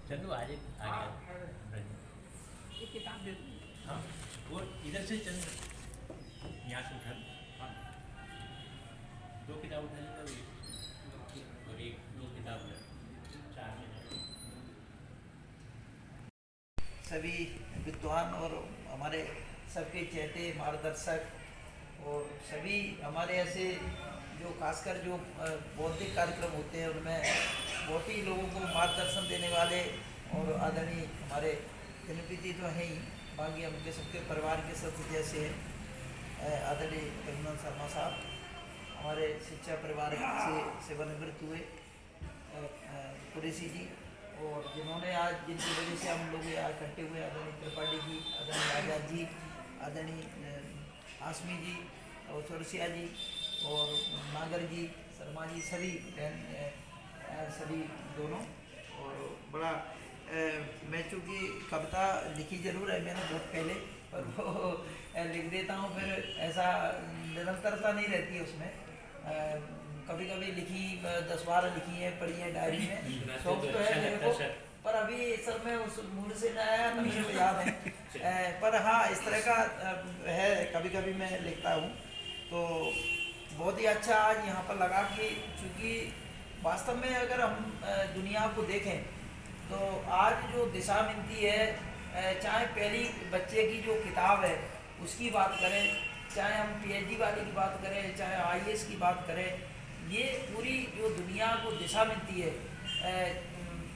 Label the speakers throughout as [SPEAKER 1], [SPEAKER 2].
[SPEAKER 1] चंदू आ गया।
[SPEAKER 2] ये किताब दे दो।
[SPEAKER 1] हाँ वो इधर से चंदू यहाँ से उठा हाँ 2 किताब उठा लेता और 1-2 किताब 4 में
[SPEAKER 3] सभी विद्वान और हमारे सबके चहेते मार्गदर्शक और सभी हमारे ऐसे जो खासकर जो बौद्धिक कार्यक्रम होते हैं उनमें बहुत ही लोगों को मार्गदर्शन देने वाले और आदरणीय हमारे जनप्रति तो हैं ही, बाकी उनके सबके परिवार के सदस्य जैसे हैं आदरणीय रघुनंदन शर्मा साहब, हमारे शिक्षा परिवार से सेवानिवृत्त हुए कुरैशी जी, और जिन्होंने आज जिनकी वजह से हम लोग यहाँ इकट्ठे हुए आदरणीय त्रिपाठी जी, आदरणीय आजाद जी, आदरणीय हाशमी जी और चौरसिया जी और नागर जी, शर्मा जी, सभी सभी दोनों। और बड़ा मैं चूँकि कविता लिखी जरूर है मैंने बहुत पहले, पर वो लिख देता हूँ, फिर ऐसा निरंतरता नहीं रहती है उसमें। कभी कभी लिखी 10-12 लिखी है, पढ़ी है डायरी में, शौक तो है मेरे को, पर अभी सब में उस मूड से न आया न मेरे को याद है। पर हाँ इस तरह का है, कभी कभी मैं लिखता हूँ। तो बहुत ही अच्छा आज यहाँ पर लगा कि चूँकि वास्तव में अगर हम दुनिया को देखें तो आज जो दिशा मिलती है, चाहे पहली बच्चे की जो किताब है उसकी बात करें, चाहे हम पीएचडी वाले की बात करें, चाहे आईएएस की बात करें, ये पूरी जो दुनिया को दिशा मिलती है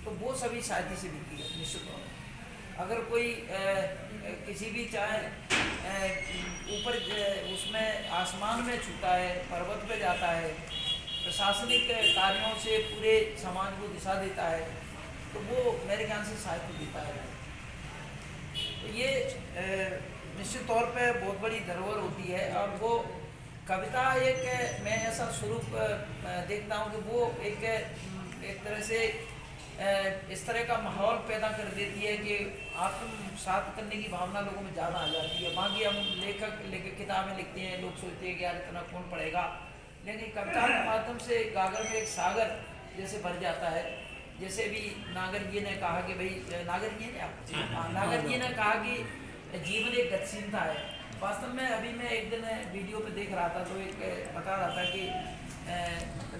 [SPEAKER 3] तो वो सभी साहित्य से मिलती है निश्चित तौर पर। अगर कोई किसी भी चाहे ऊपर उसमें आसमान में छूता है, पर्वत पे जाता है, प्रशासनिक कार्यों से पूरे समाज को दिशा देता है, तो वो मेरे ख्याल से साहित्य देता है। तो ये निश्चित तौर पे बहुत बड़ी धरोहर होती है। और वो कविता एक मैं ऐसा स्वरूप देखता हूँ कि वो एक तरह से इस तरह का माहौल पैदा कर देती है कि आत्मसात करने की भावना लोगों में ज़्यादा आ जाती है। बाकी हम लेखक किताबें लिखते हैं, लोग सोचते हैं कि यार इतना कौन पढ़ेगा, लेकिन कविता के माध्यम से गागर में एक सागर जैसे भर जाता है। जैसे भी नागर जी ने कहा कि भाई नागर जी ने कहा कि जीवन एक गतिशीलता है। वास्तव में अभी मैं एक दिन वीडियो पे देख रहा था तो एक बता रहा था कि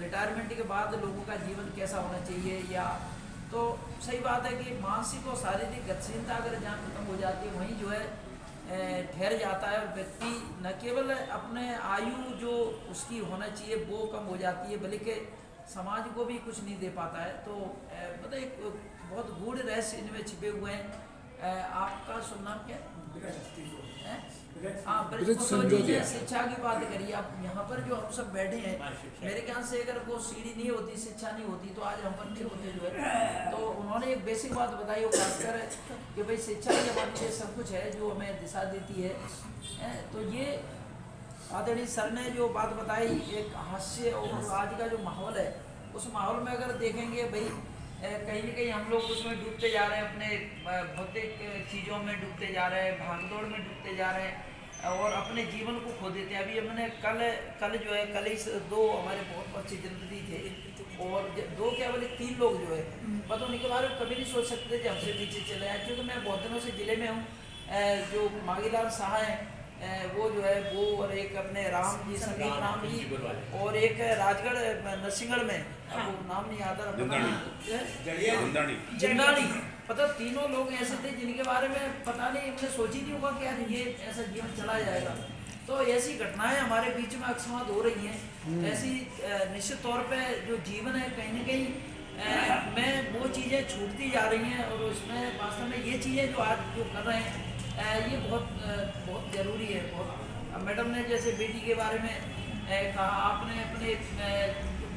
[SPEAKER 3] रिटायरमेंट के बाद लोगों का जीवन कैसा होना चाहिए, या तो सही बात है कि मानसिक और शारीरिक गतिशीलता अगर जहाँ खत्म हो जाती है वहीं जो है ठहर जाता है, और व्यक्ति न केवल अपने आयु जो उसकी होना चाहिए वो कम हो जाती है, बल्कि समाज को भी कुछ नहीं दे पाता है। तो मतलब एक बहुत गूढ़ रहस्य इनमें छिपे हुए हैं। आपका शुभ नाम क्या है? शिक्षा की बात करिए आप। यहाँ पर जो हम सब बैठे हैं, मेरे ख्याल से अगर वो सीढ़ी नहीं होती, शिक्षा नहीं होती, तो आज हम पर नहीं होते जो है। तो उन्होंने एक बेसिक बात बताई, वो खासकर कि भाई शिक्षा ही हमारे लिए सब कुछ है जो हमें दिशा देती है। तो ये आदरणीय सर ने जो बात बताई, एक हास्य और आज का जो माहौल है, उस माहौल में अगर देखेंगे भाई कहीं न कहीं हम लोग उसमें डूबते जा रहे हैं, अपने भौतिक चीज़ों में डूबते जा रहे हैं, भागदौड़ में डूबते जा रहे हैं और अपने जीवन को खो देते हैं। अभी हमने कल जो है, कल ही 2 हमारे बहुत अच्छे जनप्रति थे, और 2 क्या बोले 3 लोग जो है, मतलब उनके बारे में कभी नहीं सोच सकते थे हमसे पीछे चले आए। क्योंकि मैं बहुत दिनों से ज़िले में हूँ, जो मांगीलाल शाह हैं वो जो है वो, और एक अपने राम जी, संदीप राम जी, और एक राजगढ़ नरसिंहगढ़ में वो नाम नहीं आता, जिंदानी, पता 3 लोग ऐसे थे जिनके बारे में पता नहीं, हमने सोच ही नहीं होगा कि यार ये ऐसा जीवन चला जाएगा। तो ऐसी घटनाएं हमारे बीच में अकस्मात हो रही हैं। ऐसी निश्चित तौर पे जो जीवन है कहीं न कहीं में वो चीज़ें छूटती जा रही हैं, और उसमें वास्तव में ये चीज़ें जो आज जो कर रहे हैं ये बहुत ज़रूरी है। बहुत मैडम ने जैसे बेटी के बारे में कहा, आपने अपने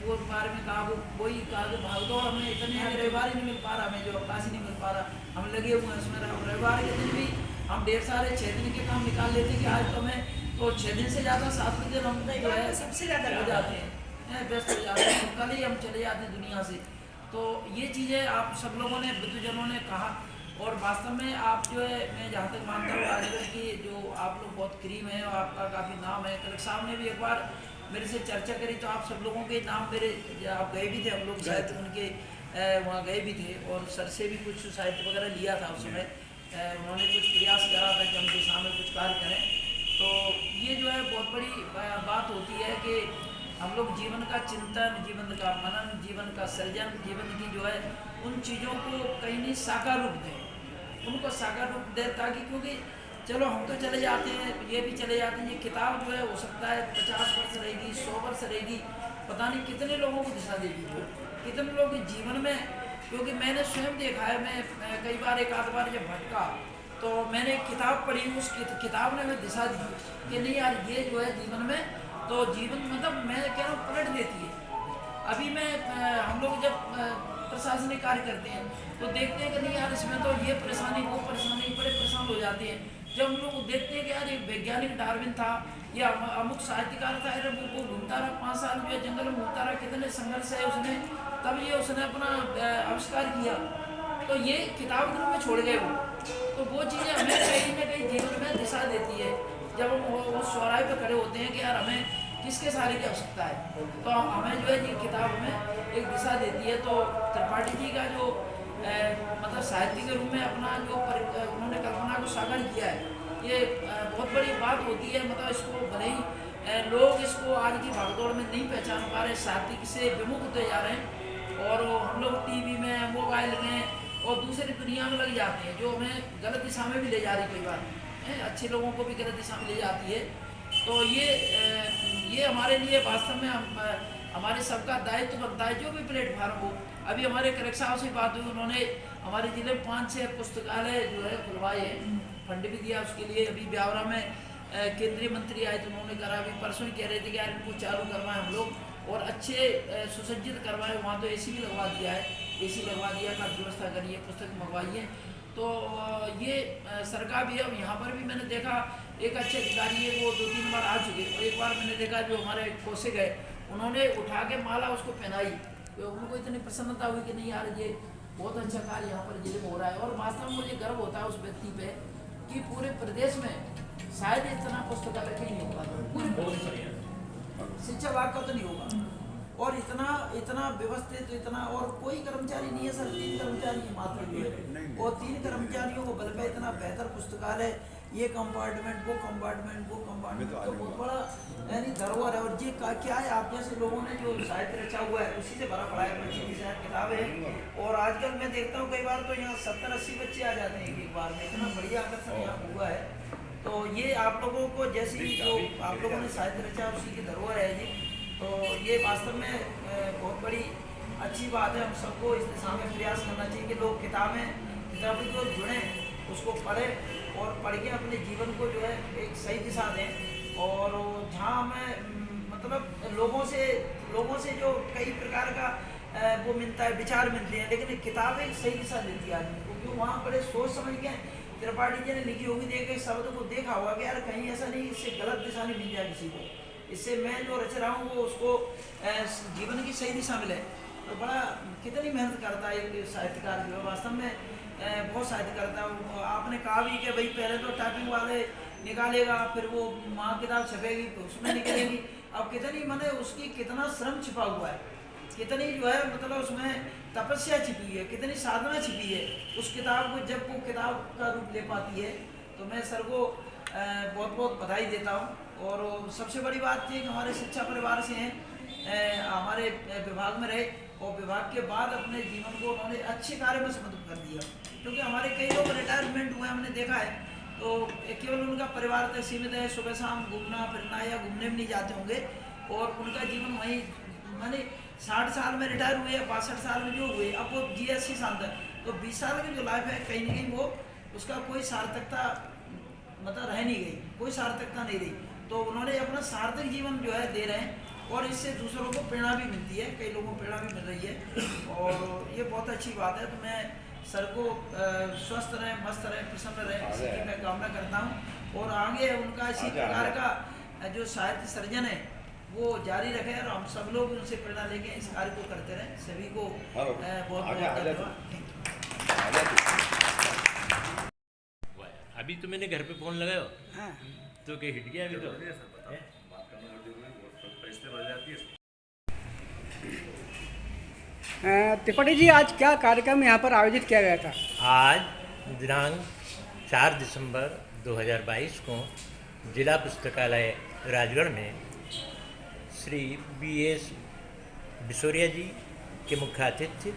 [SPEAKER 3] वो बारे में कहा, वही कहा कि भागदौड़ हमें इतने रविवार ही नहीं मिल पा रहा, हमें जो अवकाश ही नहीं मिल पा रहा, हम लगे हुए हैं उसमें। रविवार के दिन भी हम ढेर सारे 6 दिन के काम निकाल लेते कि आज तो हमें तो 6 दिन से ज़्यादा 7 दिन हम जो है सबसे ज़्यादा हो जाते हैं, व्यस्त हो जाते हैं, कल ही हम चले जाते हैं दुनिया से। तो ये चीज़ें आप सब लोगों ने, बुद्धजनों ने कहा, और वास्तव में आप जो है, मैं जहाँ तक मानता हूँ आजकल की जो आप लोग बहुत करीब हैं और आपका काफ़ी नाम है। कल साहब ने भी एक बार मेरे से चर्चा करी तो आप सब लोगों के नाम मेरे, आप गए भी थे हम लोग शायद उनके वहाँ गए भी थे और सर से भी कुछ साहित्य वगैरह लिया था उस समय। उन्होंने कुछ प्रयास करा था कि हम दिशा में कुछ कार्य करें। तो ये जो है बहुत बड़ी बात होती है कि हम लोग जीवन का चिंतन, जीवन का मनन, जीवन का सृजन, जीवन की जो है उन चीज़ों को कहीं नहीं साकार रूप दें, उनको साकार रूप दें, ताकि क्योंकि चलो हम तो चले जाते हैं, ये भी चले जाते हैं, ये किताब जो है हो सकता है 50 वर्ष रहेगी, 100 वर्ष रहेगी, पता नहीं कितने लोगों को दिशा देगी, कितने लोग के जीवन में। क्योंकि मैंने स्वयं देखा है, मैं कई बार एक आध बार जब भटका तो मैंने एक किताब पढ़ी, उस किताब ने हमें दिशा दी कि नहीं यार ये जो है जीवन में, तो जीवन मतलब मैं कह रहा हूँ पलट देती है। अभी मैं हम लोग जब प्रशासनिक कार्य करते हैं तो देखते हैं कि नहीं यार इसमें तो ये परेशानी, वो परेशानी, बड़े परेशान हो जाते हैं। जब हम लोग देखते हैं कि यार ये वैज्ञानिक डार्विन था या अमुक साहित्यकार था, अरे वो घूमता रहा 5 साल जो है जंगल में घूमता रहा, कितने संघर्ष है उसने, तब ये उसने अपना आविष्कार किया, तो ये किताब के रूप में छोड़ गए वो। तो वो चीज़ें हमें कहीं ना कहीं जीवन में दिशा देती है। जब हम वो चौराहे पे खड़े होते हैं कि यार हमें किसके सहारे की आवश्यकता है, तो हमें जो है ये किताब में एक दिशा देती है। तो त्रिपाठी जी का जो मतलब साहित्य के रूप में अपना जो उन्होंने कल्पना को साकार किया है, ये बहुत बड़ी बात होती है। मतलब इसको भले ही लोग इसको आज की भागदौड़ में नहीं पहचान पा रहे, साहित्य से विमुख होते जा रहे हैं और हम लोग टीवी में, मोबाइल में और दूसरी दुनिया में लग जाते हैं, जो हमें गलत दिशा में भी ले जा रही, कई बार अच्छे लोगों को भी गलत दिशा में ले जाती है। तो ये हमारे लिए वास्तव में हमारे सबका दायित्व बनता है, जो भी प्लेटफार्म हो। अभी हमारे कलेक्टर साहब से बात हुई, उन्होंने हमारे जिले में 5-6 पुस्तकालय जो है खुलवाए हैं, फंड भी दिया उसके लिए। अभी ब्यावरा में केंद्रीय मंत्री आए तो उन्होंने करा, अभी परसों ही कह रहे थे कि यार इनको चालू करवाएं हम लोग और अच्छे सुसज्जित करवाएं। वहाँ तो AC भी लगवा दिया है, AC लगवा दिया, का व्यवस्था करिए, पुस्तक मंगवाइए। तो ये सरकार भी, अब यहाँ पर भी मैंने देखा एक अच्छे अधिकारी है, वो 2-3 बार आ चुके, और एक बार मैंने देखा जो हमारे कोसे गए, उन्होंने उठा के माला उसको पहनाई, तो उनको इतनी प्रसन्नता हुई कि नहीं यार ये बहुत अच्छा कार्य यहाँ पर जिले में हो रहा है। और वास्तव में मुझे गर्व होता है उस व्यक्ति पे कि पूरे प्रदेश में शायद इतना पुस्तकालय कहीं नहीं होगा, पूरे शिक्षा विभाग का तो नहीं होगा, और इतना व्यवस्थित, इतना, और कोई कर्मचारी नहीं है सर, 3 कर्मचारी मात्र जो है, और 3 कर्मचारियों को बल पे इतना बेहतर पुस्तकालय, ये कंपार्टमेंट, वो कंपार्टमेंट, वो कंपार्टमेंट, तो बहुत बड़ा यानी धरोहर है। और ये क्या है, आप जैसे लोगों ने जो साहित्य रचा हुआ है उसी से भरा पड़ा है, बच्चे की शायद किताबें हैं। और आजकल मैं देखता हूँ कई बार तो यहाँ 70-80 बच्चे आ जाते हैं एक बार में, इतना बढ़िया आकर्षण यहाँ हुआ है। तो ये आप लोगों को जैसी जो आप लोगों ने साहित्य रचा उसी की धरोहर है ये। तो ये वास्तव में बहुत बड़ी अच्छी बात है। हम सबको इस दिशा में प्रयास करना चाहिए कि लोग किताबें जो जुड़ें, उसको पढ़ें और पढ़ के अपने जीवन को जो है एक सही दिशा दें। और जहाँ हमें मतलब लोगों से जो कई प्रकार का वो मिलता है, विचार मिलते हैं, लेकिन किताब एक सही दिशा देती है आदमी को, क्योंकि वहाँ बड़े सोच समझ के त्रिपाठी जी ने लिखी होगी, देख के शब्द को देखा होगा कि यार कहीं ऐसा नहीं इससे गलत दिशा नहीं मिल जाए किसी को, इससे मैं जो रच रहा हूँ वो उसको जीवन की सही दिशा मिले। तो बड़ा कितनी मेहनत करता है एक साहित्यकार जो है, वास्तव में बहुत साहित्य करता है। आपने कहा भी कि भाई पहले तो टाइपिंग वाले निकालेगा, फिर वो माँ किताब छपेगी तो उसमें निकलेगी। अब कितनी मैंने उसकी कितना श्रम छिपा हुआ है, कितनी जो है मतलब उसमें तपस्या छिपी है, कितनी साधना छिपी है उस किताब को, जब वो किताब का रूप ले पाती है। तो मैं सर को बहुत बहुत बधाई देता हूँ। और सबसे बड़ी बात ये कि हमारे शिक्षा परिवार से हैं, हमारे विभाग में रहे और विभाग के बाद अपने जीवन को उन्होंने अच्छे कार्य में समर्पित कर दिया। क्योंकि हमारे कई लोग रिटायरमेंट हुए हमने देखा है, तो केवल उनका परिवार तक सीमित है, सुबह शाम घूमना फिरना या घूमने में नहीं जाते होंगे, और उनका जीवन वहीं माने 60 साल में रिटायर हुए या 62 साल में जो हुए, अब वो GSC साल तक, तो 20 साल की जो लाइफ है कहीं ना कहीं वो उसका कोई सार्थकता मतलब रह नहीं गई, कोई सार्थकता नहीं रही। तो उन्होंने अपना सार्थक जीवन जो है दे रहे हैं, और इससे दूसरों को प्रेरणा भी मिलती है, कई लोगों को प्रेरणा भी मिल रही है, और ये बहुत अच्छी बात है। तो मैं सर को स्वस्थ रहे, मस्त रहे, प्रसन्न रहे, इसी की मैं कामना करता हूँ। और आगे उनका इसी प्रकार का जो साहित्य सर्जन है वो जारी रखे, और हम सब लोग उनसे प्रेरणा लेके इस कार्य को करते रहें। सभी को बहुत बहुत धन्यवाद।
[SPEAKER 1] अभी तो मैंने घर पे फोन लगाया,
[SPEAKER 2] हाँ,
[SPEAKER 1] तो क्या हिट गया अभी तो
[SPEAKER 4] बात करना जरूरी है, बहुत परिस्थिति बढ़ जाती है।
[SPEAKER 2] त्रिपाठी जी, आज क्या कार्यक्रम यहाँ पर आयोजित किया गया था?
[SPEAKER 1] आज दिनांक 4 दिसंबर 2022 को जिला पुस्तकालय राजगढ़ में श्री BS बिसोरिया जी के मुख्य आतिथ्य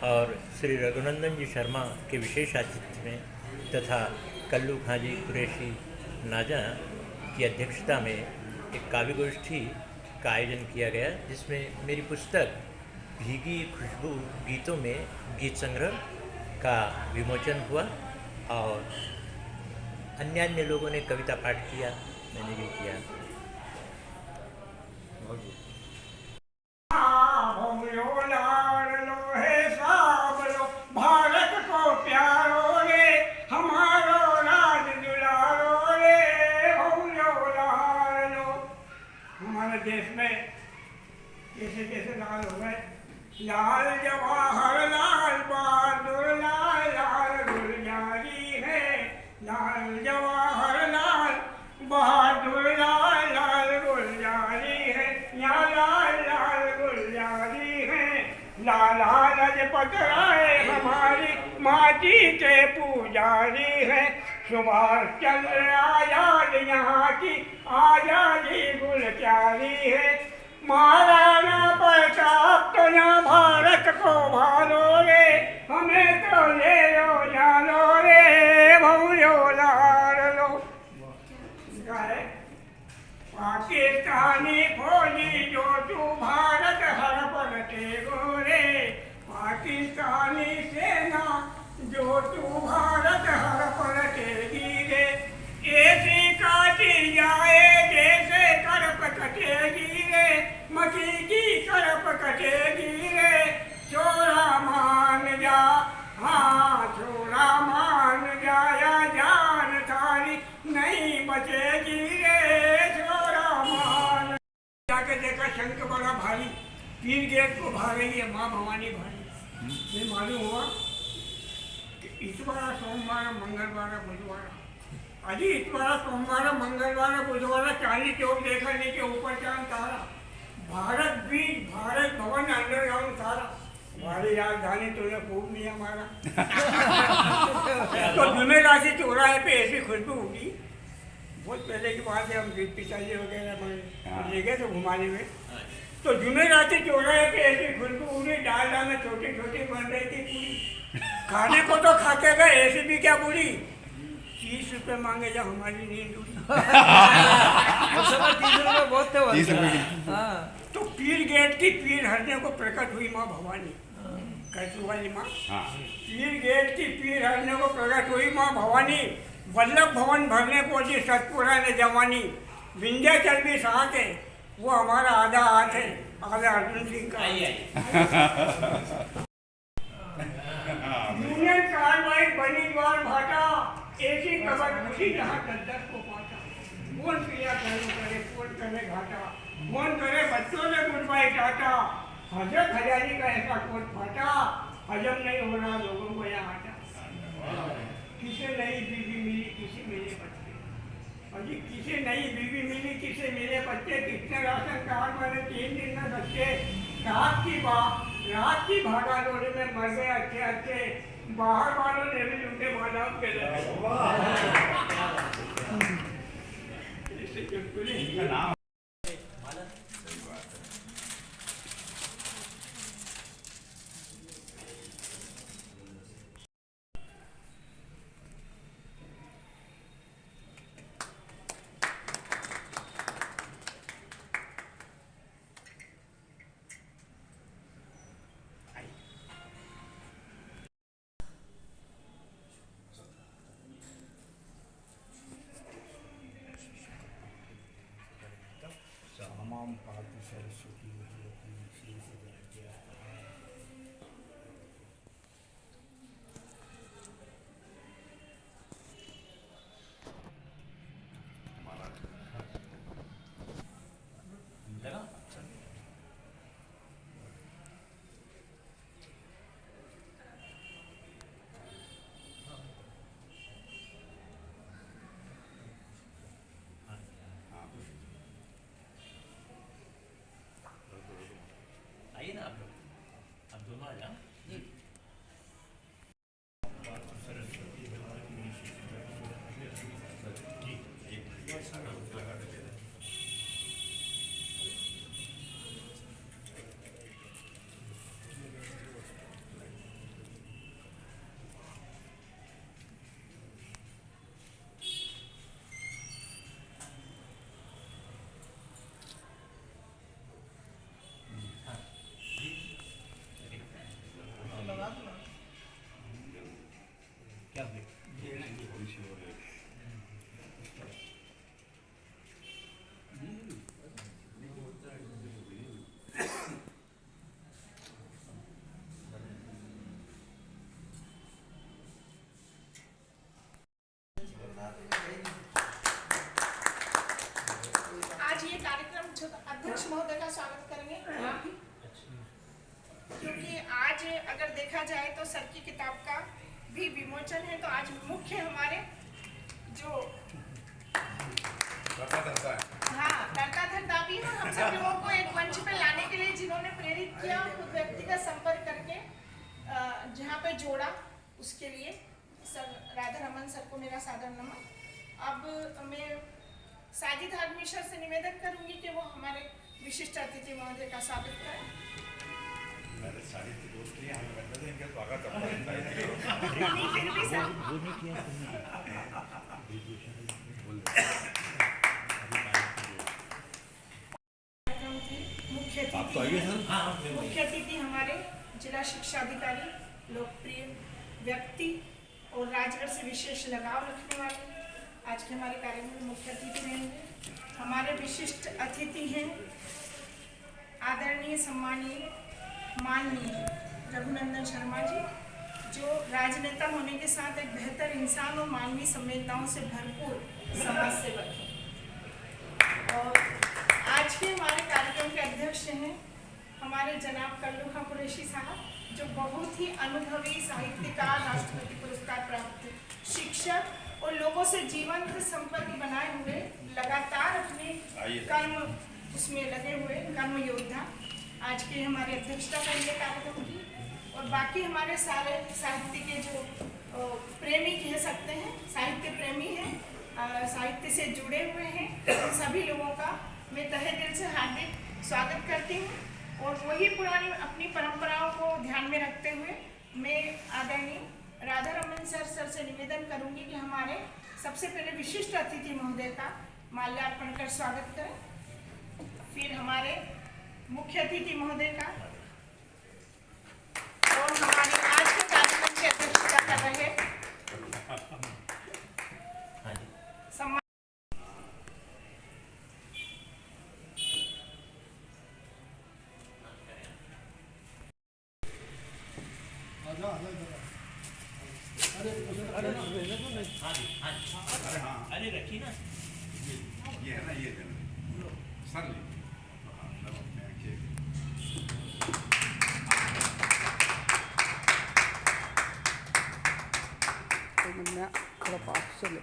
[SPEAKER 1] और श्री रघुनंदन जी शर्मा के विशेष आतिथ्य में तथा कल्लू खां जी कुरैशी नाजा की अध्यक्षता में एक काव्य गोष्ठी का आयोजन किया गया, जिसमें मेरी पुस्तक भीगी खुशबू गीतों में गीत संग्रह का विमोचन हुआ और अन्य लोगों ने कविता पाठ किया, मैंने भी किया।
[SPEAKER 4] भारत को प्यारो रे हमारो राज दुलारो रे लो। हमारे देश में कैसे कैसे लाल हो गए, लाल जवाहर लाल बहादुर लाल लाल गुलजारी है, लाल जवाहर लाल बहादुर लाल लाल गुलजारी है, यहाँ लाल लाल गुलजारी है। लाला लजपत राय हमारी माटी के पुजारी है, सुभाष चंद्र आजाद यहाँ की आजादी गुलजारी है। महाराणा प्रताप तो यहाँ भारत को भालो रे, हमें तो ले लो जानो रे भौलो लाल लो। पाकिस्तानी फौजी जो तू भारत हर पलटे गोरे, पाकिस्तानी सेना जो तू भारत हर पलटेगी रे। ऐसी काटी जाए जैसे करप कटेगी रे, मकी की करप कटेगी रे। छोरा मान जा, हाँ छोरा मान जाया, जान थारी नहीं बचेगी रे, छोरा मान। जाके देखा शंख बड़ा भारी, पीर गेट को भागेगी है माँ भवानी भारी। ये मालूम हुआ कि इतवार सोमवार मंगलवार बुधवार, अजी इतवार सोमवार मंगलवार बुधवार 40 चौक देखा नीचे ऊपर चांद तारा, भारत बीज भारत भवन अंडरग्राउंड सारा, हमारी राजधानी तूने खूब नहीं हमारा। तो जुमेरात से चौराहे पे ऐसी खुशबू उठी, बहुत पहले की बात है, हम पिताजी वगैरह ले गए तो घुमाने में, तो जुमेरात से चौराहे पे ऐसी खुशबू उठी, डाल में छोटी छोटी बन रही थी पूरी, खाने को तो खाते गए, ऐसी भी क्या बुरी, 30 रुपये मांगे जब हमारी नींद उड़ी।
[SPEAKER 3] 30 रुपये बहुत थे,
[SPEAKER 5] 30 रुपये।
[SPEAKER 3] हाँ।
[SPEAKER 4] तो पीर गेट की पीर हरने को प्रकट हुई माँ भवानी, कैसू वाली माँ। पीर गेट की पीर हरने को प्रकट हुई माँ भवानी, वल्लभ भवन भरने को जी सतपुरा ने जवानी। विंध्याचल भी साथ है, वो हमारा आधा हाथ है, आधा अर्जुन सिंह का। यूनियन कार्बाइड बनी द्वार भाटा, ऐसी कबर खुशी जहाँ गद्दर को पाटा। कौन क्रिया करे कौन करे घाटा, कौन करे बच्चों ने गुड बाई टाटा। हजरत हजारी का ऐसा कोट फाटा, हजम नहीं हो रहा लोगों को यहाँ आटा। किसे नई बीवी मिली किसे मिले बच्चे, अजी किसे नई बीवी मिली किसे मिले बच्चे। कितने राशन कार्ड मैंने 3 दिन में बच्चे, रात की भागा दौड़ी में मर गए अच्छे अच्छे, बाहर वालों ने भी उनके माला के नाम।
[SPEAKER 6] तमाम पार्टी सरस्वती श्री से क्या ये थोड़ी सी हो रही है।
[SPEAKER 5] आज ये कार्यक्रम जो अध्यक्ष महोदय का स्वागत करेंगे, क्योंकि आज अगर देखा जाए तो सर की किताब का भी विमोचन है। तो आज मुख्य हमारे जो करता धरता भी है, हम सब लोगों को एक मंच पे लाने के लिए जिन्होंने प्रेरित किया, खुद व्यक्तिगत संपर्क करके जहाँ पे जोड़ा, उसके लिए सर राधा रमन सर को मेरा सादर नमन। अब मैं साजिद हाजमी सर से निवेदन करूंगी कि वो हमारे विशिष्ट अतिथि महोदय का स्वागत करें।
[SPEAKER 6] मेरे सारी दोस्त हैं, हमें कहते हैं इनका स्वागत करता है।
[SPEAKER 5] नहीं, फिर भी सर कार्यक्रम की मुख्य
[SPEAKER 6] आप तो
[SPEAKER 5] अतिथि
[SPEAKER 6] आइए सर।
[SPEAKER 1] हाँ,
[SPEAKER 5] मुख्य अतिथि हमारे जिला शिक्षा अधिकारी, लोकप्रिय व्यक्ति और राजगढ़ से विशेष लगाव रखने वाले आज के हमारे कार्यक्रम में मुख्य अतिथि रहेंगे। हमारे विशिष्ट अतिथि हैं आदरणीय सम्मानीय माननीय रघुनंदन शर्मा जी, जो राजनेता होने के साथ एक बेहतर इंसान और मानवीय संवेदनाओं से भरपूर समाज सेवक हैं। और आज के हमारे कार्यक्रम के अध्यक्ष हैं हमारे जनाब कल्लू खां कुरैशी साहब, जो बहुत ही अनुभवी साहित्यकार, राष्ट्रपति पुरस्कार प्राप्त शिक्षक और लोगों से जीवंत संपर्क बनाए हुए, लगातार अपने कर्म उसमें लगे हुए कर्म योद्धा आज के हमारे अध्यक्षता करेंगे कार्यक्रम की। और बाकी हमारे सारे साहित्य के जो प्रेमी कह सकते हैं, साहित्य प्रेमी हैं, साहित्य से जुड़े हुए हैं, उन सभी लोगों का मैं तहे दिल से हार्दिक स्वागत करती हूँ। और वही पुरानी अपनी परंपराओं को ध्यान में रखते हुए मैं आदरणीय राधा रमन सर से निवेदन करूंगी कि हमारे सबसे पहले विशिष्ट अतिथि महोदय का माल्यार्पण कर स्वागत करें, फिर हमारे मुख्य अतिथि महोदय का, और हमारे आज के कार्यक्रम की अध्यक्षता कर रहे सम्मान
[SPEAKER 1] अरे रखी ना,
[SPEAKER 6] ये है ना, ये सर ले अपने आके
[SPEAKER 2] तो मैं थोड़ा पास से ले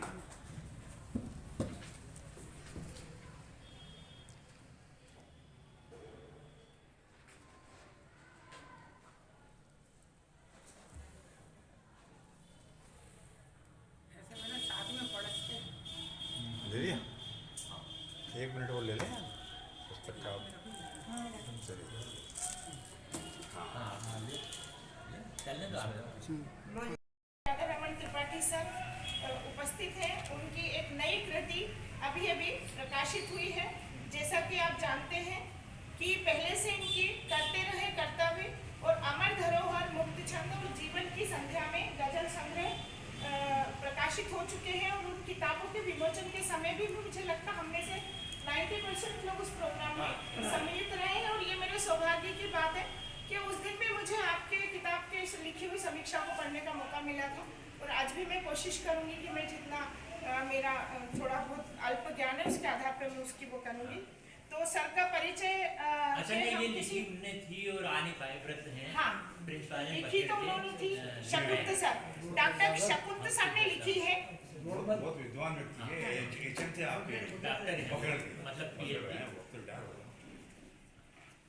[SPEAKER 6] ले लिया। 1 मिनट और ले लें पुस्तक का। चलिए
[SPEAKER 1] चलने दो आप।
[SPEAKER 5] राधा रमन त्रिपाठी सर उपस्थित हैं। उनकी एक नई कृति अभी अभी प्रकाशित हुई है। जैसा कि आप जानते हैं कि पहले से इनकी करते रहे कर्तव्य और अमर धरोहर, मुक्त छंद और जीवन की संध्या में गजल संग्रह प्रकाशित हो चुके हैं। और उन किताबों के विमोचन के समय भी मुझे लगता हम में से 90% लोग उस प्रोग्राम में सम्मिलित रहे हैं। और ये मेरे सौभाग्य की बात है कि उस दिन भी मुझे आपके किताब के लिखी हुई समीक्षा को पढ़ने का मौका मिला था। और आज भी मैं कोशिश करूंगी कि मैं जितना मेरा थोड़ा बहुत अल्प ज्ञान है उसके आधार पर मैं उसकी वो करूंगी। तो सर का परिचय
[SPEAKER 1] अच्छा, ये लिखी उनने थी और आने पाए व्रत हैं।
[SPEAKER 5] हाँ,
[SPEAKER 1] प्रिंसिपल ने
[SPEAKER 5] लिखी तो उन्होंने थी शकुंत सर, डॉक्टर शकुंत सर ने लिखी है।
[SPEAKER 6] बहुत विद्वान व्यक्ति है, एचएम थे आपके,
[SPEAKER 1] डॉक्टर है,
[SPEAKER 6] पकड़
[SPEAKER 1] मतलब
[SPEAKER 6] पीएचडी
[SPEAKER 1] PhD।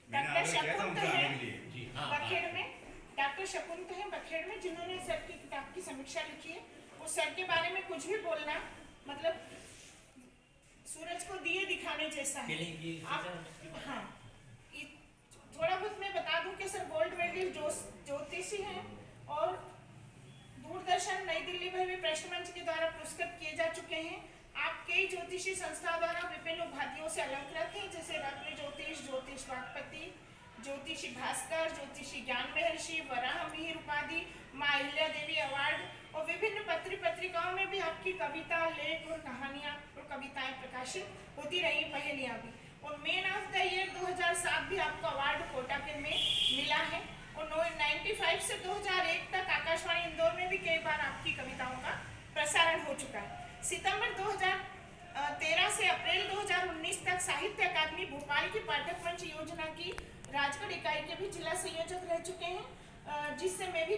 [SPEAKER 5] डॉक्टर शकुंत है
[SPEAKER 1] जी हाँ,
[SPEAKER 5] बखेड़ में, डॉक्टर शकुंत है बखेड़ में, जिन्होंने सर की किताब की समीक्षा लिखी है। वो सर के बारे में कुछ भी बोलना मतलब सूरज को दिए दिखाने जैसा है। हाँ, थोड़ा बहुत मैं बता दूं कि सर गोल्ड मेडल ज्योतिषी हैं और दूरदर्शन नई दिल्ली में भी प्रश्न मंच के द्वारा पुरस्कृत किए जा चुके हैं। आप कई ज्योतिषी संस्था द्वारा विभिन्न उपाधियों से अलंकृत हैं, जैसे रत्न ज्योतिष, ज्योतिष वागपति, ज्योतिषी भास्कर, ज्योतिषी ज्ञान महर्षि, वराह मिहिर उपाधि, मां अहिल्या देवी अवार्ड और विभिन्न पत्र पत्रिकाओं में भी आपकी कविता, लेख और कहानियाँ और कविताएं प्रकाशित होती रही, पहेलियाँ भी। और मैन ऑफ द ईयर 2007 भी आपको अवार्ड कोटा के में मिला है। और 95 से 2001 तक आकाशवाणी इंदौर में भी कई बार आपकी कविताओं का प्रसारण हो चुका है। सितंबर 2013 से अप्रैल 2019 तक साहित्य अकादमी भोपाल की पाठक मंच योजना की राजगढ़ इकाई के भी जिला संयोजक रह चुके हैं, जिससे मैं भी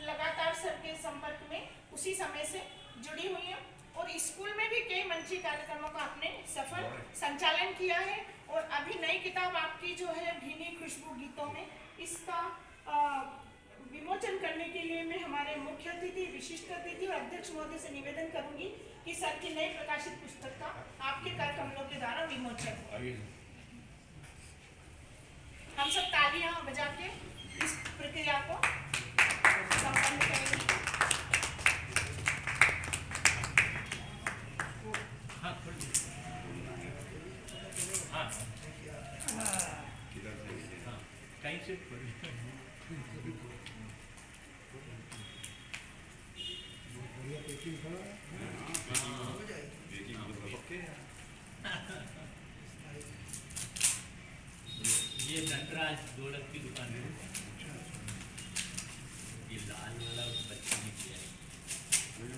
[SPEAKER 5] लगातार सर के संपर्क में उसी समय से जुड़ी हुई हूँ। और स्कूल में भी कई मंची कार्यक्रमों का आपने सफल संचालन किया है। और अभी नई किताब आपकी जो है भीनी खुशबू गीतों में, इसका विमोचन करने के लिए मैं हमारे मुख्य अतिथि, विशिष्ट अतिथि और अध्यक्ष महोदय से निवेदन करूंगी कि सर की नई प्रकाशित पुस्तक का आपके कार्यक्रमों के द्वारा विमोचन हो। हम सब तालियां बजा के इस प्रक्रिया को संपन्न करेंगे।
[SPEAKER 1] कहीं से ये नटराज ढोलक की दुकान है। ये लाल वाला उस बच्चे ने किया है। ये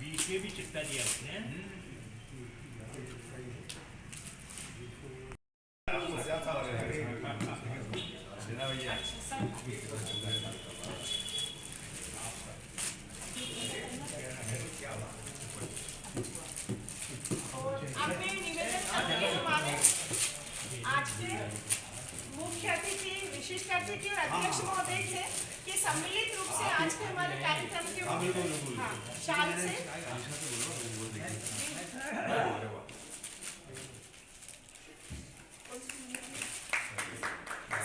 [SPEAKER 1] बीके भी चिपका दिया उसने।
[SPEAKER 5] अब मैं निवेदन करूंगी हमारे आज के मुख्य अतिथि, विशिष्ट अतिथि और अध्यक्ष महोदय से कि सम्मिलित रूप से आज के हमारे कार्यक्रम के शाल से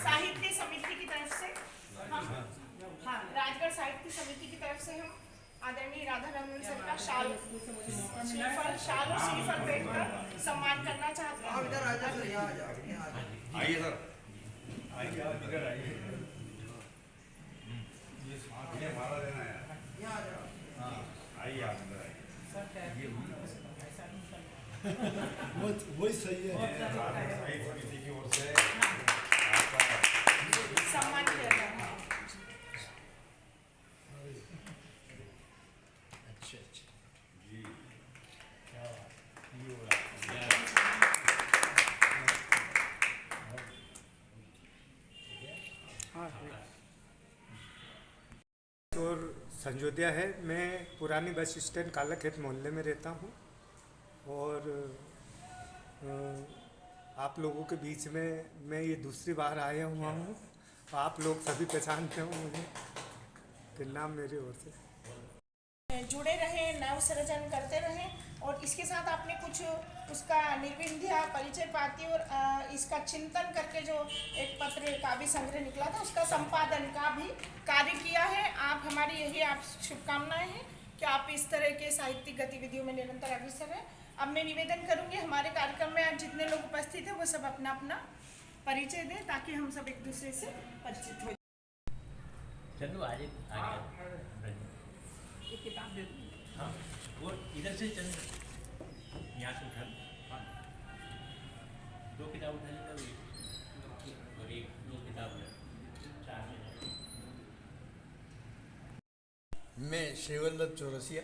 [SPEAKER 5] साहित्य समिति की तरफ से हम राजगढ़ साहित्य समिति की तरफ से हम आदरणीय राधा रमन सर का शाल और श्रीफल भेंट कर सम्मान करना चाहते हैं।
[SPEAKER 3] इधर आ जाओ, यहाँ आ जाओ, यहाँ आ जाओ।
[SPEAKER 6] आइए सर, आइए आप इधर आइए। ये हमारा देना है।
[SPEAKER 3] यहाँ आ जाओ।
[SPEAKER 6] हाँ, आइए आप इधर आइए।
[SPEAKER 7] वही सही है।
[SPEAKER 6] साहित्य समिति की ओर से
[SPEAKER 5] सम्मान किया जाता है।
[SPEAKER 1] अच्छा अच्छा
[SPEAKER 6] जी
[SPEAKER 1] क्या ये हो रहा है।
[SPEAKER 7] और संजोदिया है। मैं पुरानी बस स्टैंड काला खेत मोहल्ले में रहता हूँ और आप लोगों के बीच में मैं ये दूसरी बार आया हुआ हूँ। आप लोग सभी पहचानते हो मुझे, फिर नाम मेरे ओर से
[SPEAKER 5] जुड़े रहें, नव सृजन करते रहें। और इसके साथ आपने कुछ उसका निर्विंध्या परिचय पाती और इसका चिंतन करके जो एक पत्र काव्य संग्रह निकला था, उसका संपादन का भी कार्य किया है। आप हमारी यही आप शुभकामनाएं हैं कि आप इस तरह के साहित्यिक गतिविधियों में निरंतर अग्रसर हैं। अब मैं निवेदन करूंगी हमारे कार्यक्रम में आज जितने लोग उपस्थित हैं वो सब अपना अपना परिचय दें ताकि हम सब एक दूसरे से परिचित हो।
[SPEAKER 1] चलो आ गया
[SPEAKER 5] किताब दे दूँ।
[SPEAKER 1] हाँ वो इधर से चल, यहाँ से उठा लो। हाँ 2 किताब उठा लेगा और 1-2 किताब 4 में।
[SPEAKER 8] मैं श्रीवल्लभ चौरसिया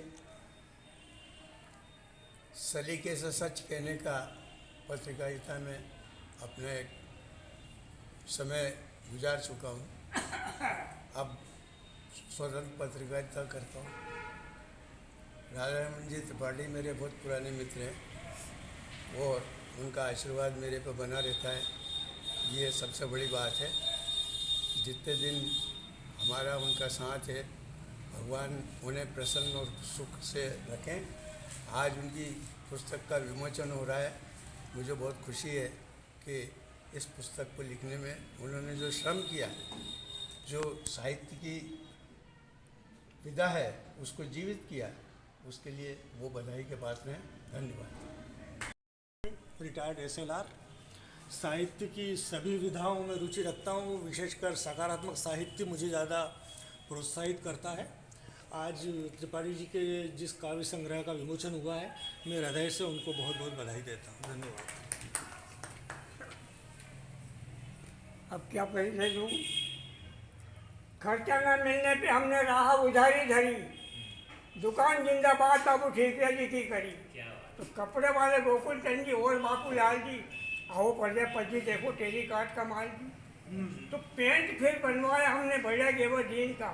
[SPEAKER 8] सलीके से सच कहने का पत्रकारिता में अपने समय गुजार चुका हूँ। अब स्वतंत्र पत्रकारिता करता हूँ। राधा रमन जी त्रिपाठी मेरे बहुत पुराने मित्र हैं और उनका आशीर्वाद मेरे पर बना रहता है, ये सबसे बड़ी बात है। जितने दिन हमारा उनका साथ है, भगवान उन्हें प्रसन्न और सुख से रखें। आज उनकी पुस्तक का विमोचन हो रहा है। मुझे बहुत खुशी है कि इस पुस्तक को लिखने में उन्होंने जो श्रम किया, जो साहित्य की विधा है उसको जीवित किया, उसके लिए वो बधाई के पात्र हैं। धन्यवाद।
[SPEAKER 7] Retired SLR।
[SPEAKER 9] साहित्य की सभी विधाओं में रुचि रखता हूँ। विशेषकर सकारात्मक साहित्य मुझे ज़्यादा प्रोत्साहित करता है। आज त्रिपाठी जी के जिस काव्य संग्रह का विमोचन हुआ है, मैं हृदय से उनको बहुत बहुत बधाई देता हूँ। धन्यवाद।
[SPEAKER 4] अब क्या परिचय दूँ? खर्चा न मिलने पे हमने राह उधारी धरी, दुकान जिंदाबाद बाबू ठीकरिया जी की करी। तो कपड़े वाले गोकुल चंद जी और बापू लाल जी, आओ प्रजापति जी देखो टेली काट का माल जी। तो पेंट फिर बनवाया हमने बढ़िया गेवर जीन का,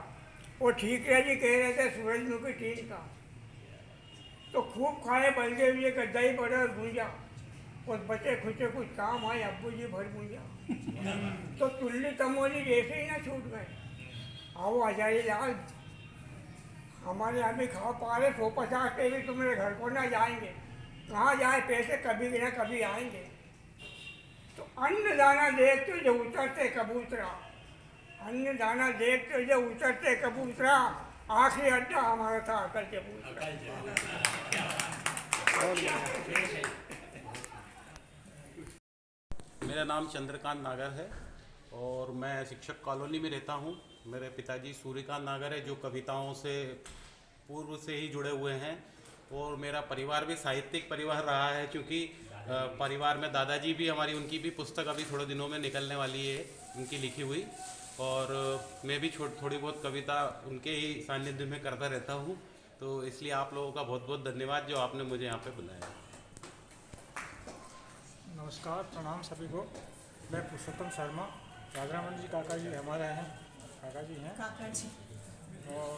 [SPEAKER 4] वो ठीकरिया जी कह रहे थे सूरजमुखी टीन का। तो खूब खाए बलदेव जी का दही बड़ा और भूंजा, और बचे खुचे कुछ काम आए अब्बू जी भर भूंजा। तो तुल्ली तमोली जैसे ही ना छूट गए, आओ हजारी लाल हमारे यहाँ भी खा पा रहे 150 पे भी तुम्हारे घर को ना जाएंगे, कहाँ जाए पैसे कभी ना कभी आएंगे। तो अन्न दाना देखते जो उतरते कबूतरा, अन्न दाना देखते जो उतरते कबूतरा, आखिरी अड्डा हमारा था अकल चबूतरा।
[SPEAKER 10] मेरा नाम चंद्रकांत नागर है और मैं शिक्षक कॉलोनी में रहता हूँ। मेरे पिताजी सूर्यकांत नागर है जो कविताओं से पूर्व से ही जुड़े हुए हैं, और मेरा परिवार भी साहित्यिक परिवार रहा है, क्योंकि परिवार में दादाजी भी हमारी, उनकी भी पुस्तक अभी थोड़े दिनों में निकलने वाली है, उनकी लिखी हुई। और मैं भी थोड़ी बहुत कविता उनके ही सानिध्य में करता रहता हूँ। तो इसलिए आप लोगों का बहुत बहुत धन्यवाद जो आपने मुझे यहाँ पे बुलाया।
[SPEAKER 9] नमस्कार, प्रणाम सभी को। मैं पुरुषोत्तम शर्मा, राजारामन जी काका जी हमारे हैं, काका जी हैं,
[SPEAKER 5] काका जी।
[SPEAKER 9] और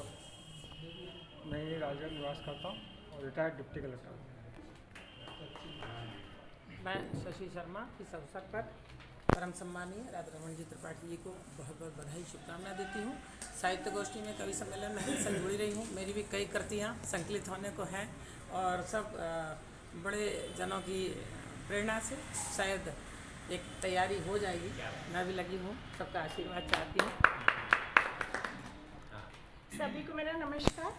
[SPEAKER 9] मैं ये राजगढ़ निवास करता हूँ और रिटायर्ड डिप्टी कलेक्टर हूँ।
[SPEAKER 11] मैं शशि शर्मा इस अवसर पर परम सम्मानीय राजारमण जी त्रिपाठी जी को बहुत बहुत बधाई शुभकामनाएं देती हूँ। साहित्य गोष्ठी में कवि सम्मेलन में हमेशा जुड़ी रही हूँ। मेरी भी कई कृतियाँ संकलित होने को हैं, और सब बड़े जनों की प्रेरणा से शायद एक तैयारी हो जाएगी। मैं भी लगी हूँ, सबका आशीर्वाद चाहती हूँ।
[SPEAKER 5] सभी को मेरा नमस्कार।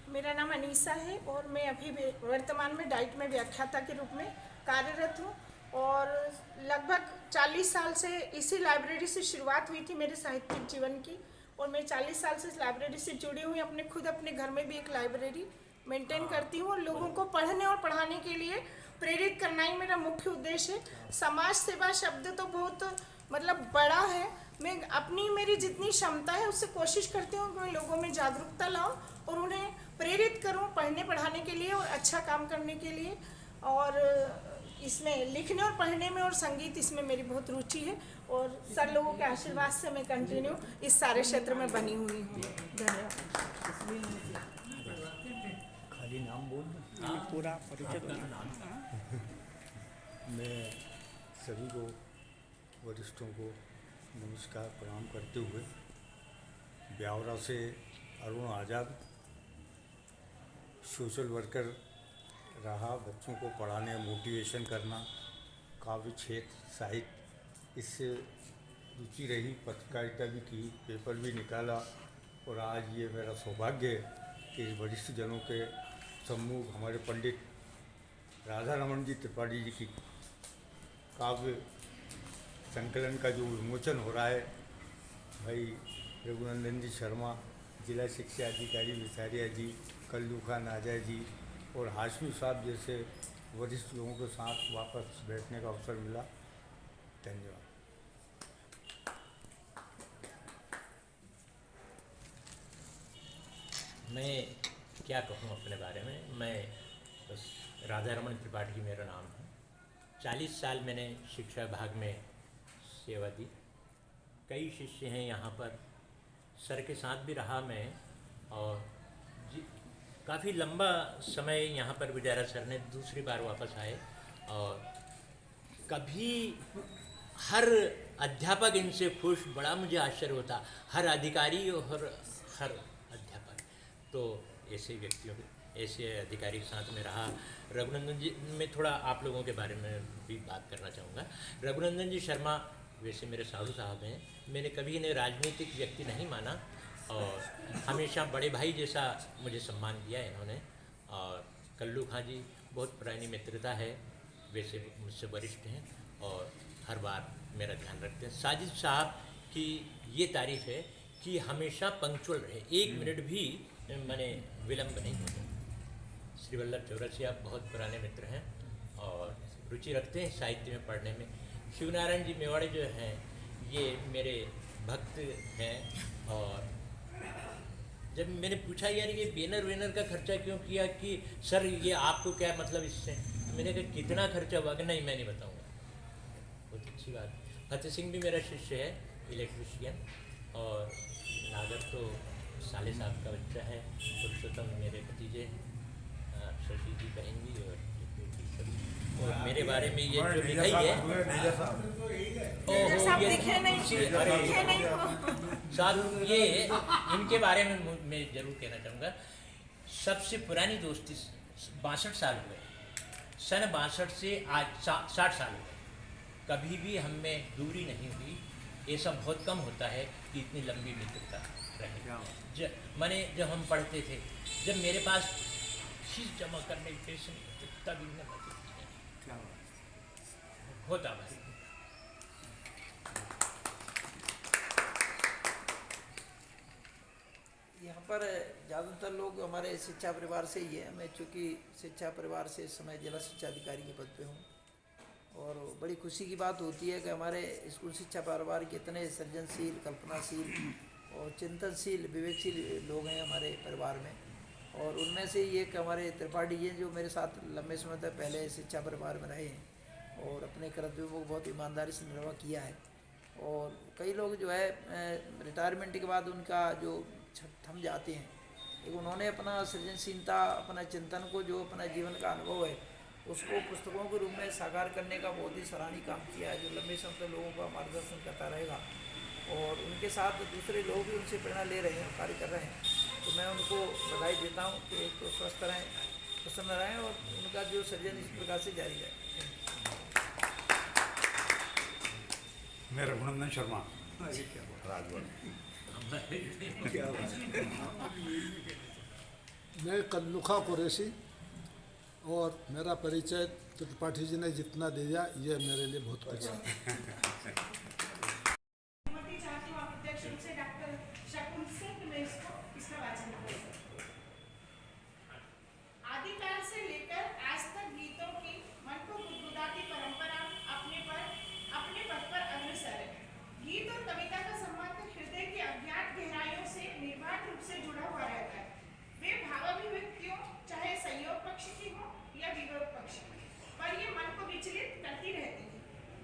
[SPEAKER 5] मेरा नाम अनीसा है और मैं अभी वर्तमान में डाइट में व्याख्याता के रूप में कार्यरत हूँ, और लगभग 40 साल से इसी लाइब्रेरी से शुरुआत हुई थी मेरे साहित्यिक जीवन की, और मैं 40 साल से इस लाइब्रेरी से जुड़ी हुई। अपने घर में भी एक लाइब्रेरी मेंटेन करती हूँ, और लोगों को पढ़ने और पढ़ाने के लिए प्रेरित करना ही मेरा मुख्य उद्देश्य है। समाज सेवा शब्द तो बहुत मतलब बड़ा है, मैं मेरी जितनी क्षमता है उससे कोशिश करती हूँ कि मैं लोगों में जागरूकता लाऊं और उन्हें प्रेरित करूं पढ़ने पढ़ाने के लिए और अच्छा काम करने के लिए। और इसमें लिखने और पढ़ने में और संगीत, इसमें मेरी बहुत रुचि है, और सब लोगों के आशीर्वाद से मैं कंटिन्यू इस सारे क्षेत्र में बनी हुई हूँ। धन्यवाद।
[SPEAKER 1] खाली नाम बोल
[SPEAKER 2] पूरा परिचय।
[SPEAKER 6] मैं सभी को, वरिष्ठों को नमस्कार प्रणाम करते हुए, ब्यावरा से अरुण आज़ाद, सोशल वर्कर रहा, बच्चों को पढ़ाने, मोटिवेशन करना, काव्य क्षेत्र, साहित्य, इससे रुचि रही। पत्रकारिता भी की, पेपर भी निकाला, और आज ये मेरा सौभाग्य है कि इस वरिष्ठ जनों के सम्मुख हमारे पंडित राजारमण जी त्रिपाठी जी की काव्य संकलन का जो विमोचन हो रहा है, भाई रघुनंदन जी शर्मा, जिला शिक्षा अधिकारी विसारिया जी, कल्लू खान आजा जी और हाशमी साहब जैसे वरिष्ठ लोगों के साथ वापस बैठने का अवसर मिला। धन्यवाद।
[SPEAKER 1] मैं क्या कहूँ अपने बारे में। मैं बस राजारमण त्रिपाठी मेरा नाम है। 40 साल मैंने शिक्षा विभाग में सेवा दी। कई शिष्य हैं यहाँ पर, सर के साथ भी रहा मैं, और काफ़ी लंबा समय यहाँ पर विद्यारा सर ने दूसरी बार वापस आए, और कभी हर अध्यापक इनसे खुश, बड़ा मुझे आश्चर्य होता, हर अधिकारी और हर अध्यापक। तो ऐसे व्यक्तियों ऐसे अधिकारी के साथ में रहा। रघुनंदन जी में थोड़ा आप लोगों के बारे में भी बात करना चाहूँगा। रघुनंदन जी शर्मा वैसे मेरे साधु साहब हैं। मैंने कभी इन्हें राजनीतिक व्यक्ति नहीं माना, और हमेशा बड़े भाई जैसा मुझे सम्मान दिया इन्होंने। और कल्लू खां जी बहुत पुरानी मित्रता है, वैसे मुझसे वरिष्ठ हैं, और हर बार मेरा ध्यान रखते हैं। साजिद साहब की ये तारीफ है कि हमेशा पंक्चुअल रहे, 1 मिनट भी मैंने विलम्ब नहीं होता। श्री वल्लभ चौरसिया बहुत पुराने मित्र हैं और रुचि रखते हैं साहित्य में पढ़ने में। शिवनारायण जी मेवाड़ी जो हैं ये मेरे भक्त हैं। और जब मैंने पूछा यार ये बैनर का खर्चा क्यों किया कि सर ये आपको क्या मतलब इससे, मैंने कहा कितना खर्चा हुआ कि नहीं मैं नहीं बताऊँगा। बहुत अच्छी बात। फतेह सिंह भी मेरा शिष्य है, इलेक्ट्रिशियन। और नागर तो साले साहब का बच्चा है। पुरुषोत्तम मेरे भतीजे, शशि जी बहन भी और सभी। और मेरे बारे में ये जो लिखाई है साहब, ये इनके बारे में मैं जरूर कहना चाहूँगा। सबसे पुरानी दोस्ती 62 साल हुए, सन 62 से आज 60 साल हुए। कभी भी हम में दूरी नहीं हुई। ऐसा बहुत कम होता है कि इतनी लंबी मित्रता रहे। जब हम पढ़ते थे, जब मेरे पास फीस जमा करने की पैसे नहीं होते तब इन्हें मदद किया। बहुत आभारी।
[SPEAKER 3] यहाँ पर ज़्यादातर लोग हमारे शिक्षा परिवार से ही है। मैं चूँकि शिक्षा परिवार से इस समय जिला शिक्षा अधिकारी के पद पे हूँ और बड़ी खुशी की बात होती है कि हमारे स्कूल शिक्षा परिवार के इतने सृजनशील, कल्पनाशील और चिंतनशील, विवेकशील लोग हैं हमारे परिवार में। और उनमें से ही एक हमारे त्रिपाठी जी जो मेरे साथ लंबे समय तक पहले शिक्षा परिवार में रहे हैं और अपने कर्तव्यों को बहुत ईमानदारी से निर्वाह किया है। और कई लोग जो है रिटायरमेंट के बाद उनका जो थम जाते हैं, लेकिन उन्होंने अपना सृजनशीलता, अपना चिंतन को, जो अपना जीवन का अनुभव है उसको पुस्तकों के रूप में साकार करने का बहुत ही सराहनीय काम किया है, जो लंबे समय तक लोगों का मार्गदर्शन करता रहेगा। और उनके साथ दूसरे लोग भी उनसे प्रेरणा ले रहे हैं, कार्य कर रहे हैं। तो मैं उनको बधाई देता हूँ कि एक तो स्वस्थ रहें, प्रसन्न रहें और उनका जो सृजन इस प्रकार से जारी रहे।
[SPEAKER 12] मैं रघुनंदन शर्मा, राजगढ़।
[SPEAKER 13] मैं कल्लुखा कुरैशी और मेरा परिचय त्रिपाठी जी ने जितना दिया ये मेरे लिए बहुत कुछ है।
[SPEAKER 5] आदिकाल से लेकर आज तक गीतों की मन को गुदगुदाती परंपरा अपने पद पर अग्रसर है। गीत और कविता का संबंध हृदय की अज्ञात गहराइयों से निर्बाध रूप से जुड़ा हुआ रहता है। वे भावाभिव्यक्तियों चाहे संयोग पक्ष की हो या विरोध पक्ष की, पर ये मन को विचलित करती रहती है।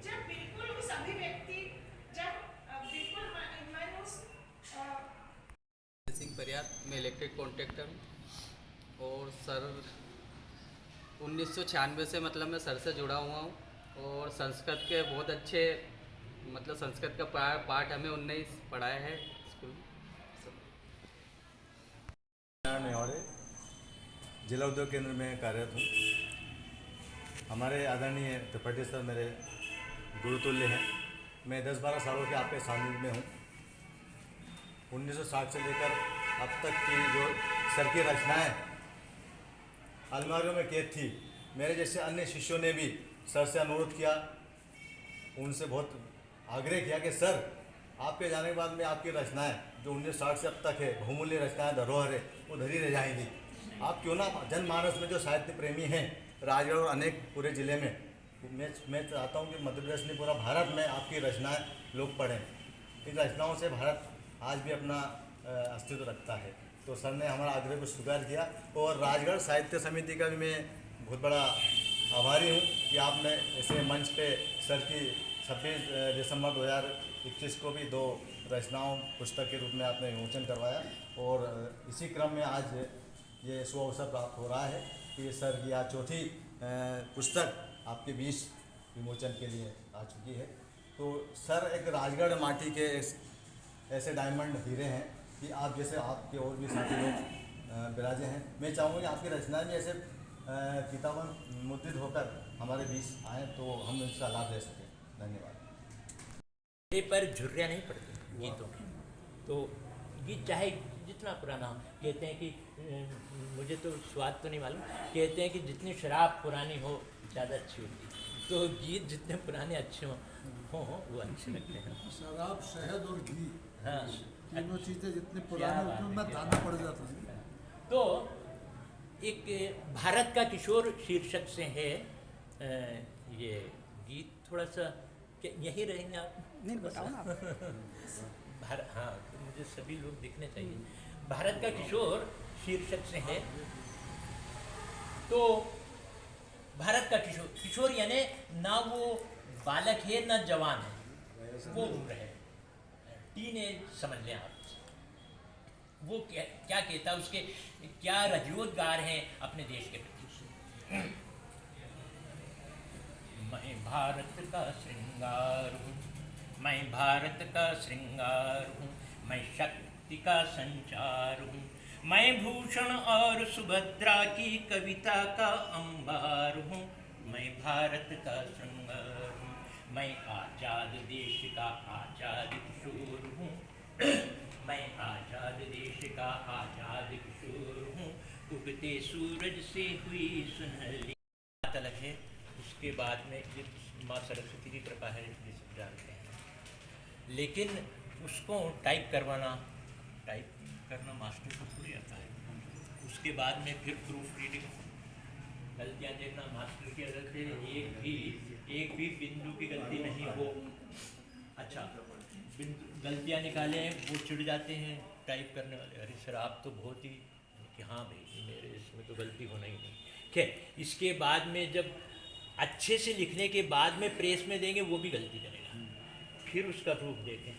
[SPEAKER 5] जब बिल्कुल उस अभिव्यक्ति
[SPEAKER 14] सिंह परियार, मैं इलेक्ट्रिक कॉन्ट्रैक्टर हूँ और सर 1996 से मतलब मैं सर से जुड़ा हुआ हूँ और संस्कृत के बहुत अच्छे मतलब संस्कृत का पाठ हमें उनने ही पढ़ाया है स्कूल में।
[SPEAKER 15] और जिला उद्योग केंद्र में कार्यरत हूँ। हमारे आदरणीय त्रिपाठी सर मेरे गुरुतुल्य हैं। मैं 10-12 सालों के आपके सानिध्य में हूँ। 1960 से लेकर अब तक की जो सर की रचनाएँ अलमारियों में कैद थी, मेरे जैसे अन्य शिष्यों ने भी सर से अनुरोध किया, उनसे बहुत आग्रह किया कि सर आपके जाने के बाद में आपकी रचनाएँ जो 1960 से अब तक है, बहुमूल्य रचनाएँ, धरोहर है, वो धरी रह जाएंगी। आप क्यों ना जनमानस में जो साहित्य प्रेमी हैं राजगढ़ और अनेक पूरे ज़िले में, मैं चाहता हूँ कि मध्य प्रदेश नहीं पूरा भारत में आपकी रचनाएँ लोग पढ़ें। इन रचनाओं से भारत आज भी अपना अस्तित्व रखता है। तो सर ने हमारा आग्रह को स्वीकार किया और राजगढ़ साहित्य समिति का भी मैं बहुत बड़ा आभारी हूँ कि आपने ऐसे मंच पे सर की 26 दिसंबर 2021 को भी 2 रचनाओं पुस्तक के रूप में आपने विमोचन करवाया। और इसी क्रम में आज ये सुअवसर प्राप्त हो रहा है कि सर की आज चौथी पुस्तक आपके बीच विमोचन के लिए आ चुकी है। तो सर एक राजगढ़ माटी के ऐसे डायमंड हीरे हैं कि आप जैसे आपके और भी साथी लोग विराजे हैं। मैं चाहूँगा कि आपकी रचनाएं भी ऐसे किताबन मुद्रित होकर हमारे बीच आएँ तो हम इसका लाभ ले सकें। धन्यवाद।
[SPEAKER 1] मेरे पर झुर्रियाँ नहीं पड़ती गीतों की, तो गीत चाहे जितना पुराना हो, कहते हैं कि मुझे तो स्वाद तो नहीं मालूम, कहते हैं कि जितनी शराब पुरानी हो ज़्यादा अच्छी होती है। तो गीत जितने पुराने अच्छे हों वो अच्छे लगते हैं।
[SPEAKER 13] शराब, शहद और घी,
[SPEAKER 1] हाँ,
[SPEAKER 13] तीनों चीज़ें जितनी पुरानी होती हैं उनमें दाना पड़ जाता है।
[SPEAKER 1] तो एक भारत का किशोर शीर्षक से है ये गीत। थोड़ा सा क्या यही रहेंगे आप?
[SPEAKER 2] नहीं, बताओ ना।
[SPEAKER 1] हाँ, तो मुझे सभी लोग दिखने चाहिए। भारत का किशोर शीर्षक से है। तो भारत का किशोर, किशोर यानी ना वो बालक है ना जवान है, वो उम्र है, टीनेज समझ लें आप। वो क्या कहता है, उसके क्या रजोद्गार हैं अपने देश के प्रति। मैं भारत का श्रृंगार हूँ, मैं भारत का श्रृंगार हूँ, मैं शक्ति का संचार हूँ, मैं भूषण और सुभद्रा की कविता का अंबार हूँ, मैं भारत का श्रृंगार हूँ, मैं आजाद देश का आजाद किशोर हूँ, मैं आजाद देश का आजाद किशोर हूँ, उगते सूरज से हुई सुनहरी। बात अलग है। उसके बाद में ये माँ सरस्वती की कृपा है, जिसे जानते हैं, लेकिन उसको टाइप करना मास्टर को थोड़ी आता है। उसके बाद में फिर प्रूफ रीडिंग, गलतियाँ देखना मास्टर की आदत है। एक भी बिंदु की गलती नहीं हो। अच्छा, गलतियाँ निकालें, वो चिढ़ जाते हैं टाइप करने वाले, अरे सर आप तो बहुत ही, कि हाँ भाई मेरे इसमें तो गलती होना ही नहीं। खैर, इसके बाद में जब अच्छे से लिखने के बाद में प्रेस में देंगे वो भी गलती करेगा, फिर उसका प्रूफ देखें,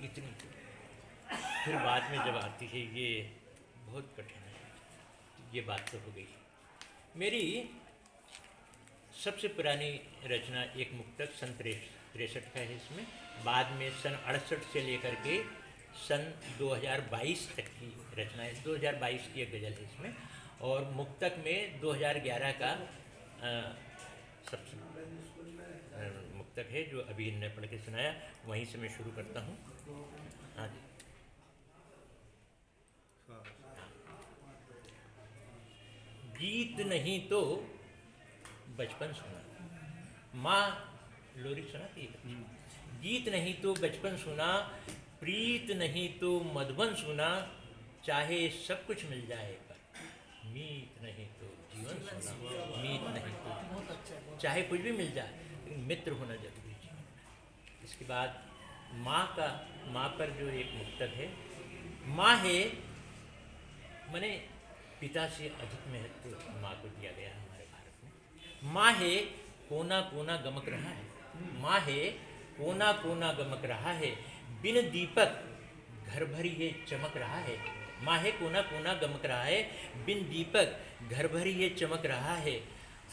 [SPEAKER 1] इतनी फिर बाद में जब आती है ये बहुत कठिन है। ये बात तो हो गई। मेरी सबसे पुरानी रचना एक मुक्तक सन 63 का है। इसमें बाद में सन 68 से लेकर के सन 2022 तक की रचना है। 2022 की एक गज़ल है इसमें, और मुक्तक में 2011 का सबसे मुक्तक है जो अभी इन्होंने पढ़ के सुनाया। वहीं से मैं शुरू करता हूँ। हाँ जी, गीत नहीं तो बचपन सुना, माँ लोरी सुनाती है। गीत नहीं तो बचपन सुना, प्रीत नहीं तो मधुबन सुना, चाहे सब कुछ मिल जाए पर मीत नहीं तो जीवन सुना, मीत नहीं तो चाहे कुछ भी मिल जाए, लेकिन मित्र होना जरूरी है जीवन। इसके बाद माँ पर जो एक मुक्तक है, माँ है माने पिता से अधिक महत्व माँ को दिया गया है हमारे भारत में। माँ है कोना कोना गमक रहा है, माँ है कोना कोना गमक रहा है, बिन दीपक घर भरी ये चमक रहा है। माँ है कोना कोना गमक रहा है, बिन दीपक घर भरी ये चमक रहा है।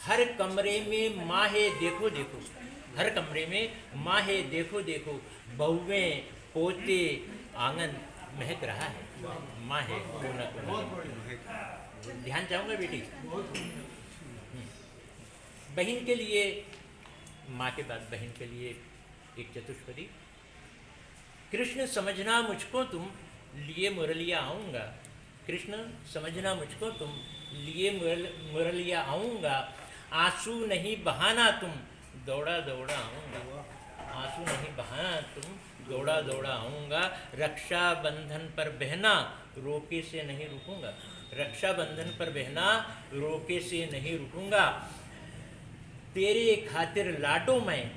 [SPEAKER 1] हर कमरे में माँ है देखो देखो, हर कमरे में माँ है देखो देखो, बहुएं पोते आंगन महक रहा है। माँ है कोना कोना। ध्यान चाहूँगा बेटी। बहन के लिए, माँ के बाद बहन के लिए एक चतुष्पदी। कृष्ण समझना मुझको तुम, लिए मुरलिया आऊँगा। कृष्ण समझना मुझको तुम, लिए मुरलिया आऊँगा। आंसू नहीं बहाना तुम, दौड़ा दौड़ा आऊँगा। आंसू नहीं बहाना तुम, दौड़ा दौड़ा आऊँगा। रक्षा बंधन पर बहना, रोके से नहीं रुकूंगा। रक्षा बंधन पर बहना, रोके से नहीं रुकूंगा। तेरे खातिर लाडो मैं,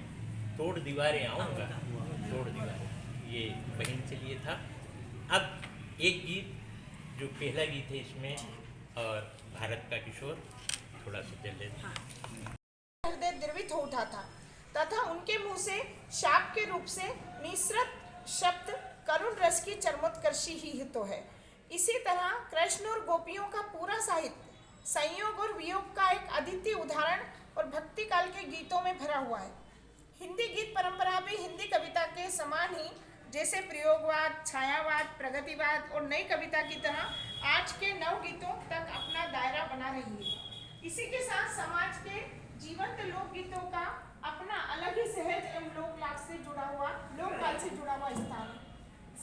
[SPEAKER 1] तोड़ दीवारें आऊँगा। तोड़ दीवारें, ये बहन से लिए था। अब एक गीत जो पहला गीत है इसमें, और भारत का किशोर थोड़ा सा चल लेते हैं।
[SPEAKER 5] हृदय द्रवित हो उठा था तथा उनके मुंह से शाप के रूप से निसृत शब्द करुण रस की चरमोत्कर्षी ही तो है। इसी तरह कृष्ण और गोपियों का पूरा साहित्य संयोग और वियोग का एक अद्वितीय उदाहरण और भक्ति काल के गीतों में भरा हुआ है। हिंदी गीत परंपरा भी हिंदी कविता के समान ही जैसे प्रयोगवाद, छायावाद, प्रगतिवाद और नई कविता की तरह आज के नव गीतों तक अपना दायरा बना रही है। इसी के साथ समाज के जीवंत लोकगीतों का अपना अलग ही सहज एवं लोककाल से जुड़ा हुआ स्थान है।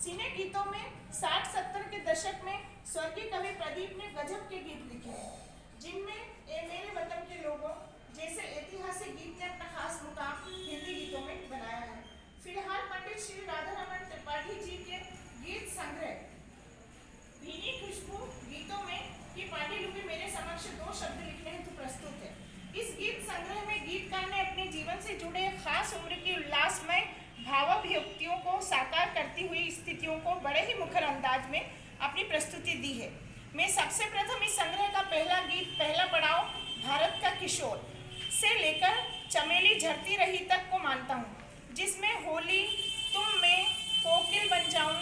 [SPEAKER 5] सीने गीतों में 60-70 के दशक में स्वर्गीय कवि प्रदीप ने गजब के गीत लिखे हैं, जिनमें ए मेरे वतन के लोगों, जैसे ऐतिहासिक गीत ने अपना खास मुकाम हिंदी गीतों में बनाया है। फिलहाल पंडित श्री राधारमण त्रिपाठी जी के गीत संग्रह भीनी खुशबू गीतों में की पांडुलिपि मेरे समक्ष 2 शब्द लिखने हेतु प्रस्तुत है। इस गीत संग्रह में गीतकार ने अपने जीवन से जुड़े खास उम्र की उल्लासमय भावाभिव्यक्तियों को साकार करती हुई स्थितियों को बड़े ही मुखर अंदाज में अपनी प्रस्तुति दी है। मैं सबसे प्रथम इस संग्रह का पहला गीत पहला पड़ाव भारत का किशोर से लेकर चमेली झरती रही तक को मानता हूँ, जिसमें होली, तुम मैं, कोकिल बन जाऊं,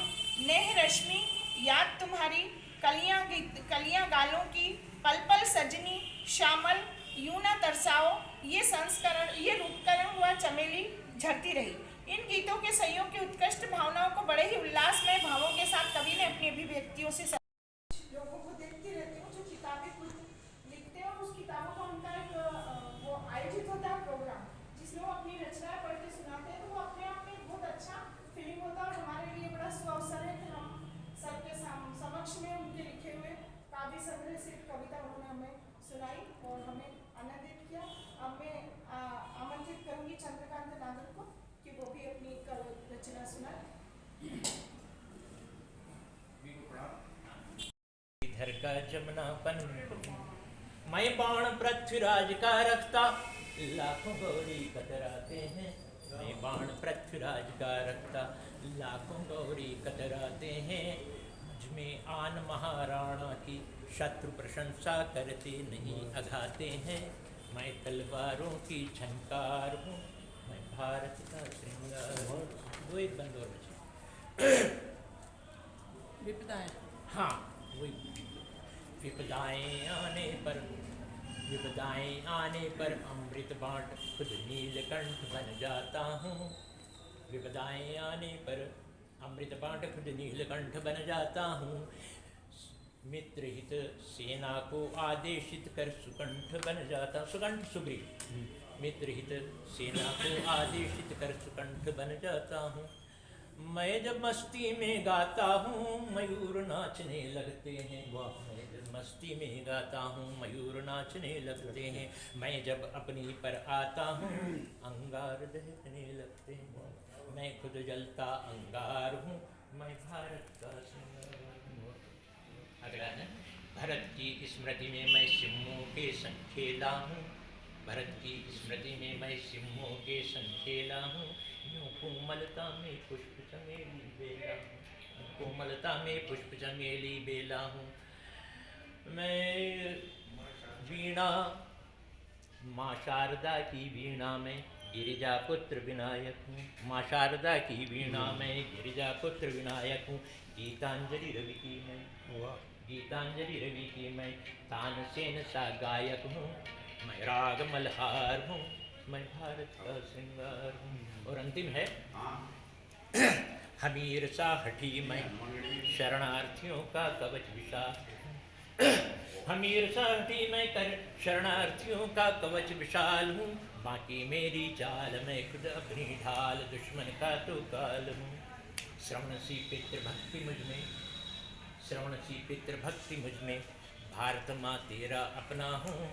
[SPEAKER 5] नेह रश्मि, याद तुम्हारी, कलियां गालों की, पल पल सजनी, शामल, यूं ना तरसाओ, ये रूपकरण हुआ चमेली झरती रही। इन गीतों के सहयोग की उत्कृष्ट भावनाओं को बड़े ही उल्लासमय भावों के साथ कवि ने अपनी अभिव्यक्तियों से लोगों को देखती रहती हूँ जो किताबें लिखते हैं और उस किताबों का उनका एक वो आयोजित होता है प्रोग्राम, जिसमें वो अपनी रचनाएं पढ़ के सुनाते हैं, तो वो अपने आप में बहुत अच्छा फीलिंग होता है और हमारे लिए बड़ा सुअवसर है कि हम सबके समक्ष में उनके लिखे हुए काव्य संग्रह से कविता उन्होंने हमें सुनाई और हमें आनंदित किया। अब मैं आमंत्रित करूंगी चंद्रकांत नागर को कि वो भी अपनी रचना सुनाए।
[SPEAKER 1] इधर का जमुनापन मैं बाण पृथ्वीराज का रखता, लाखों गौरी कतराते हैं। मैं बाण पृथ्वीराज का रखता, लाखों गौरी कतराते हैं। मुझमें आन महाराणा की शत्रु प्रशंसा करते नहीं अघाते हैं। मैं तलवारों की झनकार हूँ, मैं भारत का श्रृंगार हूँ। वो एक बंद और बचे
[SPEAKER 11] विपदाएं,
[SPEAKER 1] हाँ वही। विपदाएं आने पर अमृत बाँट खुद नीलकंठ बन जाता हूँ। विपदाएं आने पर अमृत बाँट खुद नीलकंठ बन जाता हूँ। मित्रहित सेना को आदेशित कर सुकंठ बन जाता, सुकंठ सुग्रीव। मित्रहित सेना को आदेशित कर सुकंठ बन जाता हूँ। मैं जब मस्ती में गाता हूँ मयूर नाचने लगते हैं। मैं जब मस्ती में गाता हूँ मयूर नाचने लगते हैं। मैं जब अपनी पर आता हूँ अंगार दहकने लगते हैं। मैं खुद जलता अंगार हूँ, मैं भारत का श्रृंगार हूँ। अगला है, भरत की स्मृति में मैं सिम्मों के संग खेला हूँ। भरत की स्मृति में मैं सिम्मों के संग खेला हूँ। यूँ कोमलता में पुष्प चमेली बेला हूँ, कोमलता में पुष्प चमेली बेला हूँ। मैं वीणा माँ शारदा की वीणा में गिरिजा पुत्र विनायक हूँ। माँ शारदा की वीणा में गिरिजा पुत्र विनायक हूँ। गीतांजलि रवि की मैं, गीतांजलि रवि की मैं तानसेन सा गायक हूँ। मैं राग मल्हार हूँ, मैं भारत का श्रृंगार हूँ। और अंतिम है, हमीर सा हठी मैं शरणार्थियों का कवच विशाल। हमीर सा हठी मैं कर शरणार्थियों का कवच विशाल हूँ। बाकी मेरी चाल मैं खुद अपनी ढाल, दुश्मन का तो काल हूँ। श्रवण सी पितृभक्ति मुझ में, श्रवण सी पितृभक्ति मुझ में, भारत माँ तेरा अपना हूँ।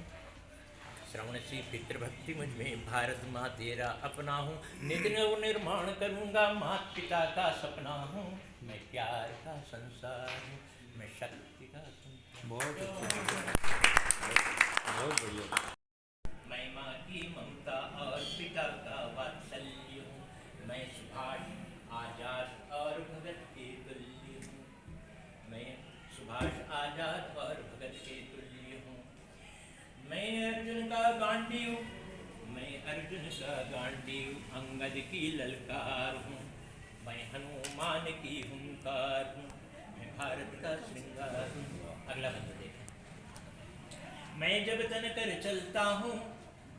[SPEAKER 1] श्रवण सी पितृभक्ति मुझ में, भारत माँ तेरा अपना हूँ। नित नव निर्माण करूँगा, मात पिता का सपना हूँ। मैं प्यार का संसार हूँ, मैं शक्ति का संसार।
[SPEAKER 6] बहुत अच्छा, बहुत बढ़िया।
[SPEAKER 1] मैं माँ की ममता और पिता का वात्सल्य हूँ। मैं सुभाष आजाद और भगत के तुल्य हूँ। मैं सुभाष आजाद और भगत के तुल्य हूँ। मैं अर्जुन का गांडीव, मैं अर्जुन का गांडीव, अंगद की ललकार हूँ। मैं हनुमान की हुंकार हूँ, मैं भारत का श्रृंगार हूँ। अगला बंदा देखें। मैं जब तन कर चलता हूँ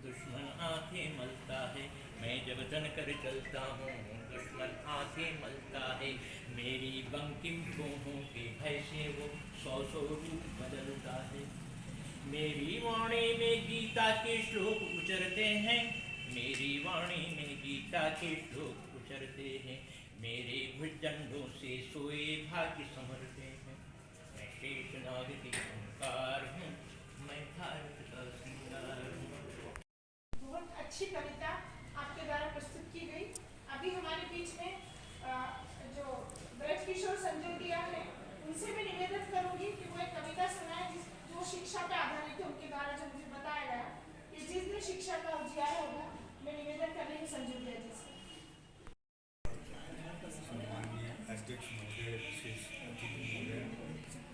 [SPEAKER 1] दुश्मन आंखें मलता है। मैं जब तन कर चलता हूँ दुश्मन आंखें मलता है। मेरी बंकिम भूहों के भय से वो 100 रूप बदलता है। मेरी वाणी में गीता के श्लोक उचरते हैं। मेरी वाणी में गीता के श्लोक उचरते हैं। मेरे भुजंडों से सोए भाग्य समरते हैं। मैं शेषनाग की ओंकार हूँ, मैं भारत का श्रृंगार हूँ।
[SPEAKER 5] उनसे मैं निवेदन करूंगी कि वो एक कविता सुनाए जो शिक्षा पे आधारित है, उनके द्वारा जो मुझे बताया गया कि जिस दिन शिक्षा का उजियार होगा, मैं निवेदन करेंगे संजू भैया जी से।
[SPEAKER 6] सम्माननीय अध्यक्ष महोदय, विशेष अतिथि महोदय,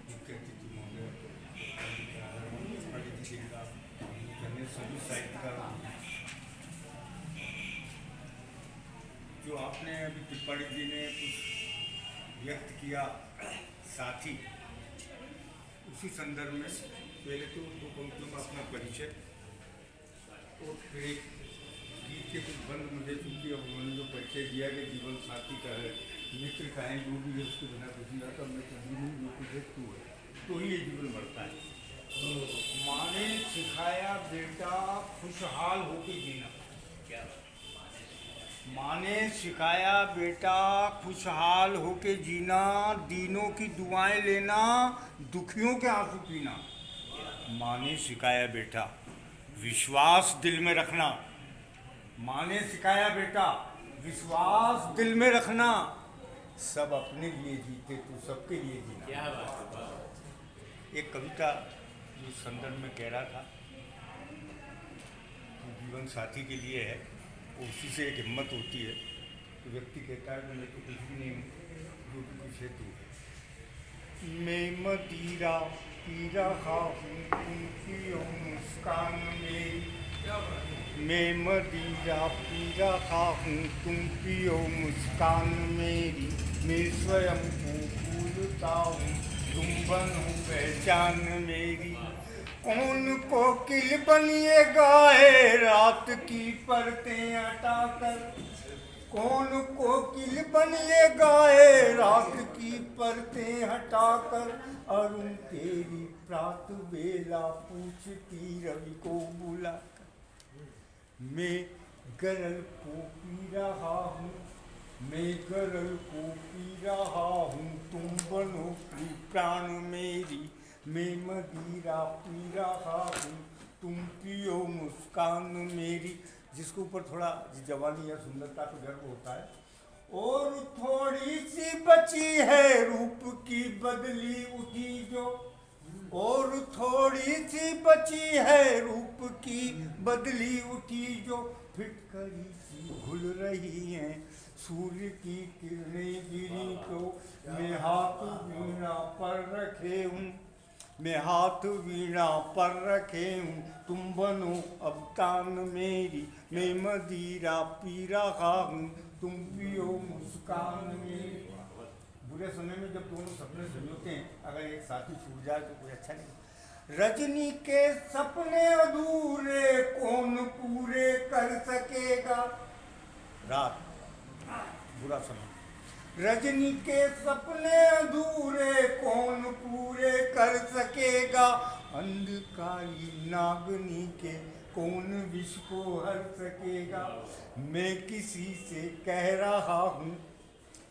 [SPEAKER 6] मुख्य अतिथि महोदय, पंडित जी का सभी साहित्यकारों, जो आपने अभी त्रिपाठी जी ने कुछ व्यक्त किया साथी, उसी संदर्भ में पहले तो दो पंक्तियों में अपना परिचय और फिर एक गीत के कुछ बंद मुझे, चूँकि अब उन्होंने जो परिचय दिया कि जीवन साथी का है, मित्र का है, जो भी है उसके बिना कुछ नहीं रहता, मैं कभी हूँ जो कुछ है तू है, तो ही ये जीवन बढ़ता है। माँ ने सिखाया बेटा खुशहाल होके जीना, क्या माँ ने सिखाया बेटा खुशहाल होके जीना, दीनों की दुआएं लेना, दुखियों के आंसू पीना। माँ ने सिखाया बेटा विश्वास दिल में रखना, माँ ने सिखाया बेटा विश्वास दिल में रखना, सब अपने लिए जीते तो सबके लिए जीना। क्या बात है। एक कविता जो संदर्भ में कह रहा था कि जीवन साथी के लिए है, उसी से एक हिम्मत होती है तो व्यक्ति कहता है कि मैं तो कुछ भी नहीं हूँ, जो भी कुछ है तू है। मैं मदिरा पी रहा हूँ तुमकी मुस्कान मेरी, मैं मदिरा पी रहा हूँ तुम पियो मुस्कान मेरी, मैं स्वयं को भूलता हूँ तुम बनो पहचान मेरी। कौन कोकिल बनिए गाए रात की परतें हटाकर, कौन कोकिल बनिए गाए रात की परतें हटाकर, अरुण तेरी प्रात बेला पूछती रवि को बुलाकर। मैं गरल को पी रहा हूँ, मैं गरल को पी रहा हूँ तुम बनो प्राण मेरी, मैं मदिरा पी रहा हूँ तुम पियो मुस्कान मेरी। जिसके ऊपर थोड़ा जवानी या सुंदरता का गर्व होता है। और थोड़ी सी बची है रूप की बदली उठी जो, और थोड़ी सी बची है रूप की बदली उठी जो, फिटकरी सी घुल रही हैं सूर्य की किरणें गिरी तो, मैं हाथ वीणा पर रखे हूँ, मैं हाथ वीणा पर रखे हूँ तुम बनो अब तान मेरी, मैं मदिरा पी रहा हूँ तुम पियो मुस्कान मेरी। बुरे समय में जब दोनों सपने संजोते हैं, अगर एक साथी छूट जाए तो कोई अच्छा नहीं। रजनी के सपने अधूरे कौन पूरे कर सकेगा, रात बुरा समय, रजनी के सपने अधूरे कौन पूरे कर सकेगा, अंधकारी नागनी के कौन विष को हर सकेगा। मैं किसी से कह रहा हूँ,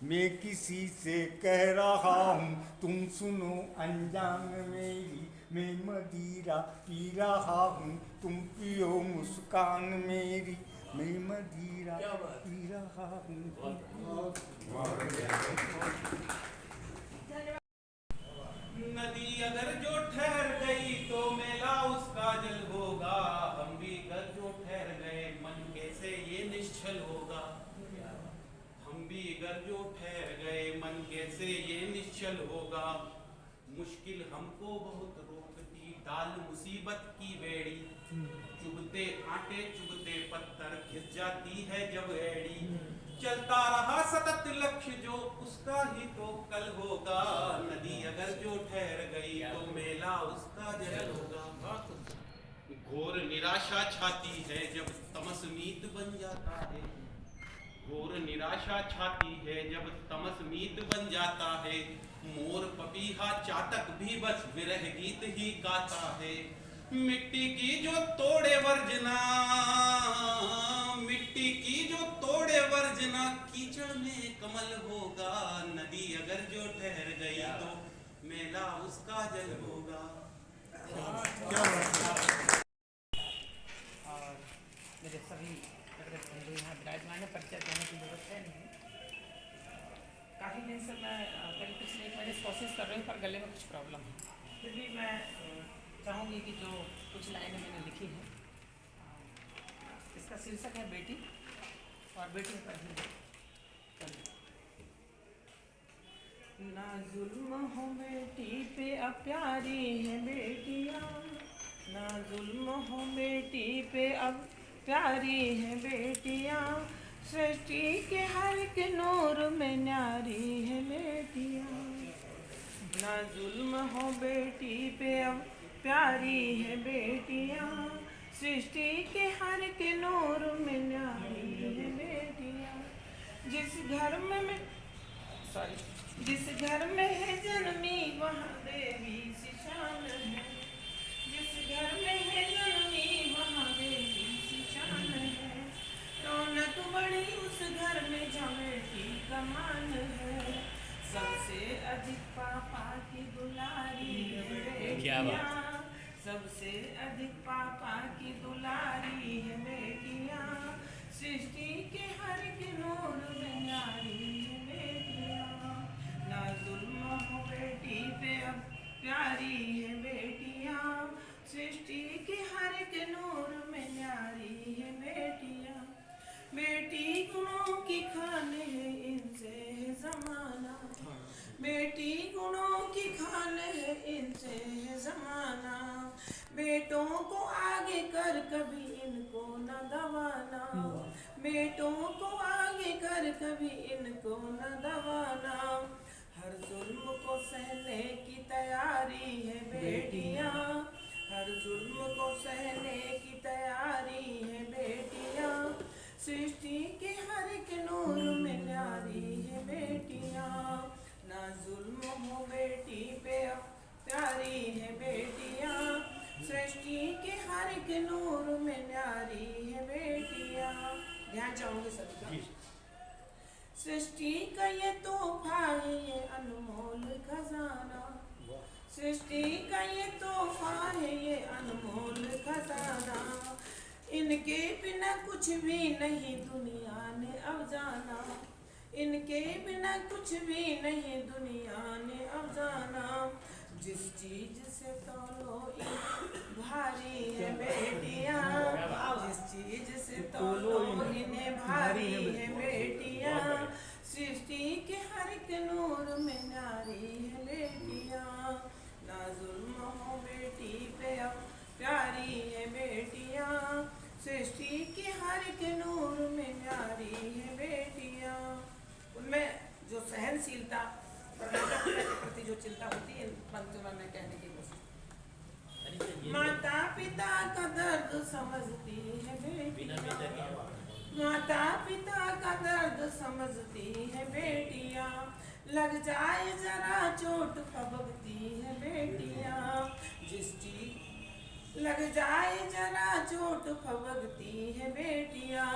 [SPEAKER 6] मैं किसी से कह रहा हूँ तुम सुनो अनजान मेरी, मैं मदिरा पी रहा हूँ तुम पियो मुस्कान मेरी, मैं मदिरा पी रहा हूँ।
[SPEAKER 10] नदी अगर जो ठहर गई तो मेला उसका जल होगा, हम भी अगर जो ठहर गए मन कैसे ये निश्चल होगा, हम भी अगर जो ठहर गए मन कैसे ये निश्चल होगा। मुश्किल हमको बहुत रोकती डाल मुसीबत की बेड़ी, चुभते कांटे चुभते पत्थर घिस जाती है जब एड़ी, चलता रहा सतत लक्ष्य जो उसका ही तो कल होगा, नदी अगर जो ठहर गई तो मेला उसका जल होगा। घोर निराशा छाती है जब तमस मीत बन जाता है, घोर निराशा छाती है जब तमस मीत बन जाता है, मोर पपीहा चातक भी बस विरह गीत ही गाता है। मिट्टी की जो तोड़े वर्जना, मिट्टी की जो तोड़े वर्जना, कीचड़ में कमल होगा, नदी अगर जो ठहर गई तो मेला उसका जल होगा।
[SPEAKER 11] और मेरे सभी बंधु यहाँ विराजमान है, परिचय देने की जरूरत है नहीं। काफ़ी दिन से मैं करीब पिछले 1 महीने से कोशिश कर रही हूँ पर गले में कुछ प्रॉब्लम है। फिर भी मैं चाहूँगी कि जो कुछ लाइनें मैंने लिखी हैं, इसका शीर्षक है बेटी और बेटी पर ही ना जुल्म हो बेटी पे अब प्यारी है बेटियाँ, ना जुल्म हो बेटी पे अब प्यारी है बेटियाँ, सृष्टि के हर एक नूर में न्यारी है बेटियाँ। ना जुल्म हो बेटी पे अब प्यारी है बेटियाँ, सृष्टि के हर एक नूर में न्यारी है बेटियाँ। जिस घर में है जन्मी वहाँ देवी सी शान है, जिस घर में है जन्मी वहाँ देवी सी शान है, रौनक बड़ी उस घर में झमेटी कमान है, सबसे अधिक पापा की दुलारी है बेटियाँ, सबसे अधिक पापा की दुलारी है बेटियाँ, सृष्टि के हर एक नूर में न्यारी है बेटियाँ। ना जुल्म हो बेटी पे अब प्यारी है बेटियाँ, सृष्टि के हर एक नूर में न्यारी है बेटियाँ। बेटी गुणों की खान है इनसे है जमाना, बेटी गुणों की खान है इनसे है जमाना, बेटों को आगे कर कभी इनको न दबाना, बेटों को आगे कर कभी इनको न दबाना, हर जुल्म को सहने की तैयारी है बेटियाँ, हर जुल्म को सहने की तैयारी है बेटियाँ, सृष्टि के हर एक नूर में न्यारी है बेटियाँ। ना जुल्म हो बेटी पे अब प्यारी है बेटियाँ, सृष्टि के हर एक नूर में न्यारी है बेटियाँ। ध्यान चाहूँगी सभी का। सृष्टि का ये तोहफा है ये अनमोल खजाना, सृष्टि का ये तोहफा है ये अनमोल खजाना, इनके बिना कुछ भी नहीं दुनिया ने अब जाना, इनके बिना कुछ भी नहीं दुनिया ने अब जाना, जिस चीज से तोलो भारी है बेटियाँ, जिस चीज से तोलो इन्हें भारी है बेटियाँ, सृष्टि के हर एक नूर में नारी है बेटियाँ। ना जुल्म हो बेटी पे अब प्यारी है बेटियाँ, सृष्टि के हर एक नूर में नारी है बेटियाँ। उनमें जो सहनशीलता के प्रति जो चिंता होती है, पंक्तियों में कहने की कोशिश। माता पिता का दर्द समझती है बेटियाँ, माता पिता का दर्द समझती है बेटियाँ, लग जाए जरा चोट पबकती है बेटियाँ, जिस चीज लग जाए जरा चोट पबकती है बेटियाँ,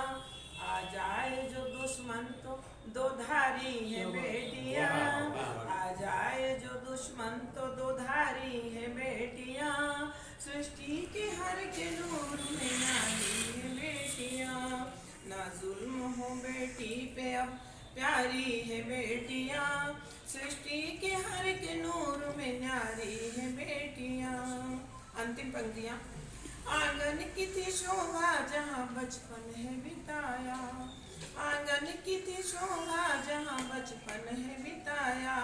[SPEAKER 11] आ जाए जो दुश्मन तो दो धारी है बेटियाँ, आ जाए जो दुश्मन तो दो धारी है बेटियाँ, सृष्टि के हर के नूर में नारी है बेटियाँ। ना जुल्म हो बेटी पे अब प्यारी है बेटियाँ, सृष्टि के हर के नूर में नारी है बेटियाँ। अंतिम पंक्तियाँ। आंगन की थी शोभा जहाँ बचपन है बिताया, आंगन की थी शोभा जहाँ बचपन है बिताया,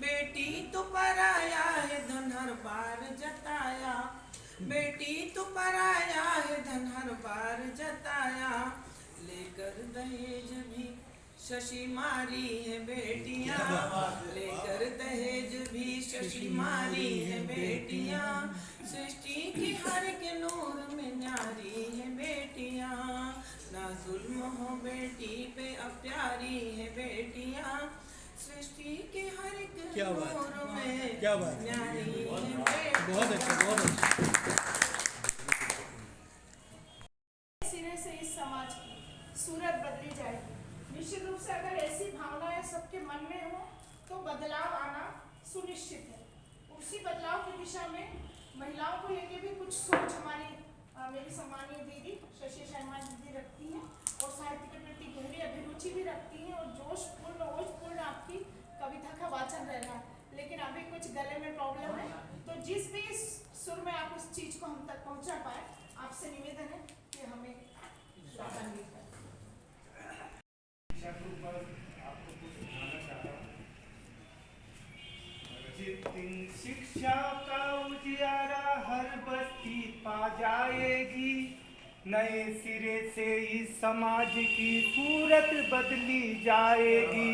[SPEAKER 11] बेटी तो पराया है धन हर बार जताया, बेटी तो पराया है धन हर बार जताया, लेकर दहेज भी शशि मारी है बेटियाँ, लेकर दहेज भी शशि मारी है बेटियाँ, सृष्टि की हर के नूर में नारी है बेटियाँ। ना जुल्म हो बेटी पे अब प्यारी है बेटियाँ, सृष्टि के हर एक नूर में
[SPEAKER 9] क्या बात
[SPEAKER 11] नारी है बेटियाँ।
[SPEAKER 9] बहुत अच्छा, बहुत अच्छा।
[SPEAKER 5] सिरे से इस समाज की सूरत बदली जाएगी। निश्चित रूप से अगर ऐसी भावनाएं सबके मन में हो तो बदलाव आना सुनिश्चित है। उसी बदलाव की दिशा में महिलाओं को लेके भी कुछ सोच हमारी मेरी सम्मानीय दीदी शशि शर्मा दीदी रखती हैं और साहित्य के प्रति गहरी अभिरुचि भी रखती हैं और जोशपूर्ण आपकी कविता का वाचन रहना है। पहुंचा पाए, आपसे निवेदन है कि हमें श्रद्धांजलि करें।
[SPEAKER 16] जिस दिन शिक्षा का उजियारा हर बस्ती पा जाएगी, नए सिरे से इस समाज की सूरत बदली जाएगी।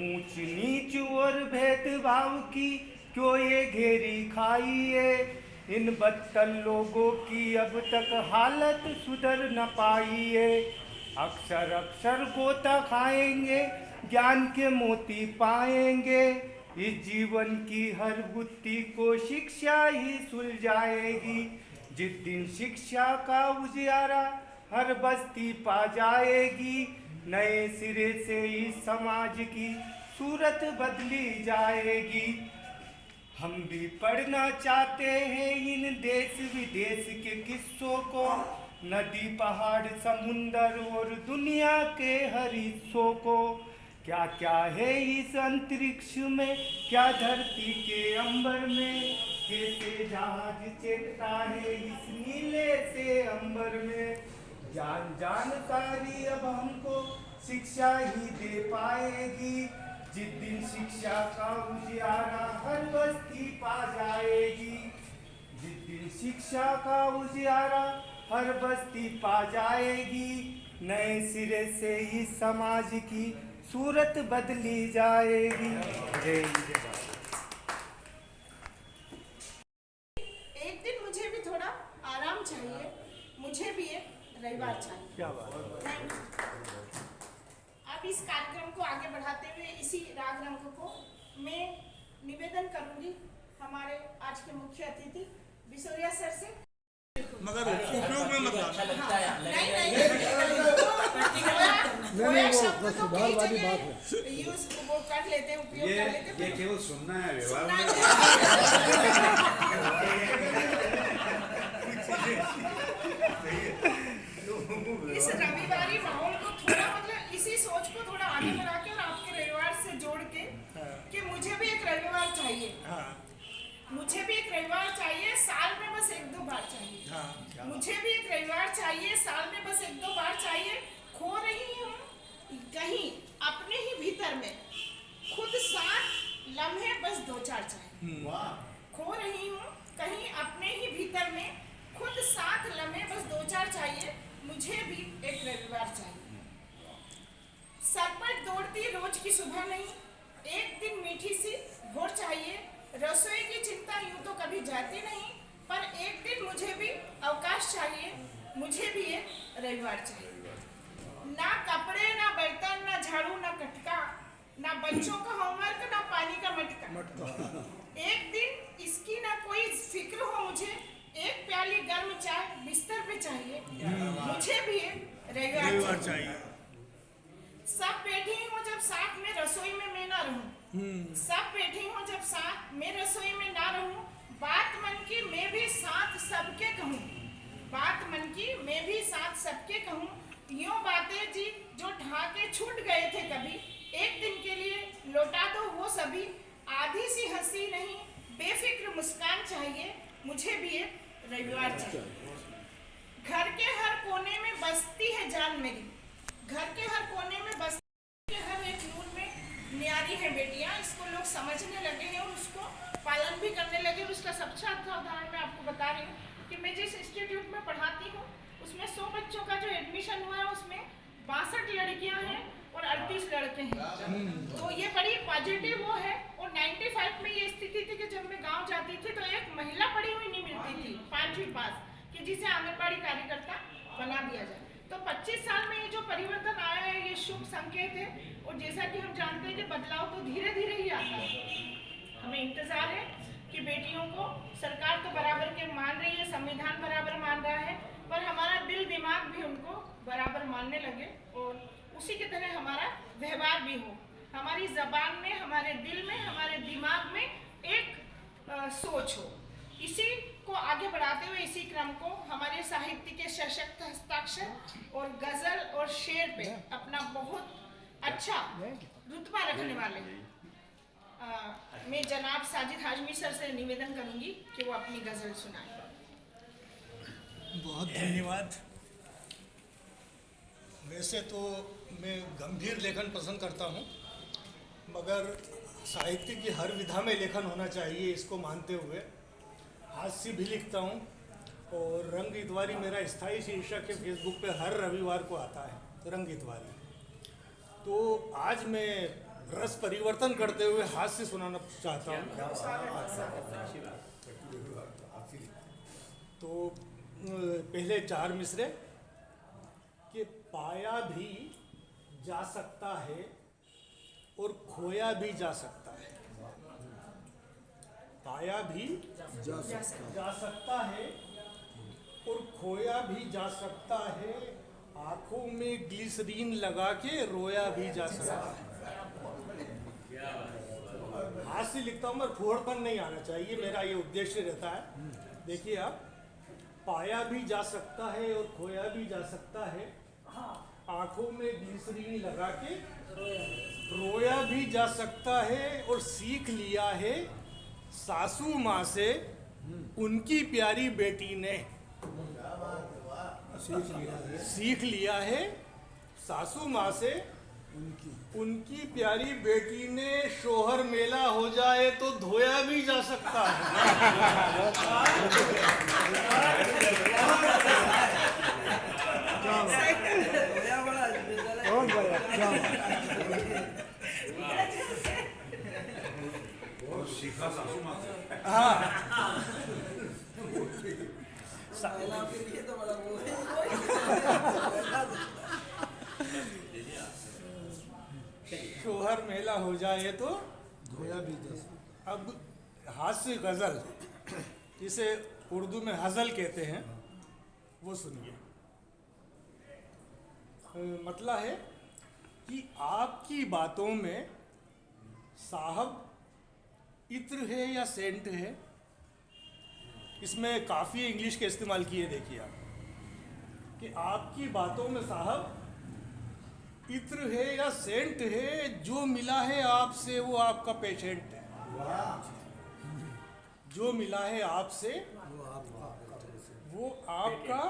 [SPEAKER 16] ऊंच नीच और भेदभाव की जो ये घेरी खाई है, इन बदतर लोगों की अब तक हालत सुधर न पाई है। अक्सर अक्सर गोता खाएंगे, ज्ञान के मोती पाएंगे, इस जीवन की हर गुत्थी को शिक्षा ही सुलझाएगी। जिस दिन शिक्षा का उजियारा हर बस्ती पा जाएगी, नए सिरे से इस समाज की सूरत बदली जाएगी। हम भी पढ़ना चाहते हैं इन देश विदेश के किस्सों को, नदी पहाड़ समुंदर और दुनिया के हर हिस्सों को। क्या क्या है इस अंतरिक्ष में, क्या धरती के अंबर में, कैसे जहाज चलता है इस नीले से अंबर में। जानकारी अब हमको शिक्षा ही दे पाएगी, जिस दिन शिक्षा का उजियारा हर बस्ती पा जाएगी। जिस दिन शिक्षा का उजियारा हर बस्ती पा जाएगी, नए सिरे से इस समाज की सूरत बदली जाएगी। जय हिंद।
[SPEAKER 5] एक दिन मुझे भी थोड़ा आराम चाहिए, मुझे भी एक रविवार चाहिए।
[SPEAKER 16] क्या बात है।
[SPEAKER 5] अब इस कार्यक्रम को आगे बढ़ाते हुए इसी राग रंग को मैं निवेदन करूंगी हमारे आज के मुख्य अतिथि बिसोरिया सर से,
[SPEAKER 9] मगर उपयोग में मत
[SPEAKER 5] अच्छा लगता है। नहीं शब्द तो कई जगह यूज वो कर लेते हैं, उपयोग कर लेते हैं।
[SPEAKER 12] ये केवल सुनना है, व्यवहार
[SPEAKER 5] इस रविवारी माहौल को थोड़ा मतलब इसी सोच को थोड़ा आगे बढ़ा के और आपके रविवार से जोड़ के कि मुझे भी एक रविवार चाहिए, मुझे भी एक रविवार चाहिए, साल में बस एक दो बार चाहिए। मुझे भी एक रविवार चाहिए, साल में बस एक दो बार चाहिए। खो रही हूँ कहीं अपने ही भीतर में, खुद 7 लम्हे बस 2-4 चाहिए। खो रही हूँ कहीं अपने ही भीतर में, खुद 7 लम्हे बस 2-4 चाहिए। मुझे भी एक रविवार चाहिए। सर पर दौड़ती रोज की सुबह नहीं, एक दिन मीठी सी भोर चाहिए। रसोई की चिंता यूं तो कभी जाती नहीं, पर एक दिन मुझे भी अवकाश चाहिए। मुझे भी एक रविवार चाहिए। ना कपड़े, ना बर्तन, ना झाड़ू, ना कटका, ना बच्चों का होमवर्क, ना पानी का मटका। एक दिन इसकी ना कोई फिक्र हो मुझे, एक प्याली गर्म चाय बिस्तर पे चाहिए। मुझे भी एक रविवार चाहिए। सब बैठी हूँ जब साथ में रसोई में मैं ना रहूं, सब बैठी हूँ जब साथ में रसोई में ना रहूं। बात मन की मैं भी साथ सबके कहूँ, बात मन की मैं भी साथ सबके कहूँ। यूं बातें जी जो ढाके छूट गए थे कभी, एक दिन के लिए लौटा दो वो सभी। आधी सी हंसी नहीं बेफिक्र मुस्कान चाहिए। मुझे भी एक रविवार चाहिए। घर के हर कोने में बसती है जान मेरी, घर के हर कोने में बसती है, हर एक नूर में न्यारी है बेटियां। इसको लोग समझने लगे हैं और उसको पालन भी करने लगे। उसका सबसे अच्छा उदाहरण मैं आपको बता रही हूँ कि मैं जिस इंस्टीट्यूट में पढ़ाती हूँ उसमें 100 बच्चों का जो एडमिशन हुआ है उसमें 62 लड़कियां हैं और 38 लड़के हैं। तो ये बड़ी पॉजिटिव वो है। और 95 में ये स्थिति थी कि जब मैं गांव जाती थी तो एक महिला पढ़ी हुई नहीं मिलती थी 5वीं पास, कि जिसे आंगनबाड़ी कार्यकर्ता बना दिया जाए। तो 25 साल में ये जो परिवर्तन आया है ये शुभ संकेत है। और जैसा कि हम जानते हैं कि बदलाव तो धीरे धीरे ही आता है। हमें इंतजार है कि बेटियों को सरकार तो बराबर के मान रही है, संविधान बराबर मान रहा है, पर हमारा दिल दिमाग भी उनको बराबर मानने लगे और उसी की तरह हमारा व्यवहार भी हो। हमारी जबान में, हमारे दिल में, हमारे दिमाग में एक सोच हो। इसी को आगे बढ़ाते हुए इसी क्रम को हमारे साहित्य के सशक्त हस्ताक्षर और गजल और शेर पे अपना बहुत अच्छा रुतबा रखने वाले मैं जनाब साजिद हाशमी सर से निवेदन करूंगी कि वो अपनी गजल सुनाएं।
[SPEAKER 9] बहुत धन्यवाद। वैसे तो मैं गंभीर लेखन पसंद करता हूँ, मगर साहित्य की हर विधा में लेखन होना चाहिए, इसको मानते हुए हास्य भी लिखता हूँ। और रंग इतवारी मेरा स्थायी शीर्षक है, फेसबुक पे हर रविवार को आता है रंग इतवारी। तो आज मैं रस परिवर्तन करते हुए हास्य सुनाना चाहता हूँ। तो पहले 4 मिसरे कि पाया भी जा सकता है और खोया भी जा सकता है। पाया भी जा सकता है और खोया भी जा सकता है। आंखों में ग्लिसरीन लगा के रोया भी जा सकता है। हास्य लिखता हूँ मगर फूहड़पन नहीं आना चाहिए, मेरा ये उद्देश्य रहता है। देखिए आप, पाया भी जा सकता है और खोया भी जा सकता है। आंखों में ग्लिसरीन लगा के रोया भी जा सकता है। और सीख लिया है सासू माँ से उनकी प्यारी बेटी ने। सीख लिया है सासू माँ से उनकी प्यारी बेटी ने। शोहर मेला हो जाए तो धोया भी जा सकता है।
[SPEAKER 12] सीखा सासू माँ से।
[SPEAKER 9] शोहर मेला हो जाए तो
[SPEAKER 13] धोया भी जा सकता।
[SPEAKER 9] अब हास्य गजल, जिसे उर्दू में हजल कहते हैं, वो सुनिए। मतलब है कि आपकी बातों में साहब इत्र है या सेंट है। इसमें काफ़ी इंग्लिश के इस्तेमाल किए, देखिए आप, कि आपकी बातों में साहब इत्र है या सेंट है। जो मिला है आपसे वो आपका पेशेंट है। जो मिला है आपसे वो आपका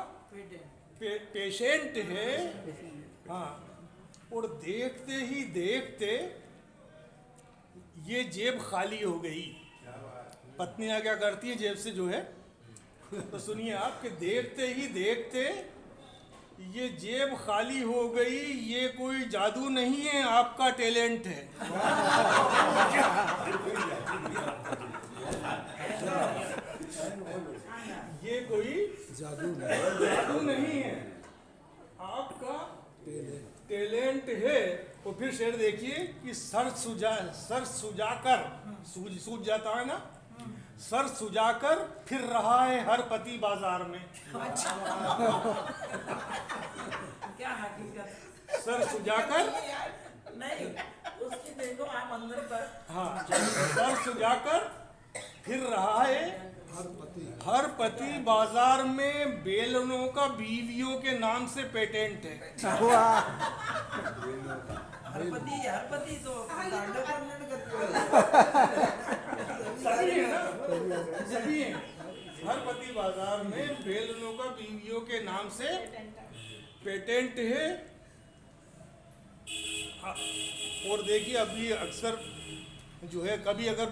[SPEAKER 9] पेशेंट है। हाँ, और देखते ही देखते ये जेब खाली हो गई। पत्नियां क्या करती है जेब से जो है, तो सुनिए आप, कि देखते ही देखते ये जेब खाली हो गई। ये कोई जादू नहीं है, आपका टैलेंट है। ये कोई जादू नहीं है, आपका टैलेंट है। और फिर शेर देखिए कि सर सुजाकर, सूझ जाता है ना, सर सुजाकर फिर रहा है हर पति बाजार में।
[SPEAKER 11] क्या हकीकत?
[SPEAKER 9] सर सुजाकर
[SPEAKER 11] नहीं, उसकी देखो आप अंदर पर।
[SPEAKER 9] हाँ, सर सुजाकर फिर रहा है हर पति बाजार में। बेलनों का बीवियों के नाम से पेटेंट है।
[SPEAKER 3] हरपति तो
[SPEAKER 9] सभी है ना, सभी है। हर पति बाजार में बेलनों का बीवियों के नाम से पेटेंट है। और देखिए अभी अक्सर जो है, कभी अगर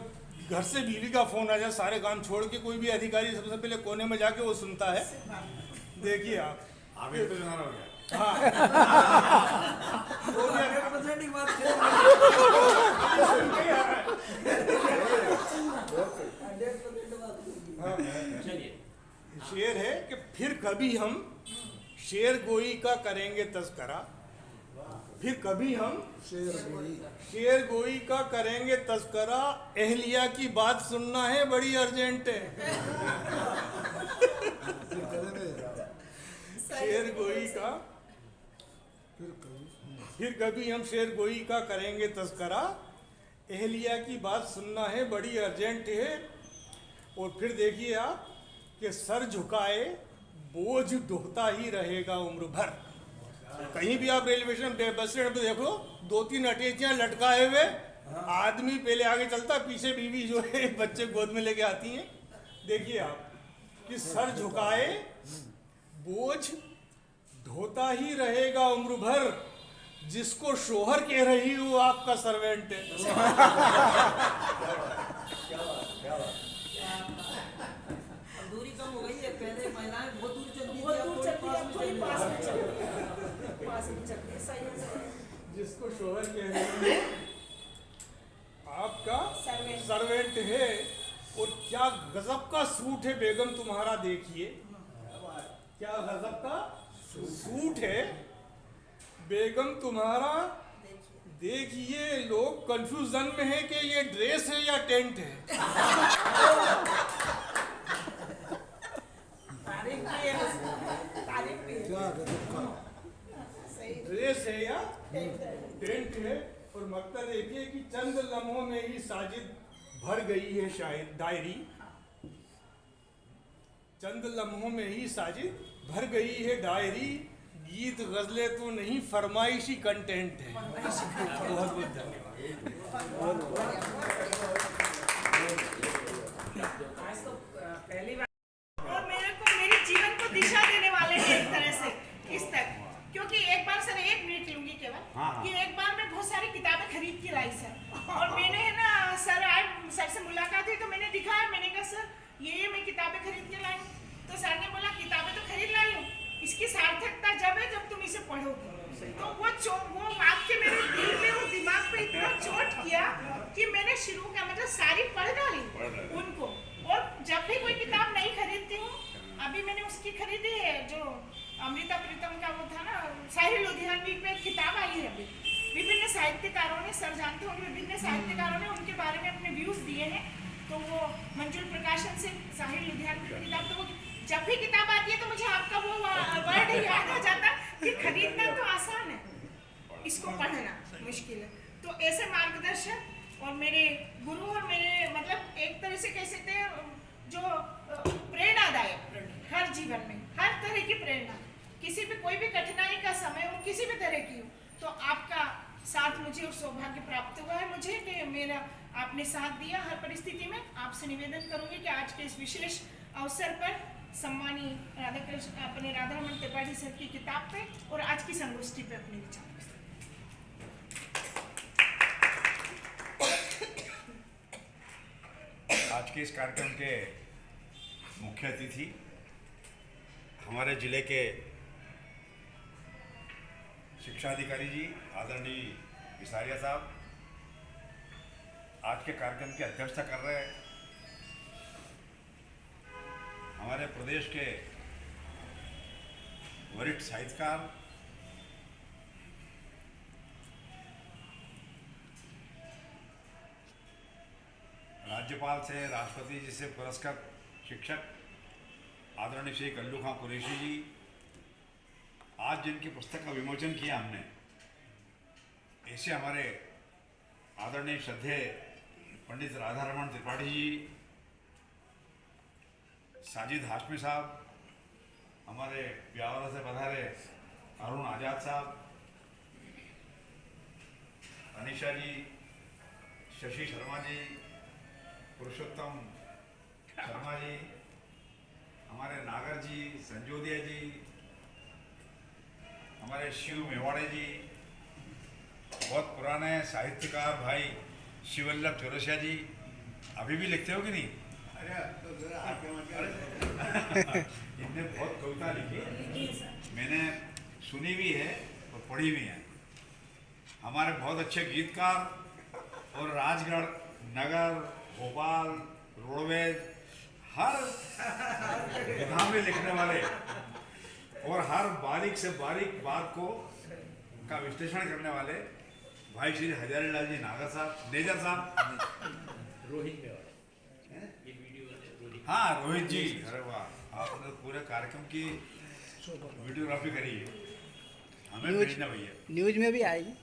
[SPEAKER 9] घर से बीवी का फोन आ जाए, सारे काम छोड़ के कोई भी अधिकारी सबसे पहले कोने में जाके वो सुनता है। देखिए आप,
[SPEAKER 12] आगे तो जाना हो गया।
[SPEAKER 9] शेर है कि फिर कभी हम शेर गोई का करेंगे तस्करा। फिर कभी हम शेर गोई का करेंगे तस्करा। एहलिया की बात सुनना है बड़ी अर्जेंट है। शेर गोई का फिर कभी हम शेर गोई का करेंगे तस्करा। एहलिया की बात सुनना है बड़ी अर्जेंट है। और फिर देखिए आप कि सर झुकाए बोझ ढोता ही रहेगा उम्र भर। कहीं भी आप रेलवे स्टेशन बस स्टैंड पे देखो, 2-3 अटैचियां लटकाए हुए आदमी पहले आगे चलता, पीछे बीवी जो है बच्चे गोद में लेके आती हैं। देखिए आप कि सर झुकाए बोझ ढोता ही रहेगा उम्र भर, जिसको शोहर कह रही हो आपका सर्वेंट है।
[SPEAKER 3] अब दूरी कम हो गई है, पहले महिलाएं बहुत दूर चलती थी,
[SPEAKER 5] बहुत
[SPEAKER 3] अब
[SPEAKER 5] दूर
[SPEAKER 3] थोड़ी
[SPEAKER 5] चलती है,
[SPEAKER 3] में
[SPEAKER 5] थोड़ी
[SPEAKER 3] चल
[SPEAKER 5] पास में
[SPEAKER 3] रही
[SPEAKER 5] चल
[SPEAKER 3] है।
[SPEAKER 5] रही है, पास में चल रही है, सही है।
[SPEAKER 9] जिसको शोहर कह रही हो आपका सर्वेंट है। और क्या गजब का सूट है बेगम तुम्हारा, देखिए क्या गजब का सूट है बेगम तुम्हारा। देखिए लोग कंफ्यूजन में है कि ये ड्रेस है या टेंट है।
[SPEAKER 5] तारीफ भी है, तारीफ भी है।
[SPEAKER 13] क्या गजब का
[SPEAKER 9] ड्रेस है या टेंट है। और मकसद देखिए कि चंद लम्हों में ही साजिद भर गई है शायद डायरी, चंद लम्हों में ही साजिद भर गई है डायरी। गीत गजले तो नहीं, फरमाइशी कंटेंट है। बहुत बहुत धन्यवाद।
[SPEAKER 5] पहली बार और मेरे को मेरे जीवन को दिशा देने वाले हैं एक तरह से इस तक, क्योंकि एक बार सर 1 मिनट लूंगी केवल कि एक बार मैं बहुत सारी किताबें खरीद के लाई सर, और मैंने है ना सर आज सर से मुलाकात हुई तो मैंने दिखाया, मैंने कहा सर ये मैं किताबें खरीद के लाई। तो सर ने बोला किताबें तो खरीद लाई हूँ, इसकी सार्थकता जब है जब तुम इसे पढ़ोगे। तो वो वाक्य मेरे दिल में और दिमाग पे इतना चोट किया कि मैंने शुरू का मतलब सारी पढ़ डाली उनको। और जब भी कोई किताब नहीं खरीदती हूँ, अभी मैंने उसकी खरीदी है जो अमृता प्रीतम का वो था ना, साहिर लुधियानवी पे एक किताब आई है अभी। विभिन्न साहित्यकारों ने, सर जानते हो, विभिन्न साहित्यकारों ने उनके बारे में अपने व्यूज दिए हैं। तो वो मंजुल प्रकाशन से साहिर लुधियानवी की किताब, तो वो जब भी किताब आती है तो मुझे आपका वो वर्ड याद आ जाता कि खरीदना तो आसान है, इसको पढ़ना मुश्किल है। तो ऐसे मार्गदर्शक और मेरे गुरु और मेरे मतलब एक तरह से कह सकते हैं जो प्रेरणादायक हर जीवन में हर तरह की प्रेरणा, किसी भी कोई भी कठिनाई का समय हो, किसी भी तरह की हो, तो आपका साथ मुझे और सौभाग्य प्राप्त हुआ है मुझे कि मेरा आपने साथ दिया हर परिस्थिति में। आपसे निवेदन करूंगी कि आज के इस विशेष अवसर पर सम्मानी राधाकृष्ण अपने राधारमण त्रिपाठी सर की किताब पे और आज की संगोष्ठी पे अपने विचार।
[SPEAKER 12] आज के इस कार्यक्रम के मुख्य अतिथि हमारे जिले के शिक्षा अधिकारी जी आदरणीय विसारिया साहब आज के कार्यक्रम की अध्यक्षता कर रहे हैं। हमारे प्रदेश के वरिष्ठ साहित्यकार राज्यपाल से राष्ट्रपति जी से पुरस्कृत शिक्षक आदरणीय श्री कल्लू खां कुरैशी जी, आज जिनकी पुस्तक का विमोचन किया हमने, ऐसे हमारे आदरणीय श्रद्धेय पंडित राधारमण त्रिपाठी जी, साजिद हाशमी साहब, हमारे ब्यावरा से पधारे अरुण आज़ाद साहब, अनिशा जी, शशि शर्मा जी, पुरुषोत्तम शर्मा जी, हमारे नागर जी, संजोदिया जी, हमारे शिव मेवाड़े जी, बहुत पुराने साहित्यकार भाई शिवल्लभ चौरसिया जी, अभी भी लिखते हो कि नहीं? इनने बहुत कविता लिखी, मैंने सुनी भी है और पढ़ी भी है। हमारे बहुत अच्छे गीतकार और राजगढ़, नगर, भोपाल, रोडवेज, हर विधा में लिखने वाले और हर बारीक से बारीक बात को का विश्लेषण करने वाले भाई श्री हजारी लाल जी नागर साहब, नेजर साहब,
[SPEAKER 1] रोहित में
[SPEAKER 12] हाँ रोहित जी, अरे वाह, आपने पूरे कार्यक्रम की वीडियोग्राफी करी है, हमें भेजना भैया।
[SPEAKER 2] न्यूज में भी आएगी।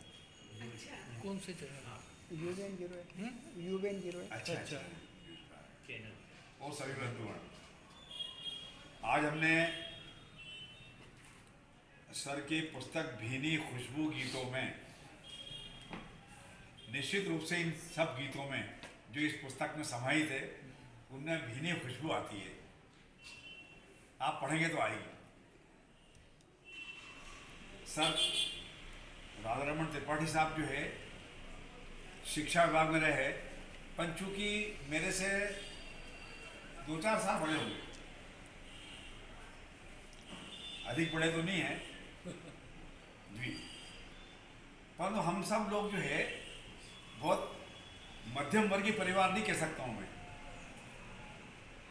[SPEAKER 1] कौन से चैनल?
[SPEAKER 2] यूबेन 08।
[SPEAKER 12] अच्छा अच्छा और सभी बंधुगण, आज हमने सर की पुस्तक भीनी खुशबू गीतों में, निश्चित रूप से इन सब गीतों में जो इस पुस्तक में समाहित है उनमें भीनी खुशबू आती है, आप पढ़ेंगे तो आएगी। सर राधारमण त्रिपाठी साहब जो है शिक्षा विभाग में रहे, पर चूंकि मेरे से 2-4 साल बड़े हुए, अधिक बड़े तो नहीं है जी, परंतु हम सब लोग जो है बहुत मध्यम वर्गीय परिवार नहीं कह सकता हूँ मैं,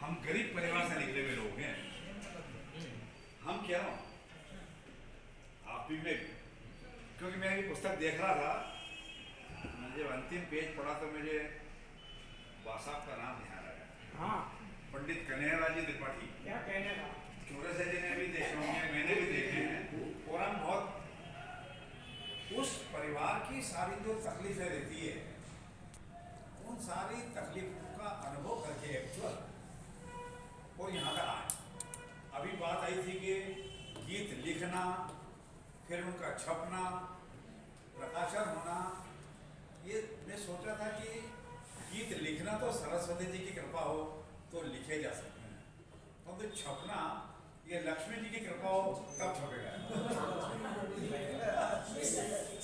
[SPEAKER 12] हम गरीब परिवार से निकले हुए लोग हैं। हम कह रहा हूँ आप भी, मैं क्योंकि मैं अभी पुस्तक देख रहा था, मैंने जब अंतिम पेज पढ़ा तो मुझे साहब का नाम ध्यान आया।
[SPEAKER 4] हाँ,
[SPEAKER 12] पंडित कन्हैयालाल जी त्रिपाठी,
[SPEAKER 4] क्या कहने का,
[SPEAKER 12] चौरसिया जी ने भी देखे होंगे, मैंने भी देखे हैं, और हम बहुत उस परिवार की सारी जो तकलीफें रहती है, उन सारी तकलीफों का अनुभव करके एक्चुअल और यहाँ तक आए। अभी बात आई थी कि गीत लिखना, फिर उनका छपना, प्रकाशन होना, ये मैं सोच रहा था कि गीत लिखना तो सरस्वती जी की कृपा हो तो लिखे जा सकते हैं, और तो छपना ये लक्ष्मी जी की कृपा हो तब छपेगा।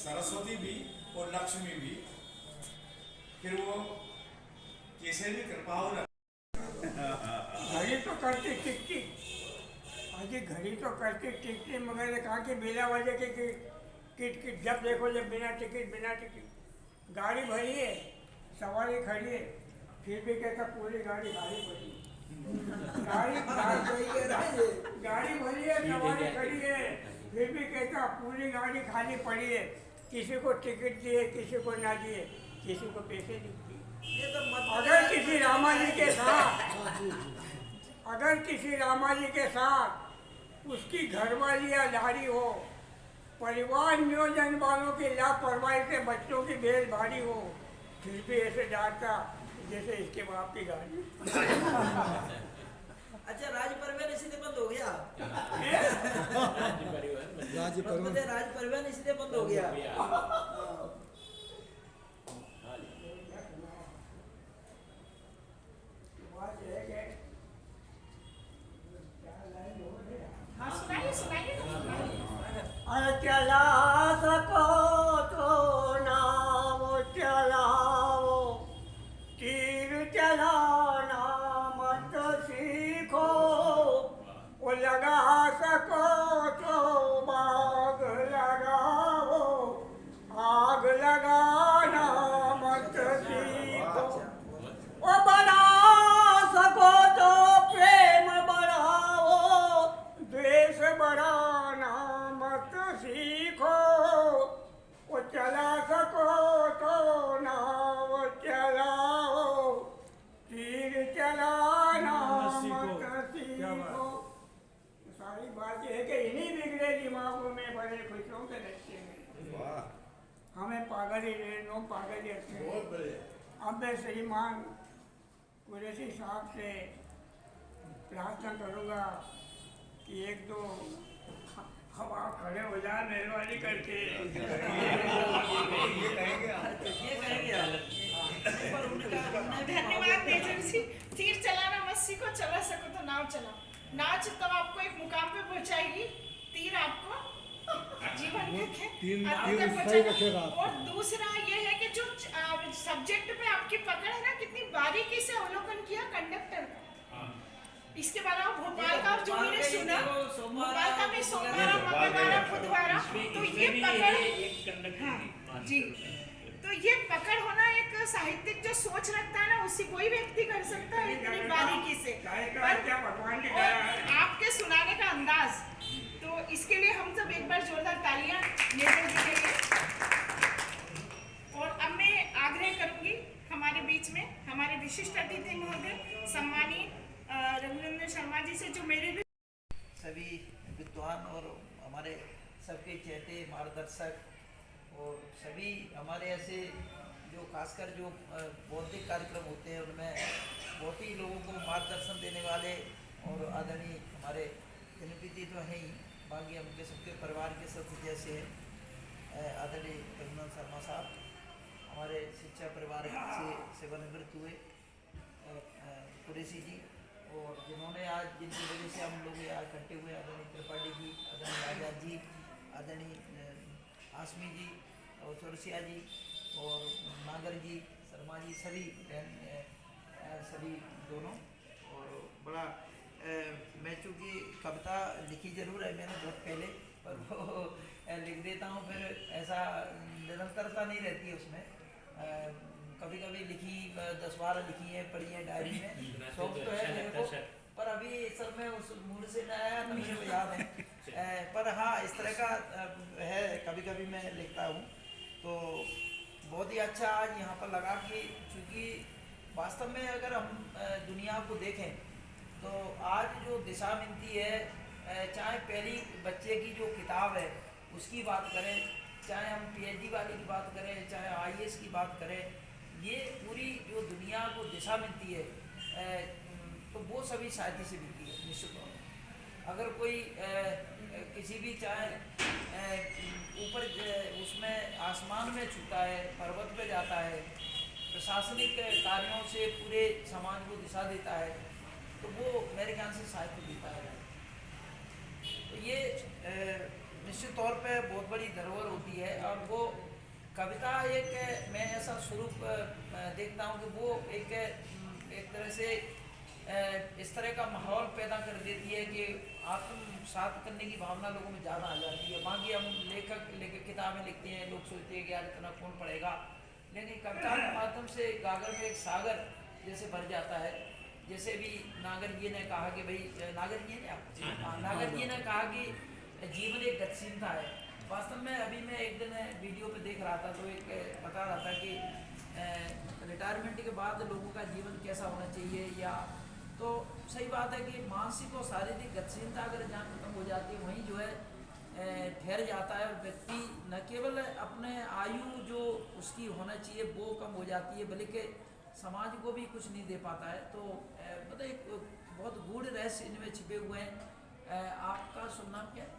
[SPEAKER 12] सरस्वती भी और लक्ष्मी भी, फिर वो कैसे भी कृपा हो।
[SPEAKER 4] घड़ी तो करती टिक टिक, अजी घड़ी तो करती टिक टिक, मगर कहाँ की बिना वजह के किट किट, जब देखो जब बिना टिकट गाड़ी भरी है, सवारी खड़ी है, फिर भी कहता पूरी गाड़ी खाली पड़ी है, गाड़ी भरी है, सवारी खड़ी है, फिर भी कहता पूरी गाड़ी खाली पड़ी है। किसी को टिकट दिए, किसी को ना दिए, किसी को पैसे नहीं दिए। अगर किसी रामा जी के साथ उसकी घरवाली या लाड़ी हो, परिवार नियोजन वालों की लापरवाही से बच्चों की बेल भारी हो, फिर भी ऐसे डांटता जैसे इसके बाप की गाड़ी।
[SPEAKER 3] अच्छा, राज परिवहन इसलिए बंद हो गया, राज परिवहन इसलिए बंद हो गया।
[SPEAKER 5] हाँ, सुनाइए।
[SPEAKER 4] चला सको तो नाव चलाओ, तीर चलाना मत सीखो, वो लगा सको तो बाग लगाओ, आग लगाना मत सीखो, वो बना सको तो प्रेम बढ़ाओ, द्वेष बढ़ाना मत सीखो, वो चला सको तो नाव चलाओ, तीर चलाना मत सीखो। सारी बात यह है कि इन्हीं बिगड़े दिमागों में बड़े खुशियों के लक्ष्य हैं, हमें पागल ही रहने, पागल ही अच्छे। अब मैं श्रीमान कुरैशी साहब से प्रार्थना करूँगा कि 1-2 हवा खड़े हो जाए मेहरबानी करके।
[SPEAKER 5] धन्यवाद मेजर जी। तीर चलाना मत सीखो, चला सको तो नाव चलाओ। नाच तो आपको एक मुकाम पे पहुंचाएगी, तीर आपको जीवन में। और दूसरा ये है कि जो सब्जेक्ट पे आपकी पकड़ है ना, कितनी बारीकी से अवलोकन किया कंडक्टर का। इसके बाद भोपाल का जो मैंने सुना, भोपाल का भी सोमवार, मंगलवार, बुधवार, तो ये पकड़ जी, तो ये पकड़ होना एक साहित्यिक जो सोच रखता है ना, उसी कोई व्यक्ति कर सकता है इतनी बारीकी से। आपके सुनाने का अंदाज, तो इसके लिए हम सब एक बार जोरदार तालियां मेजर जी के लिए। और अब मैं आग्रह करूंगी हमारे बीच में हमारे विशिष्ट अतिथि महोदय सम्मानीय रघुनंदन शर्मा जी से, जो मेरे भी
[SPEAKER 3] सभी विद्वान और हमारे सबके चहेते मार्गदर्शक, और सभी हमारे ऐसे जो खासकर जो बौद्धिक कार्यक्रम होते हैं उनमें बहुत ही लोगों को मार्गदर्शन देने वाले और आदरणीय हमारे जनप्रतिनिधि तो हैं ही, बाकी उनके सबके परिवार के सदस्य जैसे आदरणीय रघुनंदन शर्मा साहब, हमारे शिक्षा परिवार से सेवानिवृत्त हुए कुरैशी जी, और जिन्होंने आज जिनकी वजह से हम लोग यहाँ इकट्ठे हुए, आदरणीय त्रिपाठी जी, आदरणीय आजाद जी, आदरणीय हाशमी जी और चौरसिया जी और नागर जी, शर्मा जी, सभी सभी दोनों। और बड़ा मैं चूँकि कविता लिखी जरूर है मैंने बहुत पहले, पर वो लिख देता हूँ, फिर ऐसा निरंतरता नहीं रहती है उसमें। कभी कभी लिखी 10-12 लिखी है, पढ़ी है डायरी में, शौक तो है मेरे को, पर अभी सर में उस मूड से न आया तो मेरे को याद है। पर हाँ, इस तरह का है, कभी कभी मैं लिखता हूँ। तो बहुत ही अच्छा आज यहाँ पर लगा कि चूँकि वास्तव में अगर हम दुनिया को देखें तो आज जो दिशा मिलती है, चाहे पहली बच्चे की जो किताब है उसकी बात करें, चाहे हम पीएचडी वाले की बात करें, चाहे आईएएस की बात करें, ये पूरी जो दुनिया को दिशा मिलती है तो वो सभी साहित्य से मिलती है निश्चित तौर पर। अगर कोई किसी भी चाहे ऊपर उसमें आसमान में छूता है, पर्वत पे जाता है, प्रशासनिक कार्यों से पूरे समाज को दिशा देता है, तो वो मेरे ख्याल से साहित्य देता है। तो ये निश्चित तौर पे बहुत बड़ी धरोहर होती है। और वो कविता एक मैं ऐसा स्वरूप देखता हूँ कि वो एक तरह से इस तरह का माहौल पैदा कर देती है कि आत्मसात करने की भावना लोगों में ज़्यादा आ जाती है। बाकी हम लेखक किताबें लिखते हैं, लोग सोचते हैं कि यार इतना कौन पढ़ेगा, लेकिन कविता के माध्यम से गागर में एक सागर जैसे भर जाता है। जैसे भी नागर जी ने कहा कि भाई, नागर जी ने नागर जी ने कहा कि जीवन एक गतिशीलता है। वास्तव में अभी मैं एक दिन वीडियो पे देख रहा था तो एक बता रहा था कि रिटायरमेंट के बाद लोगों का जीवन कैसा होना चाहिए, या तो सही बात है कि मानसिक और शारीरिक गतिशीलता अगर जहाँ खत्म हो जाती है वहीं जो है ठहर जाता है। और व्यक्ति न केवल अपने आयु जो उसकी होना चाहिए वो कम हो जाती है, बल्कि समाज को भी कुछ नहीं दे पाता है। तो मतलब एक बहुत गूढ़ रहस्य इनमें छिपे हुए हैं। आपका शुभ नाम क्या है?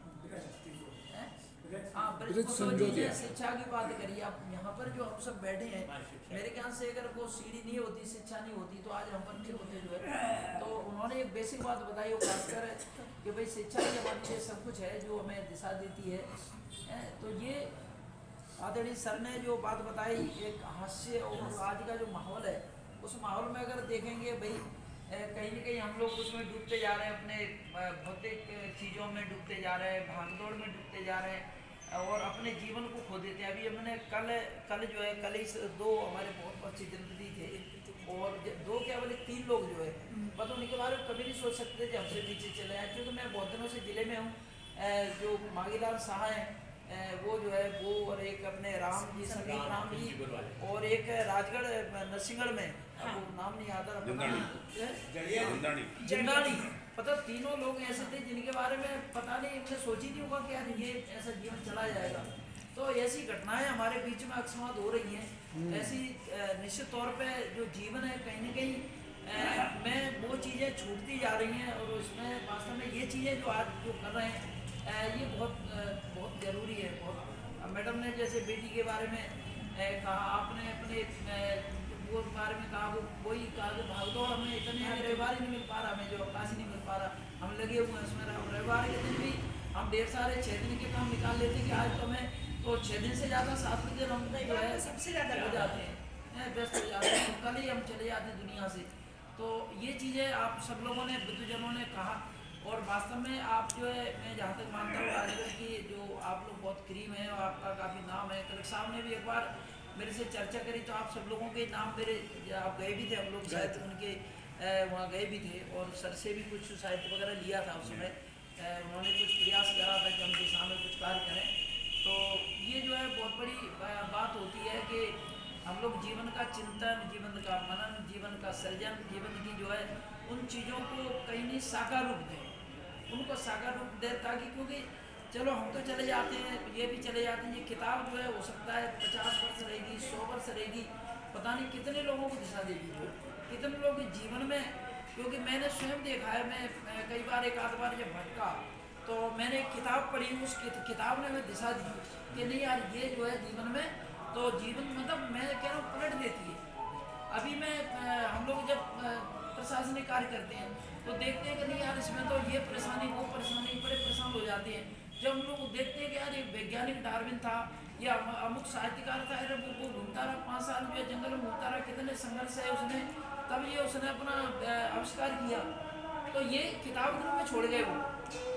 [SPEAKER 3] हाँ, शिक्षा की बात करिए आप। यहाँ पर जो हम सब बैठे हैं, मेरे ख्याल से अगर वो सीढ़ी नहीं होती, शिक्षा नहीं होती, तो आज हम पर नहीं होते जो है। तो उन्होंने एक बेसिक बात बताई, वो खासकर कि भाई शिक्षा ही हमारे लिए सब कुछ है जो हमें दिशा देती है। तो ये आदरणीय सर ने जो बात बताई, एक हास्य और आज का जो माहौल है, उस माहौल में अगर देखेंगे भाई कहीं न कहीं हम लोग उसमें डूबते जा रहे हैं, अपने भौतिक चीज़ों में डूबते जा रहे हैं, भागदौड़ में डूबते जा रहे हैं और अपने जीवन को खो देते हैं। अभी हमने कल जो है, कल ही 2 हमारे बहुत अच्छे जन्मदिन थे, और 2 क्या बोले 3 लोग जो है, मतलब उनके बारे में कभी नहीं सोच सकते थे हमसे पीछे चले आए। क्योंकि मैं बहुत दिनों से ज़िले में हूँ। जो मांगीलाल शाह हैं वो जो है वो, और एक अपने राम जी, संदीप राम जी, और एक राजगढ़ नरसिंहगढ़ में, वो नाम नहीं आता, जिंदानी, पता 3 लोग ऐसे थे जिनके बारे में पता नहीं, इनने सोच ही नहीं होगा कि यार ये ऐसा जीवन चला जाएगा। तो ऐसी घटनाएं हमारे बीच में अकस्मात हो रही हैं। ऐसी निश्चित तौर पे जो जीवन है कहीं न कहीं में वो चीज़ें छूटती जा रही हैं, और उसमें वास्तव में ये चीज़ें जो आज जो कर रहे हैं ये बहुत ज़रूरी है। बहुत मैडम ने जैसे बेटी के बारे में कहा, आपने अपने वो बारे में कहा, वही कहा कि भागदौड़ हमें इतने रविवार ही नहीं मिल पा रहा, हमें जो अवकाश ही नहीं मिल पा रहा, हम लगे हुए हैं उसमें। रविवार के दिन भी हम ढेर सारे 6 दिन के काम निकाल लेते हैं कि आज तो हमें तो 6 दिन से ज़्यादा 7 दिन हम जो है
[SPEAKER 5] सबसे ज़्यादा
[SPEAKER 3] हो जाते हैं, व्यस्त हो जाते हैं, कल ही हम चले जाते हैं दुनिया से। तो ये चीज़ें आप सब लोगों ने, बुद्धजनों ने कहा, और वास्तव में आप जो है, मैं जहाँ तक मानता हूँ राजगढ़ की जो आप लोग बहुत करीब हैं और आपका काफ़ी नाम है। कलेक्टर साहब ने भी एक बार मेरे से चर्चा करी तो आप सब लोगों के नाम मेरे, आप गए भी थे, हम लोग शायद उनके वहाँ गए भी थे, और सर से भी कुछ साहित्य वगैरह लिया था उस समय। उन्होंने कुछ प्रयास करा था कि हम दिशा में कुछ कार्य करें। तो ये जो है बहुत बड़ी बात होती है कि हम लोग जीवन का चिंतन, जीवन का मनन, जीवन का सृजन, जीवन की जो है उन चीज़ों को कहीं नहीं साकार रूप दें, उनको साकार रूप दे, ताकि क्योंकि चलो हम तो चले जाते हैं, ये भी चले जाते हैं, ये किताब जो है हो सकता है 50 वर्ष रहेगी, 100 वर्ष रहेगी, पता नहीं कितने लोगों को दिशा देगी, कितने लोगों के जीवन में। क्योंकि मैंने स्वयं देखा है, मैं कई बार एक आध बार जब भटका तो मैंने एक किताब पढ़ी, उस किताब ने हमें दिशा दी कि नहीं यार ये जो है जीवन में, तो जीवन मतलब मैं कह रहा हूँ पलट देती है। अभी मैं हम लोग जब प्रशासनिक कार्य करते हैं तो देखते हैं कि नहीं यार इसमें तो ये परेशानी, वो परेशानी, बड़े परेशान हो जाते हैं। जब हम लोग देखते हैं कि यार ये वैज्ञानिक डार्विन था या अमुक साहित्यकार था, अरे वो घूमता रहा 5 साल जो है जंगल में घूमता रहा, कितने संघर्ष है उसने, तब ये उसने अपना आविष्कार किया। तो ये किताब के रूप में छोड़ गए वो,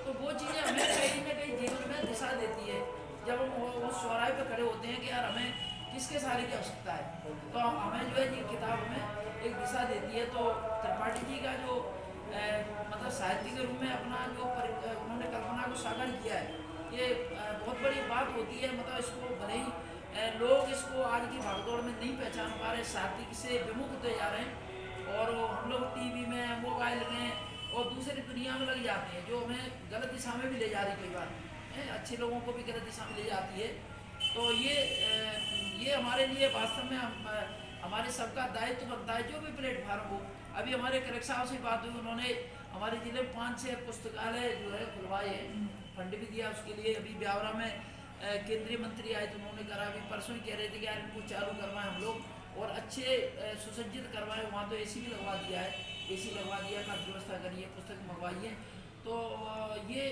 [SPEAKER 3] तो वो चीज़ें हमें कहीं ना कहीं जीवन में दिशा देती है। जब हम वो चौराहे पे खड़े होते हैं कि यार हमें किसके सहारे की आवश्यकता है, तो हमें जो है ये किताब में एक दिशा देती है। तो त्रिपाठी जी का जो मतलब साहित्य के रूप में अपना जो उन्होंने कल्पना को साकार किया है, ये बहुत बड़ी बात होती है। मतलब इसको भले ही लोग इसको आज की भागदौड़ में नहीं पहचान पा रहे, साहित्य से विमुख होते जा रहे हैं और हम लोग टीवी में, मोबाइल में और दूसरी दुनिया में लग जाते हैं, जो हमें गलत दिशा में भी ले जा रही कई बार, अच्छे लोगों को भी गलत दिशा में ले जाती है। तो ये हमारे लिए वास्तव में हमारे सबका दायित्व बनता है, जो भी प्लेटफार्म हो। अभी हमारे कलेक्टर साहब से बात हुई, उन्होंने हमारे ज़िले में 5-6 पुस्तकालय जो है खुलवाए हैं, फंड भी दिया उसके लिए। अभी ब्यावरा में केंद्रीय मंत्री आए तो उन्होंने करा, अभी परसों ही कह रहे थे कि यार इनको चालू करवाएं हम लोग और अच्छे सुसज्जित करवाएं। वहाँ तो AC भी लगवा दिया है, AC लगवा दिया, का व्यवस्था करिए, पुस्तक मंगवाइए। तो ये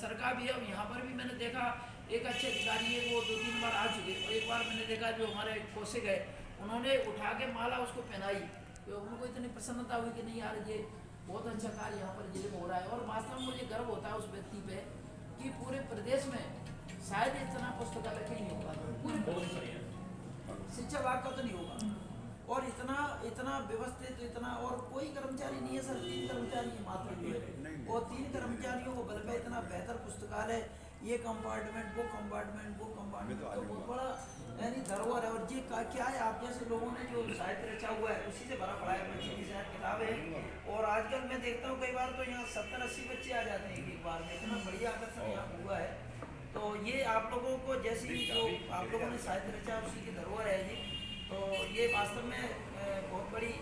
[SPEAKER 3] सरकार भी है। यहाँ पर भी मैंने देखा एक अच्छे अधिकारी है, वो 2-3 बार आ चुके, और एक बार मैंने देखा जो हमारे कोसे गए, उन्होंने उठा के माला उसको पहनाई, तो उनको इतनी प्रसन्नता हुई कि नहीं यार ये बहुत अच्छा कार्य यहाँ पर जिले में हो रहा है। और वास्तव में मुझे गर्व होता है उस व्यक्ति पे कि पूरे प्रदेश में शायद इतना पुस्तकालय कहीं नहीं होगा, पूरे प्रदेश में शिक्षा विभाग का तो नहीं होगा, और इतना व्यवस्थित, इतना, और कोई कर्मचारी नहीं है सर, 3 कर्मचारी मात्र भी है, और 3 कर्मचारियों को बल पे इतना बेहतर पुस्तकालय, ये कंपार्टमेंट, वो कंपार्टमेंट, वो कंपार्टमेंट, तो बहुत बड़ा यानी धरोहर है। और ये क्या है, आप जैसे लोगों ने जो साहित्य रचा हुआ है उसी से भरा पड़ा है, बच्चे की शायद किताबें। और आजकल मैं देखता हूँ कई बार तो यहाँ 70-80 बच्चे आ जाते हैं एक बार में, इतना बढ़िया आकर्षण यहाँ हुआ है। तो ये आप लोगों को जैसी जो आप लोगों ने साहित्य रचा उसी की धरोहर है जी। तो ये वास्तव में बहुत बड़ी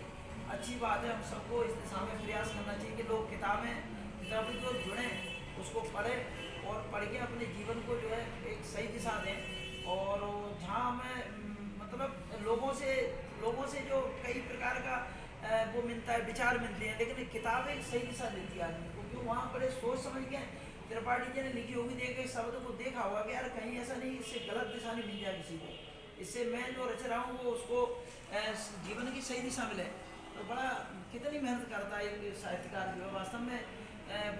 [SPEAKER 3] अच्छी बात है। हम सबको इस दिशा में प्रयास करना चाहिए कि लोग किताबें जो जुड़ें उसको पढ़ें और पढ़ के अपने जीवन को जो है एक सही दिशा दें। और जहाँ हमें मतलब लोगों से जो कई प्रकार का वो मिलता है, विचार मिलते हैं, लेकिन किताबें सही दिशा देती है आदमी को, क्योंकि वहाँ बड़े सोच समझ के त्रिपाठी जी ने लिखी होगी, देख के शब्द को देखा होगा कि यार कहीं ऐसा नहीं इससे गलत दिशा नहीं मिल जाए किसी को, इससे मैं जो रच रहा हूँ वो उसको जीवन की सही दिशा मिले। तो बड़ा कितनी मेहनत करता है ये साहित्यकार जो है, वास्तव में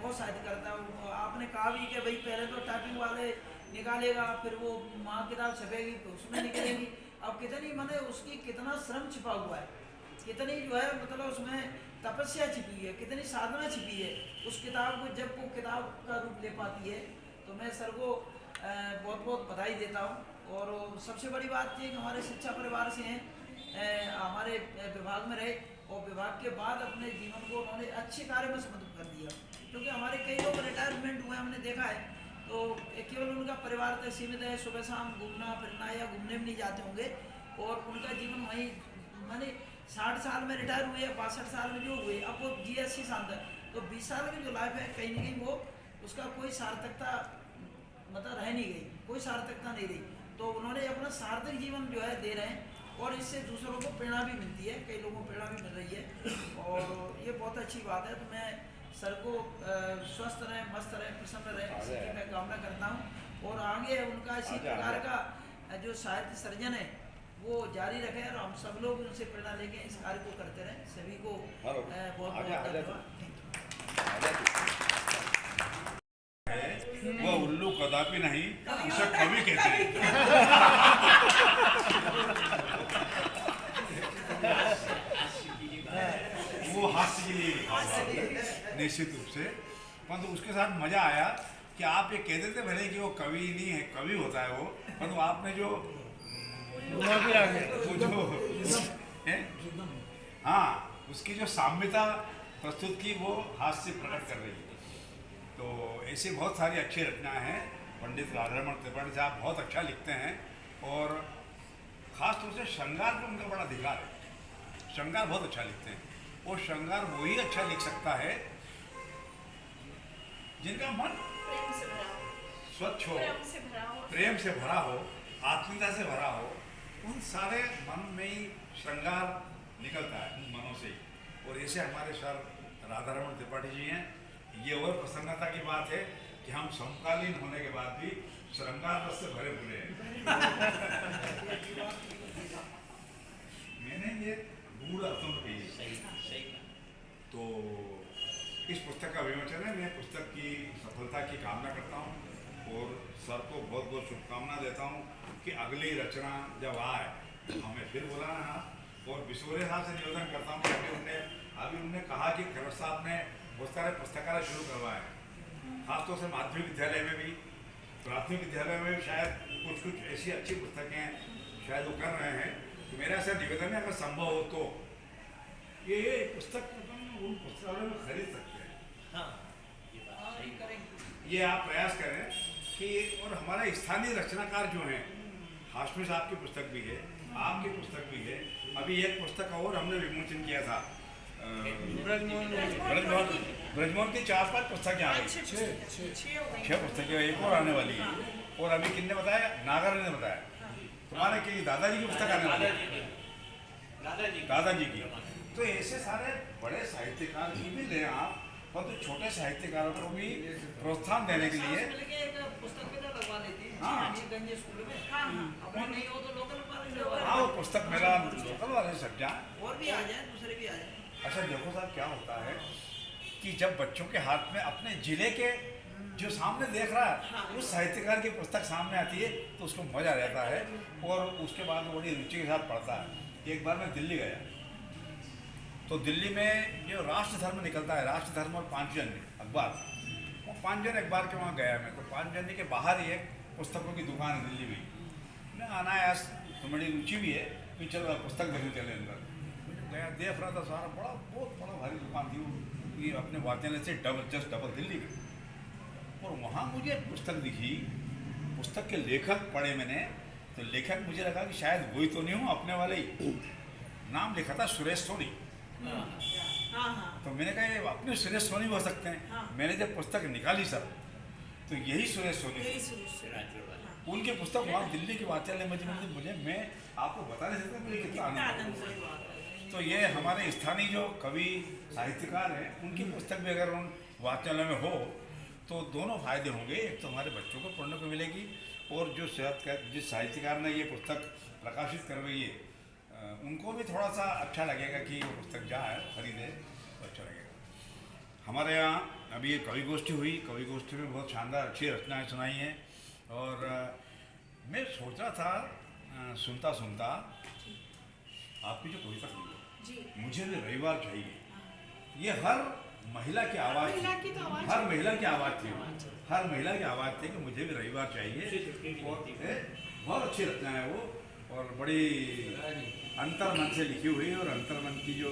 [SPEAKER 3] बहुत साहित्य करता है। आपने कहा भी कि भाई पहले तो टाइपिंग वाले निकालेगा, फिर वो माँ किताब छपेगी तो उसमें निकलेगी। अब कितनी मैंने उसकी कितना श्रम छिपा हुआ है, कितनी जो है मतलब उसमें तपस्या छिपी है, कितनी साधना छिपी है उस किताब को, जब वो किताब का रूप ले पाती है। तो मैं सर को बहुत बहुत बधाई देता हूँ। और सबसे बड़ी बात ये कि हमारे शिक्षा परिवार से हैं, हमारे विभाग में रहे और विभाग के बाद अपने जीवन को उन्होंने अच्छे कार्य में समर्पित कर दिया। क्योंकि हमारे कई लोग रिटायरमेंट हुए हमने देखा है, तो केवल उनका परिवार तक सीमित है, सुबह शाम घूमना फिरना या घूमने में नहीं जाते होंगे, और उनका जीवन वहीं माने 60 साल में रिटायर हुए या 62 साल में जो हुए, अब वो GSC साल तक, तो 20 साल की जो लाइफ है कहीं ना कहीं वो उसका कोई सार्थकता मतलब रह नहीं गई, कोई सार्थकता नहीं रही। तो उन्होंने अपना सार्थक जीवन जो है दे रहे हैं, और इससे दूसरों को प्रेरणा भी मिलती है, कई लोगों को प्रेरणा भी मिल रही है, और ये बहुत अच्छी बात है। तो मैं सर को स्वस्थ रहे, मस्त रहे, प्रसन्न रहे, इसी की मैं कामना करता हूँ। और आगे उनका इसी प्रकार का जो साहित्य सर्जन है वो जारी रखे, और हम सब लोग उनसे प्रेरणा लेके इस कार्य को करते रहें। सभी को बहुत बहुत धन्यवाद।
[SPEAKER 12] वो उल्लू कदापि नहीं, उसे कवि कहते हैं। वो हास्य के लिए निश्चित रूप से, परंतु उसके साथ मजा आया कि आप ये कहते थे भले कि वो कवि नहीं है, कवि होता है वो, परंतु आपने जो हाँ उसकी जो साम्यता प्रस्तुत की वो हास्य प्रकट कर रही है। तो ऐसे बहुत सारी अच्छी रचनाएं हैं। पंडित राधारमण त्रिपाठी साहब बहुत अच्छा लिखते हैं, और ख़ास तौर से श्रृंगार पर उनका बड़ा अधिकार है। श्रृंगार बहुत अच्छा लिखते हैं, और श्रृंगार वही अच्छा लिख सकता है जिनका मन स्वच्छ हो, प्रेम से भरा हो, आत्मीयता से भरा हो। उन सारे मन में ही श्रृंगार निकलता है, उन मनों से ही। और ऐसे हमारे सर राधारमण त्रिपाठी जी हैं। ये और प्रसन्नता की बात है कि हम समकालीन होने के बाद भी श्रृंगार रस से भरे भरे हैं। मैंने ये गूढ़ अर्थों में कही सही। तो इस पुस्तक का विमोचन है। मैं पुस्तक की सफलता की कामना करता हूँ और सर को बहुत बहुत शुभकामना देता हूँ कि अगली रचना जब आए हमें फिर बुलाना है। और बिसोरिया साहब से निवेदन करता हूँ कि अभी उन्होंने कहा कि खरड़ साहब ने बहुत सारे पुस्तकालय शुरू करवाए, खासतौर से माध्यमिक विद्यालय में भी, प्राथमिक विद्यालय में भी शायद कुछ ऐसी अच्छी पुस्तकें शायद वो कर रहे हैं। तो मेरा ऐसा निवेदन है अगर संभव हो तो ये पुस्तक उन पुस्तकालयों में खरीद सकते हैं।
[SPEAKER 1] हाँ,
[SPEAKER 12] ये आप प्रयास करें कि और हमारे स्थानीय रचनाकार जो हैं, हाशमी साहब की पुस्तक भी है, आपकी पुस्तक भी है। अभी एक पुस्तक और हमने विमोचन किया था, ब्रजमोहन की 4-5 पुस्तकें आ गई, 6 पुस्तकें एक और आने वाली है। और अभी किसने बताया? नागर ने बताया। तुम्हारे की दादाजी की पुस्तक आने वाली है, दादाजी की। तो ऐसे सारे बड़े साहित्यकार की भी लें आप, और तो छोटे साहित्यकारों को भी प्रोत्साहन देने के लिए हाँ वो पुस्तक मेरा लोकल वाले सब जाए
[SPEAKER 3] और भी आ जाए, दूसरे भी आ जाए।
[SPEAKER 12] अच्छा देखो साहब क्या होता है कि जब बच्चों के हाथ में अपने जिले के जो सामने देख रहा है उस साहित्यकार की पुस्तक सामने आती है तो उसको मजा आ जाता है और उसके बाद वो बड़ी रुचि के साथ पढ़ता है। एक बार मैं दिल्ली गया तो दिल्ली में जो राष्ट्र धर्म निकलता है, राष्ट्र धर्म और पांचजन्य अखबार, वो पांचजन्य अखबार के वहाँ गया मैं। तो पांचजन्य के बाहर ही एक पुस्तकों की दुकान है दिल्ली में। मैं अनायास तो मेरी रुचि भी है कि चलो पुस्तक देखने चले अंदर। गया देख रहा था सारा बहुत बड़ा भारी दुकान थी वो, ये अपने वात्यालय से जस्ट डबल दिल्ली में। और वहाँ मुझे एक पुस्तक दिखी, पुस्तक के लेखक पढ़े मैंने तो लेखक मुझे लगा कि शायद वही तो नहीं हूँ अपने वाले ही। नाम लिखा था सुरेश सोनी। तो मैंने कहा ये अपने सुरेश सोनी हो सकते हैं। मैंने जब पुस्तक निकाली सर तो यही सुरेश सोनी उनके पुस्तक वहाँ दिल्ली के वात्यालय में मुझे मैं आपको बता नहीं सकता मुझे कितना आनंद। तो ये हमारे स्थानीय जो कवि साहित्यकार हैं उनकी पुस्तक भी अगर उन वात्यालय में हो तो दोनों फायदे होंगे। एक तो हमारे बच्चों को पढ़ने को मिलेगी और जो जिस साहित्यकार ने ये पुस्तक प्रकाशित करवाई है उनको भी थोड़ा सा अच्छा लगेगा कि वो पुस्तक जाए खरीदे तो अच्छा लगेगा। हमारे यहाँ अभी ये कवि गोष्ठी हुई, कवि गोष्ठी में बहुत शानदार अच्छी रचनाएँ सुनाई हैं। और मैं सोच रहा था सुनता सुनता आपकी जो कविता सुनी मुझे भी रविवार चाहिए, ये हर महिला की आवाज़ थी, हर महिला की आवाज़ थी, हर महिला की आवाज़ थी कि मुझे भी रविवार चाहिए। और बहुत अच्छी रचना है वो और बड़ी अंतर्मन से लिखी हुई और अंतर्मन की जो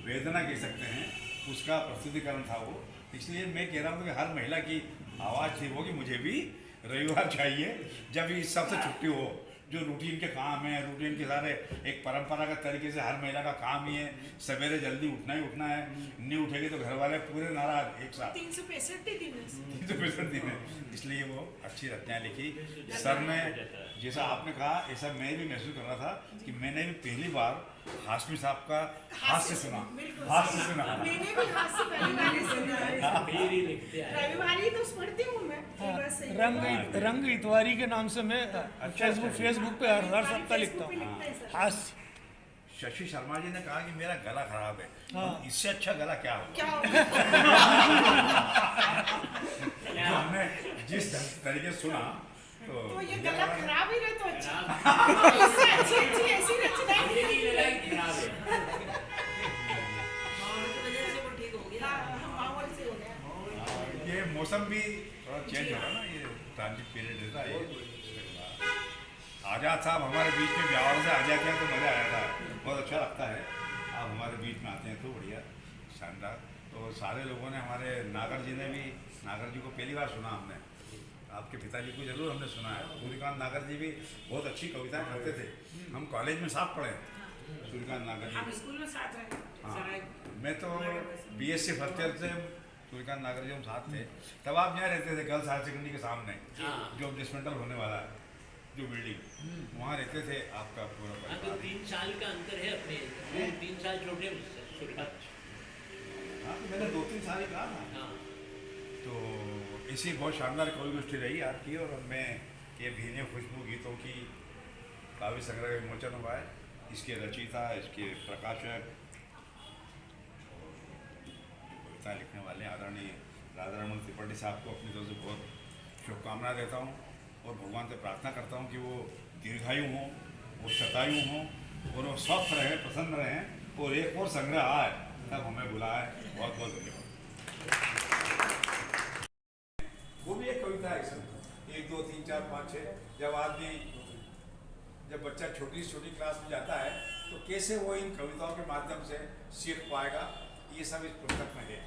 [SPEAKER 12] वेदना कह सकते हैं उसका प्रस्तुतिकरण था वो। इसलिए मैं कह रहा हूँ कि हर महिला की आवाज़ थी वो कि मुझे भी रविवार चाहिए जब इस सबसे छुट्टी हो। जो रूटीन के काम है, रूटीन के सारे एक परंपरागत तरीके से हर महिला का काम ही है सवेरे जल्दी उठना ही उठना है, नहीं उठेगी तो घर वाले पूरे नाराज एक साथ 365 दिन है। इसलिए वो अच्छी रचनाएं लिखी सर ने। जैसा आपने कहा ऐसा मैं भी महसूस कर रहा था कि मैंने भी पहली बार हाशमी साहब का हास्य सुना।
[SPEAKER 5] मैंने भी हास्य पहली बार सुना। रविवारी तो पढ़ती हूँ मैं।
[SPEAKER 9] रंग इतवारी के नाम से मैं फेसबुक पे हर सप्ताह लिखता हूँ हास्य।
[SPEAKER 12] शशि शर्मा जी ने कहा कि मेरा गला खराब है। इससे अच्छा गला क्या होगा? हमने जिस तरीके सुना
[SPEAKER 5] तो ये गला खराब ही रहे तो अच्छा। इससे अच्छी ऐसी रचनाएं खराब है।
[SPEAKER 12] ये मौसम भी थोड़ा चेंज हो रहा है ना, ये ट्रांजिट पीरियड रहता है। आजाद साहब हमारे बीच में ब्यावर से आ जाते हैं तो मज़ा आया था, बहुत अच्छा लगता है। आप हमारे बीच में आते हैं तो बढ़िया शानदार। तो सारे लोगों ने हमारे नागर जी ने भी, नागर जी को पहली बार सुना हमने, आपके पिताजी को जरूर हमने सुना है। सूर्यकांत नागर जी भी बहुत अच्छी कविताएं करते थे। हम कॉलेज में साथ पढ़े सूर्यकांत नागर जी।
[SPEAKER 5] स्कूल में साथ रहे।
[SPEAKER 12] हाँ मैं तो BSc फर्स्ट ईयर से सूर्यकांत नागर जी हम साथ थे। तब आप यहाँ रहते थे गर्ल्स हायर सेकेंडरी के सामने जो डिसमेंटल होने वाला है जो बिल्डिंग, वहाँ रहते थे आपका पूरा परिवार।
[SPEAKER 1] तो 3 साल का अंतर है अपने, 3 साल छोटे सूर्यकांत।
[SPEAKER 12] हाँ तो मैंने 2-3 साल ही कहा ना। तो ऐसी बहुत शानदार कवि गोष्ठी रही आपकी, और मैं ये भीने खुशबू गीतों की काव्य संग्रह का विमोचन हुआ है। इसके रचयिता, इसके प्रकाशक, कविता लिखने वाले आदरणीय राधारमण त्रिपाठी साहब को अपनी तरफ से बहुत शुभकामनाएं देता हूँ और भगवान से प्रार्थना करता हूँ कि वो दीर्घायु हों, वो शतायु हों और वो स्वस्थ रहें, प्रसन्न रहें और एक और संग्रह आए तब हमें बुलाए। बहुत बहुत धन्यवाद। वो भी एक कविता है सर, 1 2 3 4 5 6। जब बच्चा छोटी क्लास में जाता है तो कैसे वो इन कविताओं के माध्यम से सीख पाएगा, ये सब इस पुस्तक में है।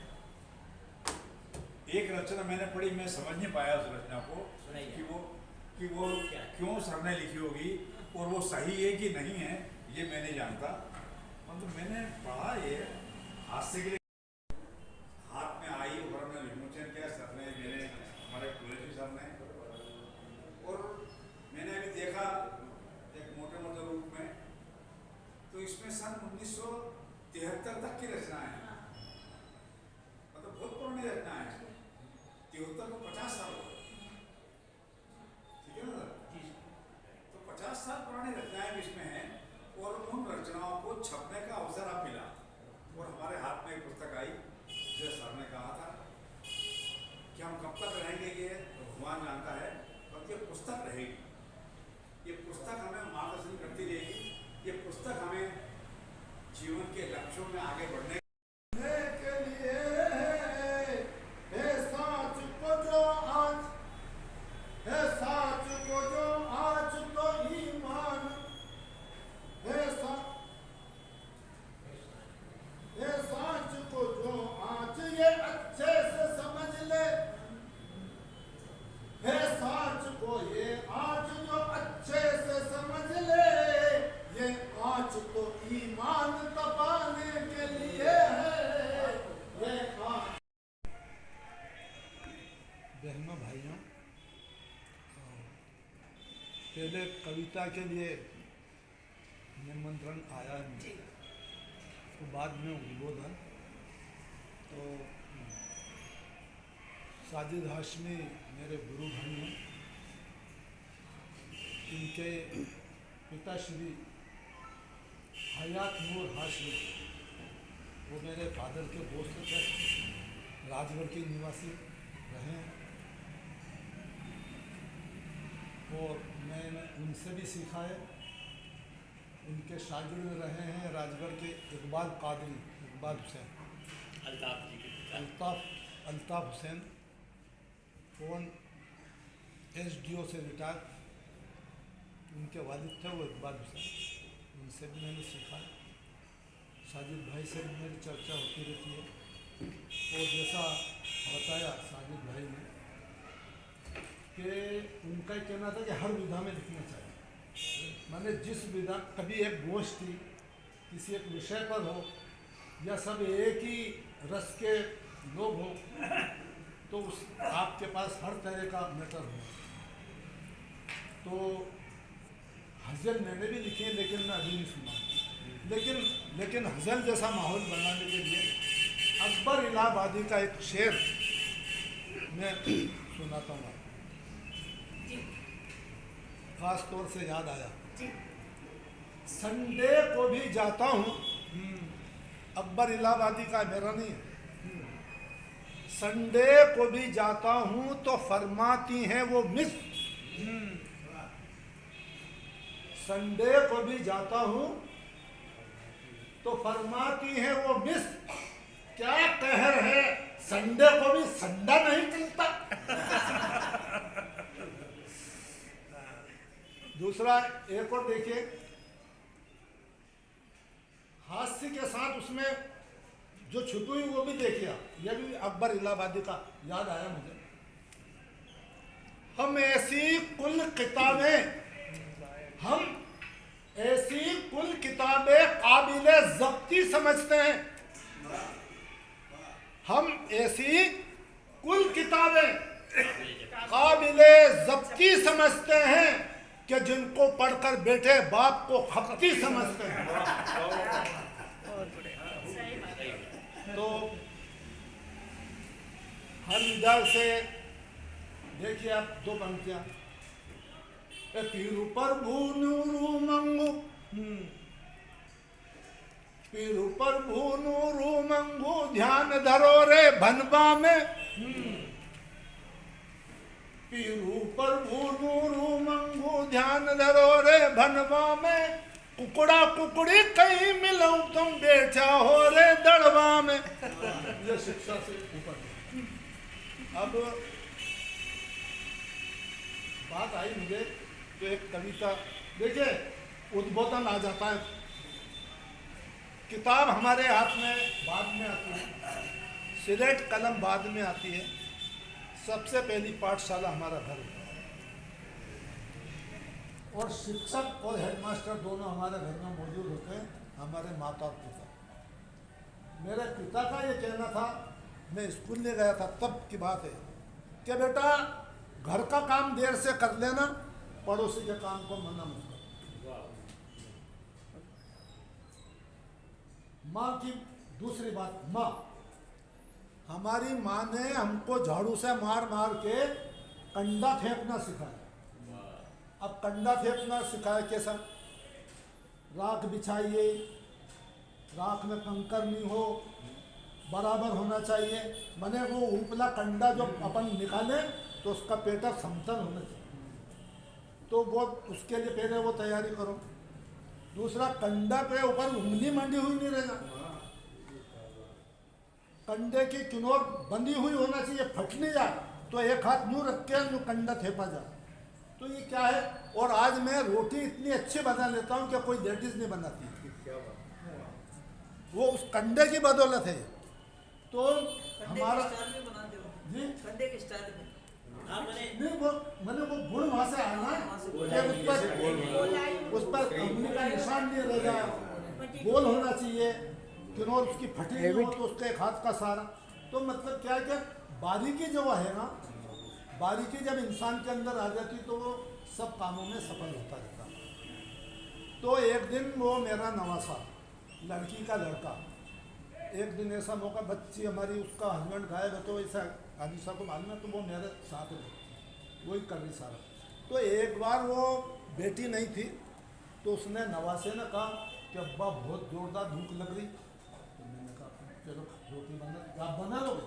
[SPEAKER 12] एक रचना मैंने पढ़ी, मैं समझ नहीं पाया उस रचना को कि वो क्यों सर ने लिखी होगी और वो सही है कि नहीं है, ये मैं नहीं जानता। मतलब मैंने पढ़ा, ये हास्य के लिए हाथ में आई और हमने विमोचन किया सर ने, मेरे हमारे कुलजी सर ने, और मैंने अभी देखा एक मोटे रूप में, तो इसमें सन 1973 तक की रचना है। मतलब बहुत पुरानी रचना है। 73 को 50 साल हो, ठीक है ना सर? तो 50 साल पुरानी रचनाएं इसमें हैं और उन रचनाओं को छपने का अवसर अब मिला और हमारे हाथ में एक पुस्तक आई। जो सर ने कहा था कि हम कब तक रहेंगे ये तो भगवान जानता है, पर ये पुस्तक रहेगी। ये पुस्तक हमें मार्गदर्शन करती रहेगी। ये पुस्तक हमें जीवन के लक्ष्यों में आगे बढ़ने
[SPEAKER 13] के लिए है साच को जो आज है, साच को जो आज तो ईमान है, साच को जो आज ये अच्छे से समझ ले, है साच को ये आज जो अच्छे से समझ ले, ये आज तो ईमान तपाने के लिए है, ये आज। बहनों भाइयों, पहले कविता के लिए निमंत्रण आया नहीं, तो बाद में उद्बोधन। तो साजिद हाशमी मेरे गुरु भाई हैं, इनके पिताश्री हयात नूर हाशमी, वो मेरे फादर के दोस्त थे, राजगढ़ के निवासी रहे हैं और मैंने उनसे भी सीखा है। उनके शागिर्द रहे हैं राजगढ़ के इकबाल कादरी, इकबाल हुसैन,
[SPEAKER 1] अल्ताफ जी के
[SPEAKER 13] अल्ताफ हुसैन, कौन SDO से रिटायर, उनके वालिद थे वो इकबाल हुसैन, उनसे भी मैंने सीखा है। साजिद भाई से भी मेरी चर्चा होती रहती है और जैसा बताया साजिद भाई ने कि उनका कहना था कि हर विधा में लिखना चाहिए। माने जिस विधा, कभी एक गोष्ठी किसी एक विषय पर हो या सब एक ही रस के लोग हो, तो उस आपके पास हर तरह का मैटर हो। तो हज़ल मैंने भी लिखी है, लेकिन मैं अभी नहीं सुना। लेकिन हज़ल जैसा माहौल बनाने के लिए अकबर इलाहाबादी का एक शेर मैं सुनाता हूँ। खास तौर से याद आया, संडे को भी जाता हूँ, अकबर इलाहाबादी का मेरा नहीं है। संडे को भी जाता हूँ तो फरमाती हैं वो मिस, संडे को भी जाता हूँ तो फरमाती हैं वो मिस, क्या कहर है संडे को भी संडा नहीं चलता। दूसरा एक और देखिए, हास्य के साथ उसमें जो छुपी हुई वो भी देखिए, यह भी अकबर इलाहाबादी का याद आया मुझे। हम ऐसी कुल किताबें काबिले ज़ब्ती समझते हैं। हम ऐसी कुल किताबें काबिले ज़ब्ती समझते हैं कि जिनको पढ़कर बेटे बाप को खपती समझते हैं। तो हर विधा से देखिए आप दो पंक्तियां। पीरु पर भूनूरु मंगू, पीरु पर भूनूरु मंगू ध्यान धरो रे भनवा में, पीरु पर भूनूरु मंगू ध्यान धरो रे भनवा में, कुकड़ा कुकड़ी कहीं मिलो तुम बैठा हो रे दड़वा में। ये शिक्षा से ऊपर। अब बात आई मुझे तो एक कविता, देखिए उद्बोधन आ जाता है। किताब हमारे हाथ में बाद में आती है, सिलेट कलम बाद में आती है। सबसे पहली पाठशाला हमारा घर है और शिक्षक और हेडमास्टर दोनों हमारे घर में मौजूद होते हैं, हमारे माता और पिता। मेरे पिता का ये कहना था, मैं स्कूल ले गया था तब की बात है, कि बेटा घर का काम देर से कर लेना, पड़ोसी के काम को मना मत करो। माँ की दूसरी बात, माँ, हमारी माँ ने हमको झाड़ू से मार मार के कंडा फेंकना सिखाया। अब कंडा फेंकना सिखाया कैसा? राख बिछाइए, राख में कंकर नहीं हो, बराबर होना चाहिए। मैंने वो ऊपला कंडा जो अपन निकाले तो उसका पेटर समतल होना चाहिए, तो वो उसके लिए पहले वो तैयारी करो। दूसरा, कंडा पे ऊपर उंगली मंडी हुई नहीं रहना, कंडे की किनोर बंधी हुई होना चाहिए, फट नहीं जाए तो एक हाथ यूँ रख के यूँ कंडा थेपा जाए। तो ये क्या है? और आज मैं रोटी इतनी अच्छी बना लेता हूँ कि कोई लेडीज नहीं बनाती, वो उस कंडे की बदौलत है। तो हमारा जी
[SPEAKER 3] कंडे के स्टाइल में
[SPEAKER 13] नहीं, वो मैंने वो गुण वहाँ से आना उस पर कंपनी का निशान नहीं रहेगा, गोल होना चाहिए, किनोर उसकी फटी नहीं हो तो उसका एक हाथ का सहारा। तो मतलब क्या है कि बारीकी जो है ना, बारीकी जब इंसान के अंदर आ जाती तो वो सब कामों में सफल होता रहता। तो एक दिन वो मेरा नवासा लड़की का लड़का, एक दिन ऐसा मौका, बच्ची हमारी, उसका हस्बैंड गायब है तो ऐसा आदमी साहब को मालूम है, तो वो मेरे साथ है, वही कर रही सारा। तो एक बार वो बेटी नहीं थी तो उसने नवासे ने कहा कि अब्बा बहुत जोरदार भूख लग रही। तो मैंने कहा चलो रोटी बना, आप बना लोगे?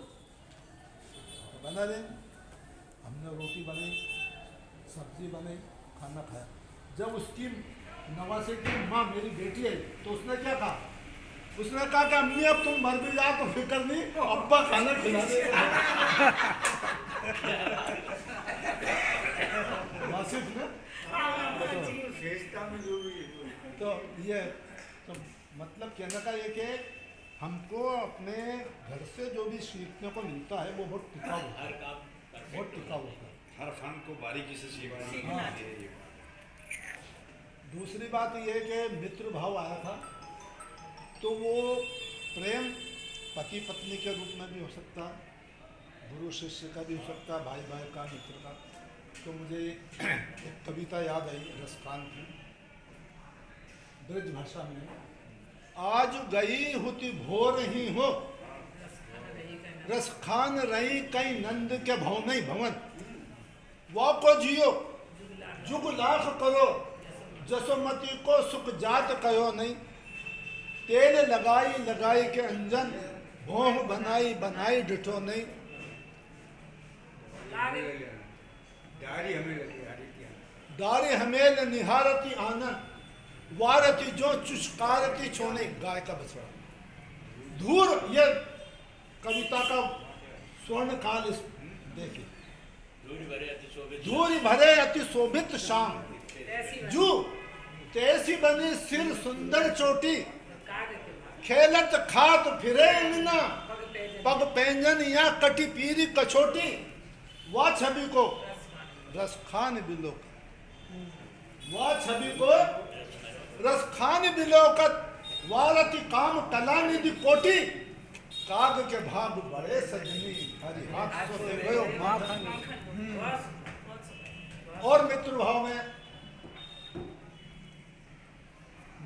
[SPEAKER 13] तो बना लें। हमने रोटी बनाई, सब्जी बनाई, खाना खाया। जब उसकी नवासे की माँ मेरी बेटी है तो उसने क्या कहा? उसने कहा कि अम्मी अब तुम मर भी जाओ तो फिक्र नहीं, अब्बा खाना खिला देगा। तो ये तो मतलब कहने का ये कि हमको अपने घर से जो भी सीखने को मिलता है वो बहुत टिकाऊ होता है, बहुत टिकाऊ होता है।
[SPEAKER 12] हर फन को बारीकी से सीखना।
[SPEAKER 13] हाँ। दूसरी बात ये है कि मित्र भाव आया था, तो वो प्रेम पति पत्नी के रूप में भी हो सकता है, गुरु शिष्य का भी हो सकता है, भाई भाई का, मित्र का। तो मुझे एक कविता याद आई रसखान की, ब्रज भाषा में, आज गई हुती भोर ही हो, रसखान रही कई नंद के भवन भवन, वो को जियो जुग लाख करो, जसोमती को सुख जात कहो नहीं, तेल लगाई लगाई के अंजन, भोह बनाई बनाई डिठो नहीं। दारी हमेल निहारती आनंद, वारती जो चुस्कारती छोने। गाय का बछड़ा धूर, ये कविता का स्वर्ण काल देखिए। धूरी भरे अति शोभित शाम, जू तैसी बनी सिर सुंदर चोटी, खेलत खात फिरे मीना, पग पैंजन या कटी पीरी कछोटी, वह छवि को रसखान बिलोक, वह छवि को रसखान बिलोकत, वारती काम कला निधि कोटी, काग के भाग बड़े सजनी, हरि हाथ से गयो और मित्र भाव में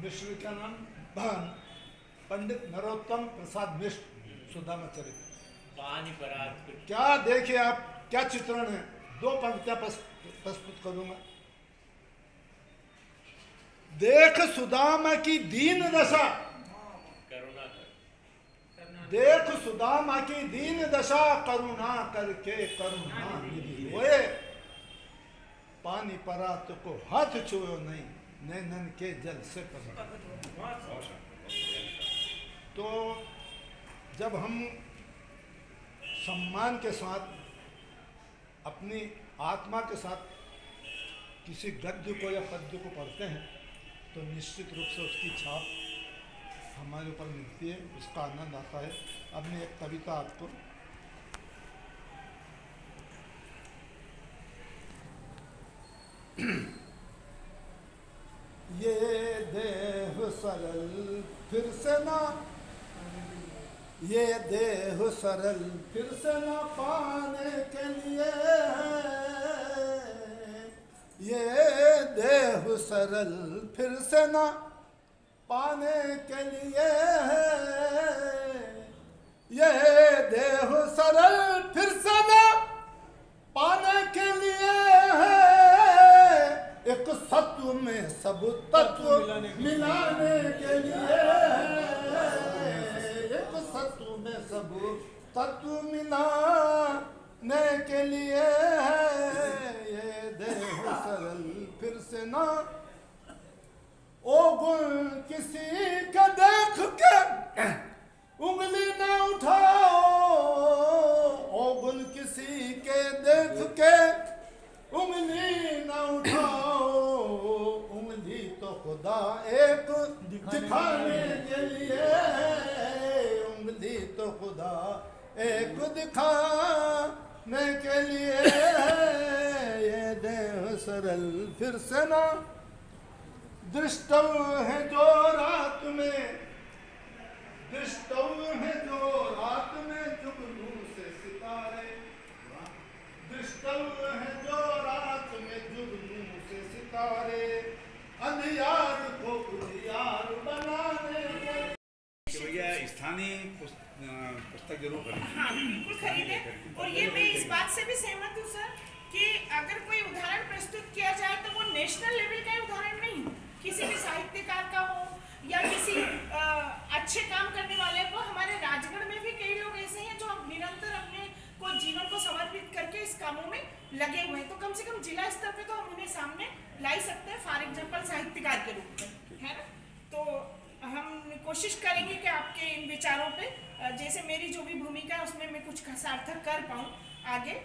[SPEAKER 13] मिश्र का नाम पंडित नरोत्तम प्रसाद मिश्र, सुदामा चरित्र। क्या देखिए आप, क्या चित्रण है। 2 पंक्तियां प्रस्तुत करूंगा। देख सुदामा की दीन दशा, देख सुदामा की दीन दशा, करुणा करके करुणा निधि होए, पानी परात को हाथ छुओ नहीं, नैनन के जल से पकड़। तो जब हम सम्मान के साथ अपनी आत्मा के साथ किसी गद्य को या पद्य को पढ़ते हैं तो निश्चित रूप से उसकी छाप हमारे ऊपर मिलती है, उसका आनंद आता है। अब मैं एक कविता आपको ये देह सरल फिर से ना, ये देह सरल फिर से ना पाने के लिए है, ये देह सरल फिर से ना पाने के लिए है, ये देह सरल फिर से ना पाने के लिए है, एक सत्व में सब तत्व मिलाने के लिए है, एक सत्व में सब तत्व मिलाने के लिए है, ये देह सरल फिर से ना। ओ गुण किसी का देख के उंगली न उठाओ, ओ गुण किसी के देख के उंगली न उठाओ, उंगली तो खुदा एक दिखाने के लिए है, उंगली तो खुदा एक दिखाने के लिए है, ये देह सरल फिर से ना। दृष्टव है जो रात में, दृष्टव है जो रात में जुगनू से सितारे, दृष्टव है जो रात में जुगनू से सितारे, अंधियार को उजियार बनाने के।
[SPEAKER 12] भैया स्थानीय पुस्तक जरूर खरीदें।
[SPEAKER 5] हाँ बिल्कुल खरीदें। और ये मैं इस बात से भी सहमत हूँ सर कि अगर कोई उदाहरण प्रस्तुत किया जाए तो वो नेशनल लेवल का उदाहरण नहीं, किसी भी साहित्यकार का हो या किसी अच्छे काम करने वाले को। हमारे राजगढ़ में भी कई लोग ऐसे हैं जो निरंतर अपने को जीवन को समर्पित करके इस कामों में लगे हुए हैं, तो कम से कम जिला स्तर पे तो हम उन्हें सामने ला ही सकते हैं फॉर एग्जाम्पल साहित्यकार के रूप में, है ना। तो हम कोशिश करेंगे कि आपके इन विचारों पे जैसे मेरी जो भी भूमिका है उसमें मैं कुछ सार्थक कर पाऊँ आगे।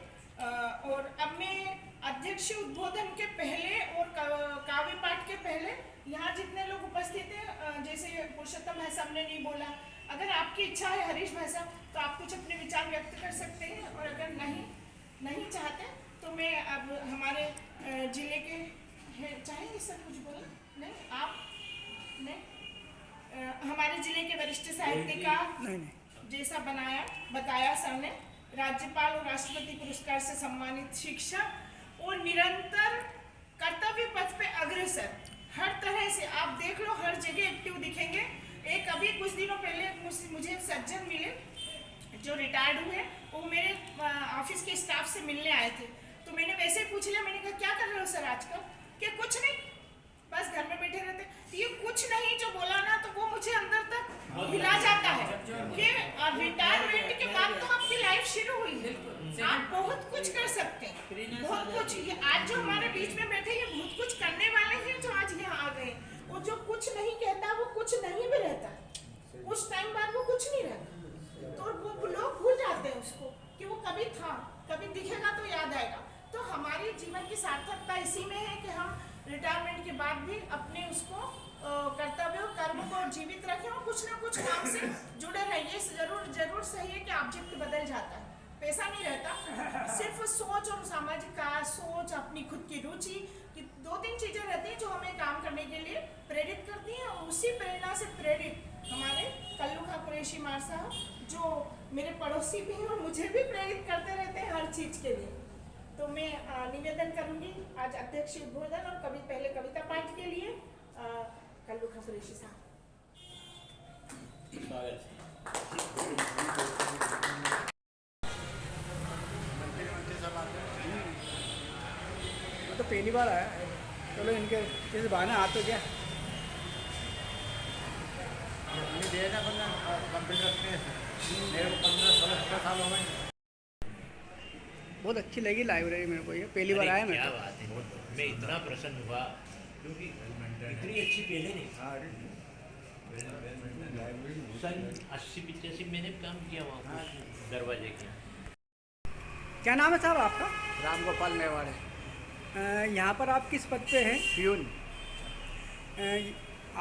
[SPEAKER 5] और अब मैं अध्यक्ष उद्बोधन के पहले और काव्य पाठ के पहले यहाँ जितने लोग उपस्थित हैं, जैसे पुरुषोत्तम भाई साहब ने नहीं बोला, अगर आपकी इच्छा है हरीश भाई साहब तो आप कुछ अपने विचार व्यक्त कर सकते हैं, और अगर नहीं चाहते तो मैं अब हमारे जिले के चाहेंगे सर कुछ बोला? नहीं आप नहीं, हमारे जिले के वरिष्ठ साहित्यकार जैसा बताया सर ने, राज्यपाल और राष्ट्रपति पुरस्कार से सम्मानित शिक्षक और निरंतर कर्तव्य पथ पे अग्रसर, हर तरह से आप देख लो हर जगह एक्टिव दिखेंगे। एक अभी कुछ दिनों पहले मुझे सज्जन मिले जो रिटायर्ड हुए, वो मेरे ऑफिस के स्टाफ से मिलने आए थे, तो मैंने वैसे ही पूछ लिया, मैंने कहा क्या कर रहे हो सर आजकल? कि कुछ नहीं, बस घर में बैठे रहते। ये कुछ नहीं जो बोला ना तो वो मुझे अंदर तक हिला जाता है कि रिटायरमेंट के बाद तो आपकी लाइफ शुरू हुई है, आप बहुत कुछ कर सकते हैं, बहुत कुछ। ये आज जो हमारे बीच में बैठे ये बहुत कुछ करने वाले हैं जो आज यहाँ आ गए। वो जो कुछ नहीं कहता वो कुछ नहीं भी रहता, कुछ टाइम बाद वो कुछ नहीं रहता, तो वो लोग भूल जाते हैं उसको कि वो कभी था, कभी दिखेगा तो याद आएगा। तो हमारी जीवन की सार्थकता इसी में है कि हम रिटायरमेंट के बाद भी अपने उसको कर्तव्य कर्म को जीवित रखें और कुछ ना कुछ काम से जुड़े रहिए। जरूर सही है कि ऑब्जेक्ट बदल जाता है, पैसा नहीं रहता, सिर्फ सोच और सामाजिक सोच, अपनी खुद की रुचि की 2-3 चीजें रहती हैं जो हमें काम करने के लिए प्रेरित करती हैं। और उसी प्रेरणा से प्रेरित हमारे कल्लू खा कुरैशी मार साहब जो मेरे पड़ोसी भी हैं और मुझे भी प्रेरित करते रहते हैं हर चीज के लिए। तो मैं निवेदन करूंगी आज अध्यक्ष उद्बोधन और कभी पहले कविता पाठ के लिए कल्लू खा कुरैशी साहब।
[SPEAKER 2] पहली बार आया है। चलो इनके किस बहाने आ तो गया। बहुत अच्छी लगी लाइब्रेरी मेरे को, ये पहली बार आया मेरे
[SPEAKER 1] क्या
[SPEAKER 2] को।
[SPEAKER 1] बात है, मैं इतना प्रसन्न हुआ क्योंकि इतनी अच्छी पहले नहीं सन 80-85 मैंने काम किया वहाँ कुछ दरवाजे के।
[SPEAKER 2] क्या नाम है साहब आपका?
[SPEAKER 17] राम गोपाल मेवाड़े।
[SPEAKER 2] यहाँ पर आप किस पद पे हैं?
[SPEAKER 17] प्यून।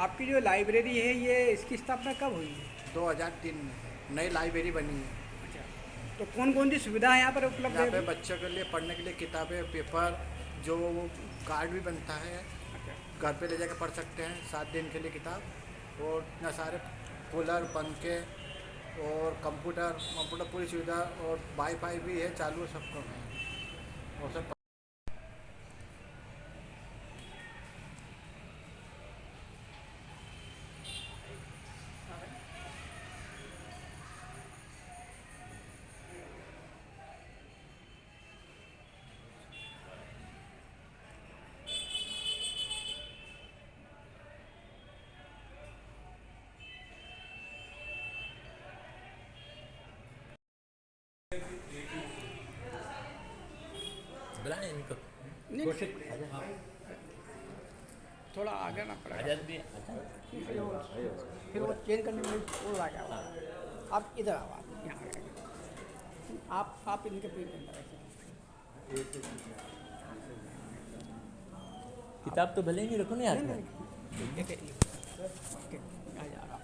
[SPEAKER 2] आपकी जो लाइब्रेरी है ये इसकी स्थापना कब हुई है?
[SPEAKER 17] 2003 में नई लाइब्रेरी बनी है।
[SPEAKER 2] अच्छा, तो कौन कौन सी सुविधा है यहाँ पर उपलब्ध
[SPEAKER 17] यहाँ
[SPEAKER 2] है?
[SPEAKER 17] पे बच्चों के लिए पढ़ने के लिए किताबें, पेपर, जो कार्ड भी बनता है, घर पे ले जाकर पढ़ सकते हैं 7 दिन के लिए किताब, और इतना सारे कूलर, पंखे और कंप्यूटर पूरी सुविधा, और वाईफाई भी है चालू, सबको है और सब।
[SPEAKER 1] बुलाएं इनको।
[SPEAKER 2] नहीं, थोड़ा आगे ना पड़ेगा।
[SPEAKER 1] आजाद भी
[SPEAKER 2] फिर वो चेंज करने में वो आ गया। आप इधर आओ, आप यहाँ आ गए। आप इनके पीछे अंदर रखिए।
[SPEAKER 1] किताब तो भले ही नहीं रखो ना हाथ में।
[SPEAKER 2] आ जाओ,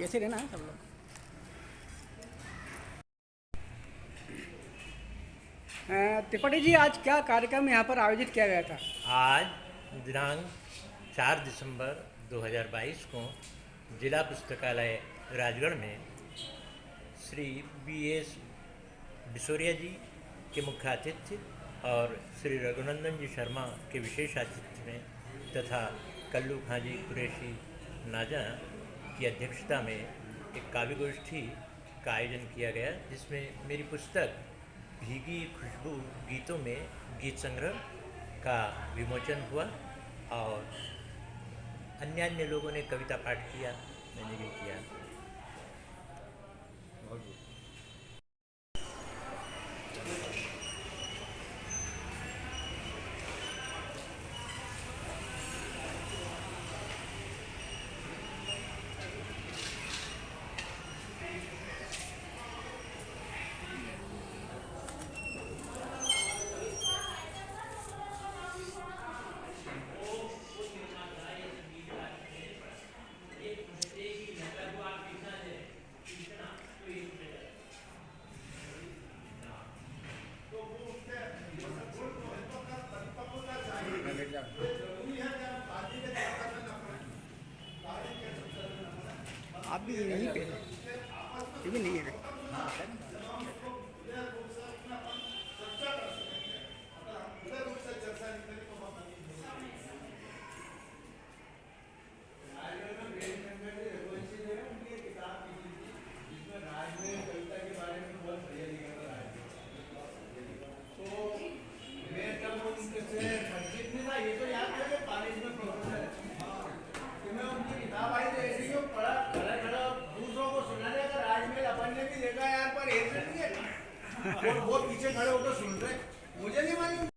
[SPEAKER 2] ऐसे रहना है सब लोग। त्रिपाठी जी, आज क्या कार्यक्रम यहाँ पर आयोजित किया गया था?
[SPEAKER 1] आज दिनांक 4 दिसंबर 2022 को जिला पुस्तकालय राजगढ़ में श्री BS बिसोरिया जी के मुख्य आतिथ्य और श्री रघुनंदन जी शर्मा के विशेष आतिथ्य में तथा कल्लू खाजी कुरैशी नाजा की अध्यक्षता में एक काव्य गोष्ठी का आयोजन किया गया, जिसमें मेरी पुस्तक भीगी खुशबू गीतों में गीत संग्रह का विमोचन हुआ और अन्य लोगों ने कविता पाठ किया, मैंने भी किया।
[SPEAKER 2] आप भी यहीं पे ये भी नहीं है।
[SPEAKER 16] बहुत पीछे खड़े होकर सुन रहे, मुझे नहीं मालूम।